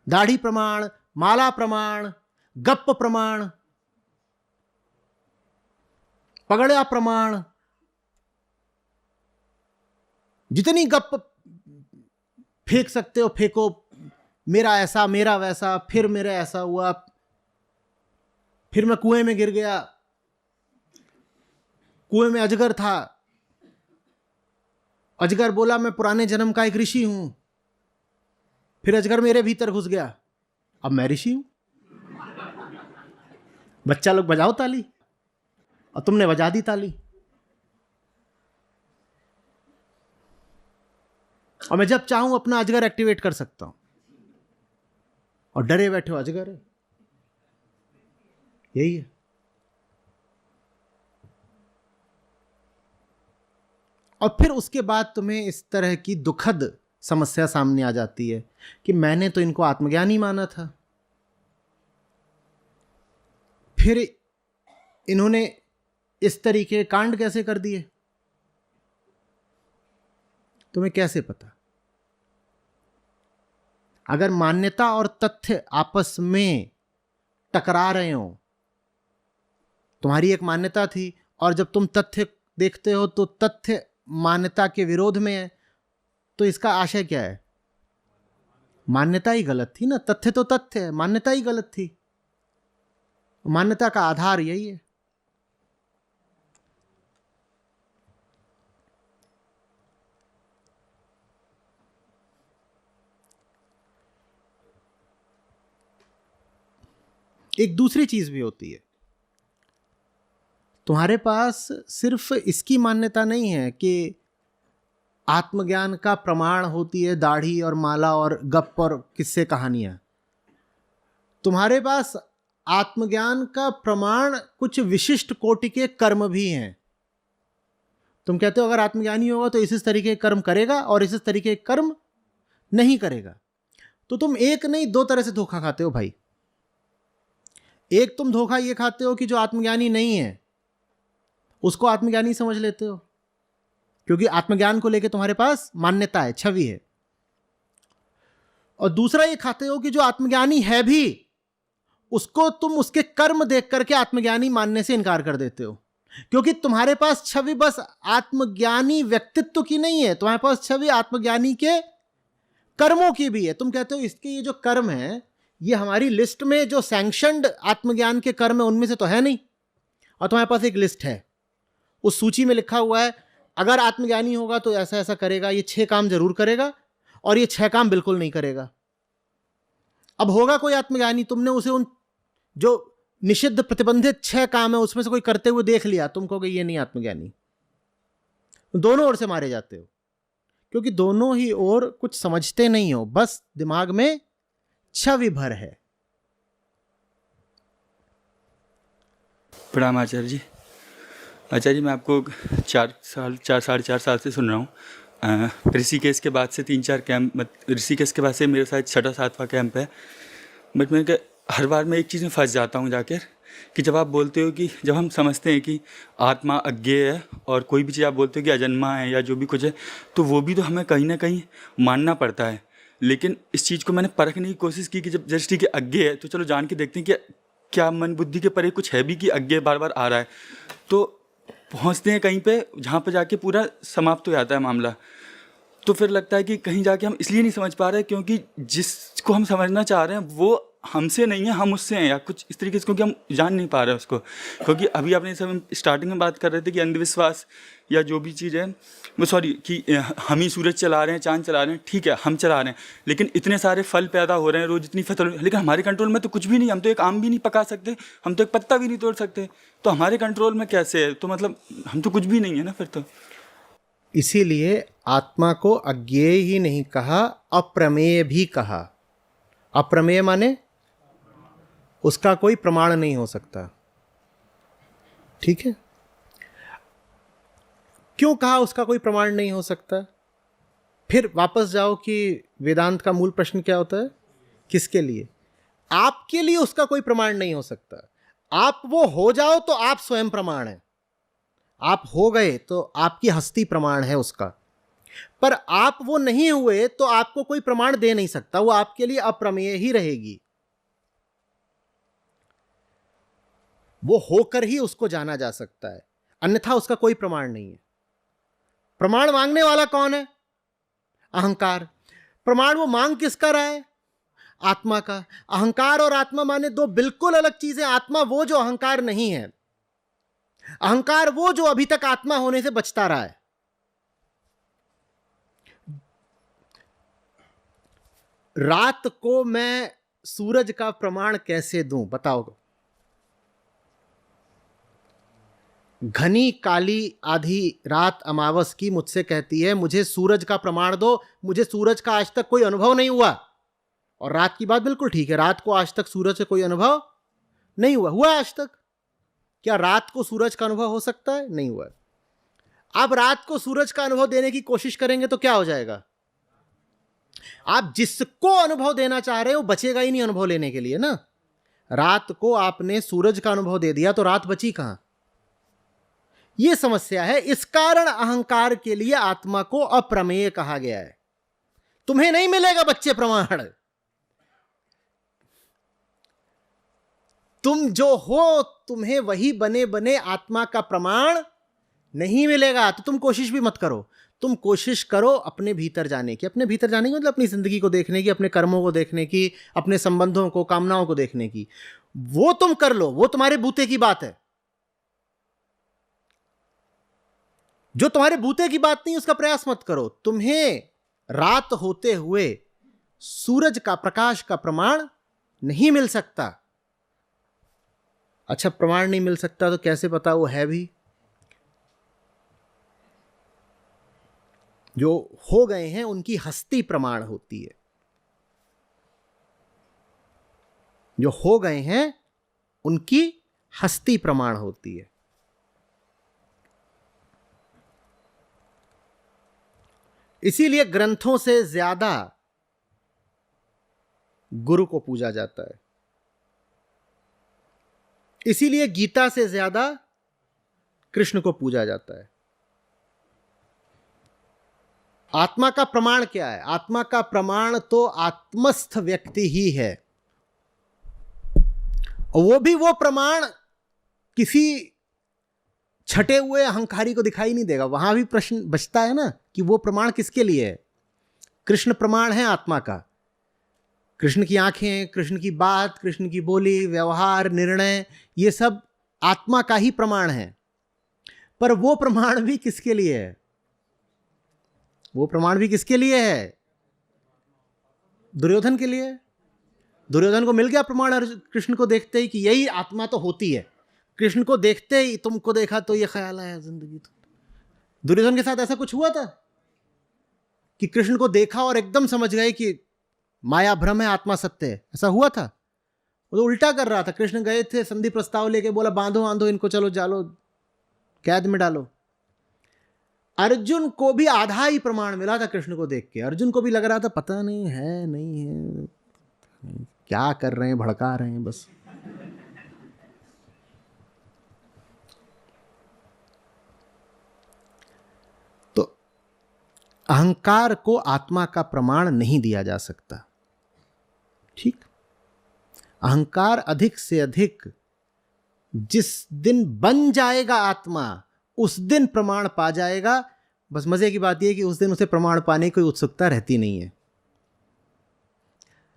दाढ़ी प्रमाण, माला प्रमाण, गप्प प्रमाण, पगड़ा प्रमाण। जितनी गप्प फेंक सकते हो फेंको, मेरा ऐसा, मेरा वैसा, फिर मेरा ऐसा हुआ, फिर मैं कुएं में गिर गया, कुएं में अजगर था, अजगर बोला मैं पुराने जन्म का एक ऋषि हूं, फिर अजगर मेरे भीतर घुस गया, अब मैं ऋषि हूं। बच्चा लोग बजाओ ताली, और तुमने बजा दी ताली। और मैं जब चाहूं अपना अजगर एक्टिवेट कर सकता हूं। और डरे बैठे हो, अजगर है, यही है। और फिर उसके बाद तुम्हें इस तरह की दुखद समस्या सामने आ जाती है कि मैंने तो इनको आत्मज्ञानी माना था, फिर इन्होंने इस तरीके कांड कैसे कर दिए? तुम्हें कैसे पता? अगर मान्यता और तथ्य आपस में टकरा रहे हो, तुम्हारी एक मान्यता थी और जब तुम तथ्य देखते हो तो तथ्य मान्यता के विरोध में है, तो इसका आशय क्या है? मान्यता ही गलत थी ना। तथ्य तो तथ्य है, मान्यता ही गलत थी। मान्यता का आधार यही है। एक दूसरी चीज भी होती है, तुम्हारे पास सिर्फ इसकी मान्यता नहीं है कि आत्मज्ञान का प्रमाण होती है दाढ़ी और माला और गप और किस्से कहानियां। तुम्हारे पास आत्मज्ञान का प्रमाण कुछ विशिष्ट कोटि के कर्म भी हैं। तुम कहते हो अगर आत्मज्ञानी होगा तो इस तरीके के कर्म करेगा और इस तरीके के कर्म नहीं करेगा। तो तुम एक नहीं 2 तरह से धोखा खाते हो भाई। एक तुम धोखा ये खाते हो कि जो आत्मज्ञानी नहीं है उसको आत्मज्ञानी समझ लेते हो, क्योंकि आत्मज्ञान को लेकर तुम्हारे पास मान्यता है, छवि है। और दूसरा ये खाते हो कि जो आत्मज्ञानी है भी उसको तुम उसके कर्म देख करके आत्मज्ञानी मानने से इनकार कर देते हो, क्योंकि तुम्हारे पास छवि बस आत्मज्ञानी व्यक्तित्व की नहीं है, तुम्हारे पास छवि आत्मज्ञानी के कर्मों की भी है। तुम कहते हो इसके ये जो कर्म है ये हमारी लिस्ट में जो सैंक्शनड आत्मज्ञान के कर्म है उनमें से तो है नहीं, और तुम्हारे पास एक लिस्ट है, उस सूची में लिखा हुआ है अगर आत्मज्ञानी होगा तो ऐसा ऐसा करेगा, ये 6 काम जरूर करेगा और ये 6 काम बिल्कुल नहीं करेगा। अब होगा कोई आत्मज्ञानी, तुमने उसे उन जो निषिद्ध प्रतिबंधित 6 काम है उसमें से कोई करते हुए देख लिया, तुम कहोगे ये नहीं आत्मज्ञानी। दोनों ओर से मारे जाते हो, क्योंकि दोनों ही ओर कुछ समझते नहीं हो, बस दिमाग में छवि भर है। प्रणाम आचार्य जी। आचार्य जी, मैं आपको 4.5 साल से सुन रहा हूँ। ऋषिकेश के बाद से 3-4 कैंप, ऋषिकेश के बाद से मेरे साथ 6वां-7वां कैंप है। बट मैं हर बार मैं एक चीज़ में फंस जाता हूँ जाकर, कि जब आप बोलते हो कि जब हम समझते हैं कि आत्मा अज्ञेय है और कोई भी चीज़ आप बोलते हो कि अजन्मा है या जो भी कुछ है, तो वो भी तो हमें कहीं ना कहीं मानना पड़ता है। लेकिन इस चीज़ को मैंने परखने की कोशिश की कि जब दृष्टि के अज्ञेय है तो चलो जान के देखते हैं कि क्या मन बुद्धि के परे कुछ है भी कि अज्ञेय बार बार आ रहा है, तो पहुँचते हैं कहीं पे जहाँ पे जाके पूरा समाप्त हो जाता है मामला। तो फिर लगता है कि कहीं जाके हम इसलिए नहीं समझ पा रहे क्योंकि जिसको हम समझना चाह रहे हैं वो हमसे नहीं है, हम उससे हैं या कुछ इस तरीके से, क्योंकि हम जान नहीं पा रहे उसको। क्योंकि अभी आपने सब स्टार्टिंग में बात कर रहे थे कि अंधविश्वास या जो भी चीज़ है वो कि हम ही सूरज चला रहे हैं, चांद चला रहे हैं, ठीक है हम चला रहे हैं, लेकिन इतने सारे फल पैदा हो रहे हैं रोज़, इतनी फसल, लेकिन हमारे कंट्रोल में तो कुछ भी नहीं। हम तो एक आम भी नहीं पका सकते, हम तो एक पत्ता भी नहीं तोड़ सकते, तो हमारे कंट्रोल में कैसे है? तो मतलब हम तो कुछ भी नहीं है ना फिर तो। इसीलिए आत्मा को अज्ञेय ही नहीं कहा, अप्रमेय भी कहा। अप्रमेय माने उसका कोई प्रमाण नहीं हो सकता, ठीक है। क्यों कहा उसका कोई प्रमाण नहीं हो सकता? फिर वापस जाओ कि वेदांत का मूल प्रश्न क्या होता है, किसके लिए? आपके लिए उसका कोई प्रमाण नहीं हो सकता। आप वो हो जाओ तो आप स्वयं प्रमाण है, आप हो गए तो आपकी हस्ती प्रमाण है उसका। पर आप वो नहीं हुए तो आपको कोई प्रमाण दे नहीं सकता, वो आपके लिए अप्रमेय ही रहेगी। वो होकर ही उसको जाना जा सकता है, अन्यथा उसका कोई प्रमाण नहीं है। प्रमाण मांगने वाला कौन है? अहंकार। प्रमाण वो मांग किसका रहा है? आत्मा का। अहंकार और आत्मा माने 2 बिल्कुल अलग चीजें। आत्मा वो जो अहंकार नहीं है, अहंकार वो जो अभी तक आत्मा होने से बचता रहा है। रात को मैं सूरज का प्रमाण कैसे दूं, बताओ? घनी काली आधी रात अमावस की मुझसे कहती है मुझे सूरज का प्रमाण दो, मुझे सूरज का आज तक कोई अनुभव नहीं हुआ। और रात की बात बिल्कुल ठीक है, रात को आज तक सूरज से कोई अनुभव नहीं हुआ आज तक। क्या रात को सूरज का अनुभव हो सकता है? नहीं हुआ। आप रात को सूरज का अनुभव देने की कोशिश करेंगे तो क्या हो जाएगा? आप जिसको अनुभव देना चाह रहे हो बचेगा ही नहीं अनुभव लेने के लिए ना। रात को आपने सूरज का अनुभव दे दिया तो रात बची कहां? यह समस्या है। इस कारण अहंकार के लिए आत्मा को अप्रमेय कहा गया है। तुम्हें नहीं मिलेगा बच्चे प्रमाण, तुम जो हो तुम्हें वही बने बने आत्मा का प्रमाण नहीं मिलेगा। तो तुम कोशिश भी मत करो, तुम कोशिश करो अपने भीतर जाने की। अपने भीतर जाने की मतलब अपनी जिंदगी को देखने की, अपने कर्मों को देखने की, अपने संबंधों को, कामनाओं को देखने की। वो तुम कर लो, वो तुम्हारे बूते की बात है। जो तुम्हारे बूते की बात नहीं उसका प्रयास मत करो। तुम्हें रात होते हुए सूरज का प्रकाश का प्रमाण नहीं मिल सकता। अच्छा, प्रमाण नहीं मिल सकता तो कैसे पता वो है भी? जो हो गए हैं उनकी हस्ती प्रमाण होती है। जो हो गए हैं उनकी हस्ती प्रमाण होती है। इसीलिए ग्रंथों से ज्यादा गुरु को पूजा जाता है। इसीलिए गीता से ज्यादा कृष्ण को पूजा जाता है। आत्मा का प्रमाण क्या है? आत्मा का प्रमाण तो आत्मस्थ व्यक्ति ही है, और वो भी वो प्रमाण किसी छटे हुए अहंकारी को दिखाई नहीं देगा। वहां भी प्रश्न बचता है ना कि वो प्रमाण किसके लिए है। कृष्ण प्रमाण है आत्मा का, कृष्ण की आंखें, कृष्ण की बात, कृष्ण की बोली, व्यवहार, निर्णय, ये सब आत्मा का ही प्रमाण है। पर वो प्रमाण भी किसके लिए है? वो प्रमाण भी किसके लिए है? दुर्योधन के लिए। दुर्योधन को मिल गया प्रमाण कृष्ण को देखते ही कि यही आत्मा तो होती है। कृष्ण को देखते ही तुमको देखा तो ये ख्याल आया जिंदगी तो। दुर्योधन के साथ ऐसा कुछ हुआ था कि कृष्ण को देखा और एकदम समझ गए कि माया भ्रम है, आत्मा सत्य है? ऐसा हुआ था? वो तो उल्टा कर रहा था। कृष्ण गए थे, संधि प्रस्ताव लेके, बोला बांधो बांधो इनको, चलो जालो, कैद में डालो। अर्जुन को भी आधा ही प्रमाण मिला था कृष्ण को देख के। अर्जुन को भी लग रहा था पता नहीं है नहीं है, क्या कर रहे हैं, भड़का रहे हैं बस। तो अहंकार को आत्मा का प्रमाण नहीं दिया जा सकता। ठीक, अहंकार अधिक से अधिक जिस दिन बन जाएगा आत्मा, उस दिन प्रमाण पा जाएगा। बस मजे की बात यह कि उस दिन उसे प्रमाण पाने की कोई उत्सुकता रहती नहीं है।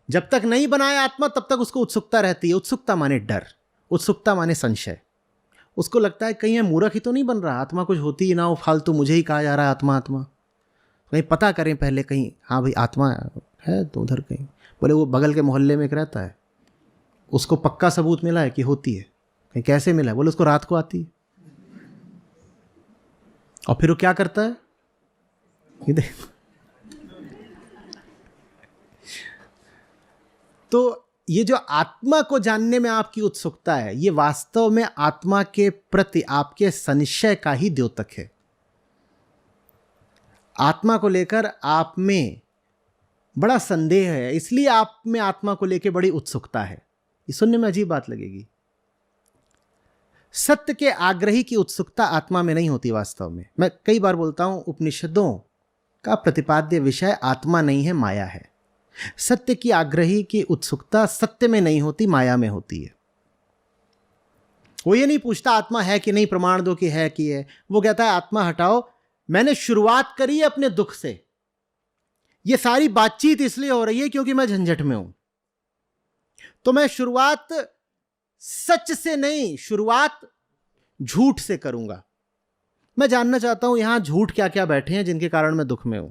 जब तक नहीं बनाया आत्मा तब तक उसको उत्सुकता रहती है। उत्सुकता माने डर, उत्सुकता माने संशय। उसको लगता है कहीं मैं मूर्ख ही तो नहीं बन रहा, आत्मा कुछ होती ही ना हो, फालतू मुझे ही कहा जा रहा है आत्मा आत्मा। कहीं पता करें पहले, कहीं हाँ भाई आत्मा है तो उधर कहीं। बोले वो बगल के मोहल्ले में एक रहता है, उसको पक्का सबूत मिला है कि होती है। कहीं कैसे मिला है? बोले उसको रात को आती है। और फिर वो क्या करता है? ये देख, तो ये जो आत्मा को जानने में आपकी उत्सुकता है, ये वास्तव में आत्मा के प्रति आपके संशय का ही द्योतक है। आत्मा को लेकर आप में बड़ा संदेह है, इसलिए आप में आत्मा को लेकर बड़ी उत्सुकता है। ये सुनने में अजीब बात लगेगी। सत्य के आग्रही की उत्सुकता आत्मा में नहीं होती वास्तव में। मैं कई बार बोलता हूं, उपनिषदों का प्रतिपाद्य विषय आत्मा नहीं है, माया है। सत्य की आग्रही की उत्सुकता सत्य में नहीं होती, माया में होती है। वो ये नहीं पूछता आत्मा है कि नहीं, प्रमाण दो कि है कि है। वो कहता है आत्मा हटाओ, मैंने शुरुआत करी है अपने दुख से। ये सारी बातचीत इसलिए हो रही है क्योंकि मैं झंझट में हूं। तो मैं शुरुआत सच से नहीं, शुरुआत झूठ से करूंगा। मैं जानना चाहता हूं यहां झूठ क्या क्या बैठे हैं जिनके कारण मैं दुख में हूं।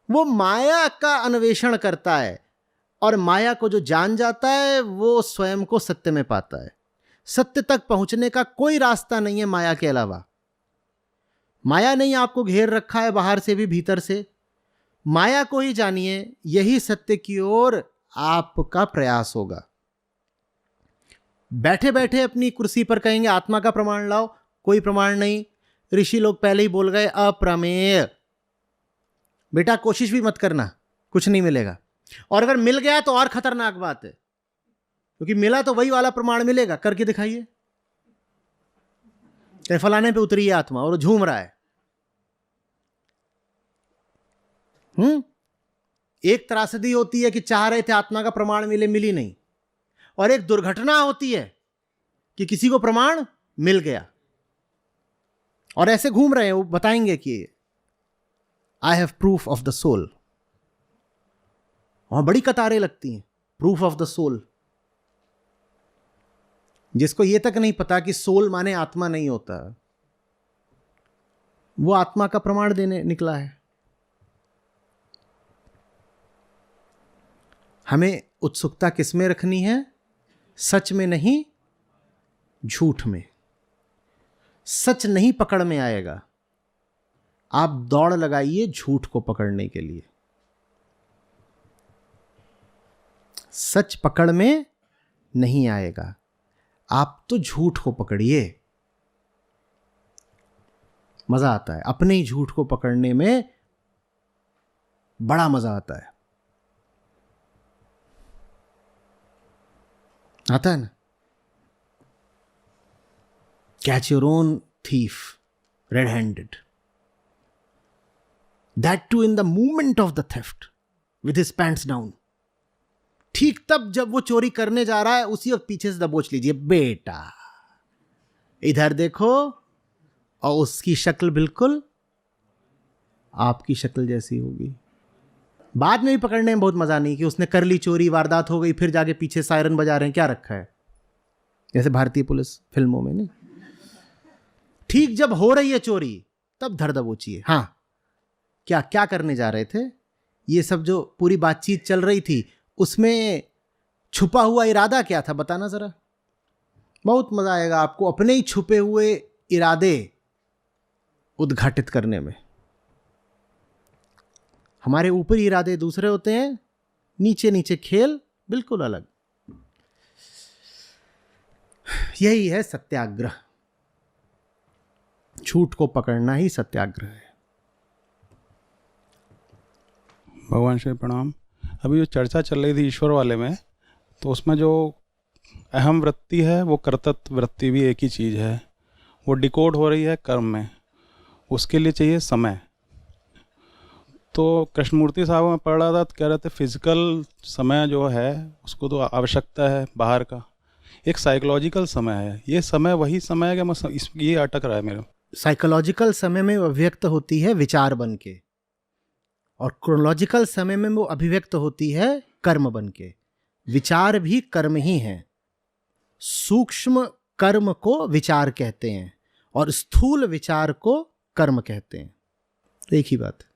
वो माया का अन्वेषण करता है, और माया को जो जान जाता है वो स्वयं को सत्य में पाता है। सत्य तक पहुंचने का कोई रास्ता नहीं है माया के अलावा। माया ने आपको घेर रखा है बाहर से भी भीतर से। माया को ही जानिए, यही सत्य की ओर आपका प्रयास होगा। बैठे बैठे अपनी कुर्सी पर कहेंगे आत्मा का प्रमाण लाओ, कोई प्रमाण नहीं। ऋषि लोग पहले ही बोल गए अप्रमेय। बेटा कोशिश भी मत करना, कुछ नहीं मिलेगा। और अगर मिल गया तो और खतरनाक बात है, क्योंकि मिला तो वही वाला प्रमाण मिलेगा। करके दिखाइए, फलाने पे उतरी है आत्मा और झूम रहा है। एक त्रासदी होती है कि चाह रहे थे आत्मा का प्रमाण मिले, मिली नहीं। और एक दुर्घटना होती है कि किसी को प्रमाण मिल गया और ऐसे घूम रहे हैं। वो बताएंगे कि I have proof of the soul, और बड़ी कतारें लगती हैं। प्रूफ ऑफ द सोल, जिसको यह तक नहीं पता कि सोल माने आत्मा नहीं होता, वो आत्मा का प्रमाण देने निकला है। हमें उत्सुकता किस में रखनी है? सच में नहीं, झूठ में। सच नहीं पकड़ में आएगा, आप दौड़ लगाइए झूठ को पकड़ने के लिए। सच पकड़ में नहीं आएगा, आप तो झूठ को पकड़िए। मजा आता है अपने ही झूठ को पकड़ने में, बड़ा मजा आता है ना। Catch your own thief red handed. That too in the movement of the theft with his pants down. ठीक तब जब वो चोरी करने जा रहा है उसी वक्त पीछे से दबोच लीजिए, बेटा इधर देखो, और उसकी शक्ल बिल्कुल आपकी शक्ल जैसी होगी। बाद में भी पकड़ने में बहुत मजा नहीं कि उसने कर ली चोरी, वारदात हो गई, फिर जाके पीछे सायरन बजा रहे हैं, क्या रखा है, जैसे भारतीय पुलिस फिल्मों में नहीं। ठीक जब हो रही है चोरी तब धर दबोचिए। हाँ, क्या क्या करने जा रहे थे, ये सब जो पूरी बातचीत चल रही थी उसमें छुपा हुआ इरादा क्या था, बताना जरा। बहुत मजा आएगा आपको अपने ही छुपे हुए इरादे उद्घाटित करने में। हमारे ऊपरी इरादे दूसरे होते हैं, नीचे नीचे खेल बिल्कुल अलग। यही है सत्याग्रह, झूठ को पकड़ना ही सत्याग्रह है। भगवान श्री प्रणाम। अभी जो चर्चा चल रही थी ईश्वर वाले में, तो उसमें जो अहम वृत्ति है वो कर्तृत्व वृत्ति भी एक ही चीज़ है, वो डिकोड हो रही है कर्म में, उसके लिए चाहिए समय। तो कृष्णमूर्ति साहब में पढ़ रहा था तो कह रहे थे फिजिकल समय जो है उसको तो आवश्यकता है बाहर का, एक साइकोलॉजिकल समय है। ये समय वही समय है कि मैं ये अटक रहा है मेरा। साइकोलॉजिकल समय में वो अभिव्यक्त होती है विचार बन के, और क्रोनोलॉजिकल समय में वो अभिव्यक्त होती है कर्म बन के। विचार भी कर्म ही है। सूक्ष्म कर्म को विचार कहते हैं और स्थूल विचार को कर्म कहते हैं, एक ही बात है।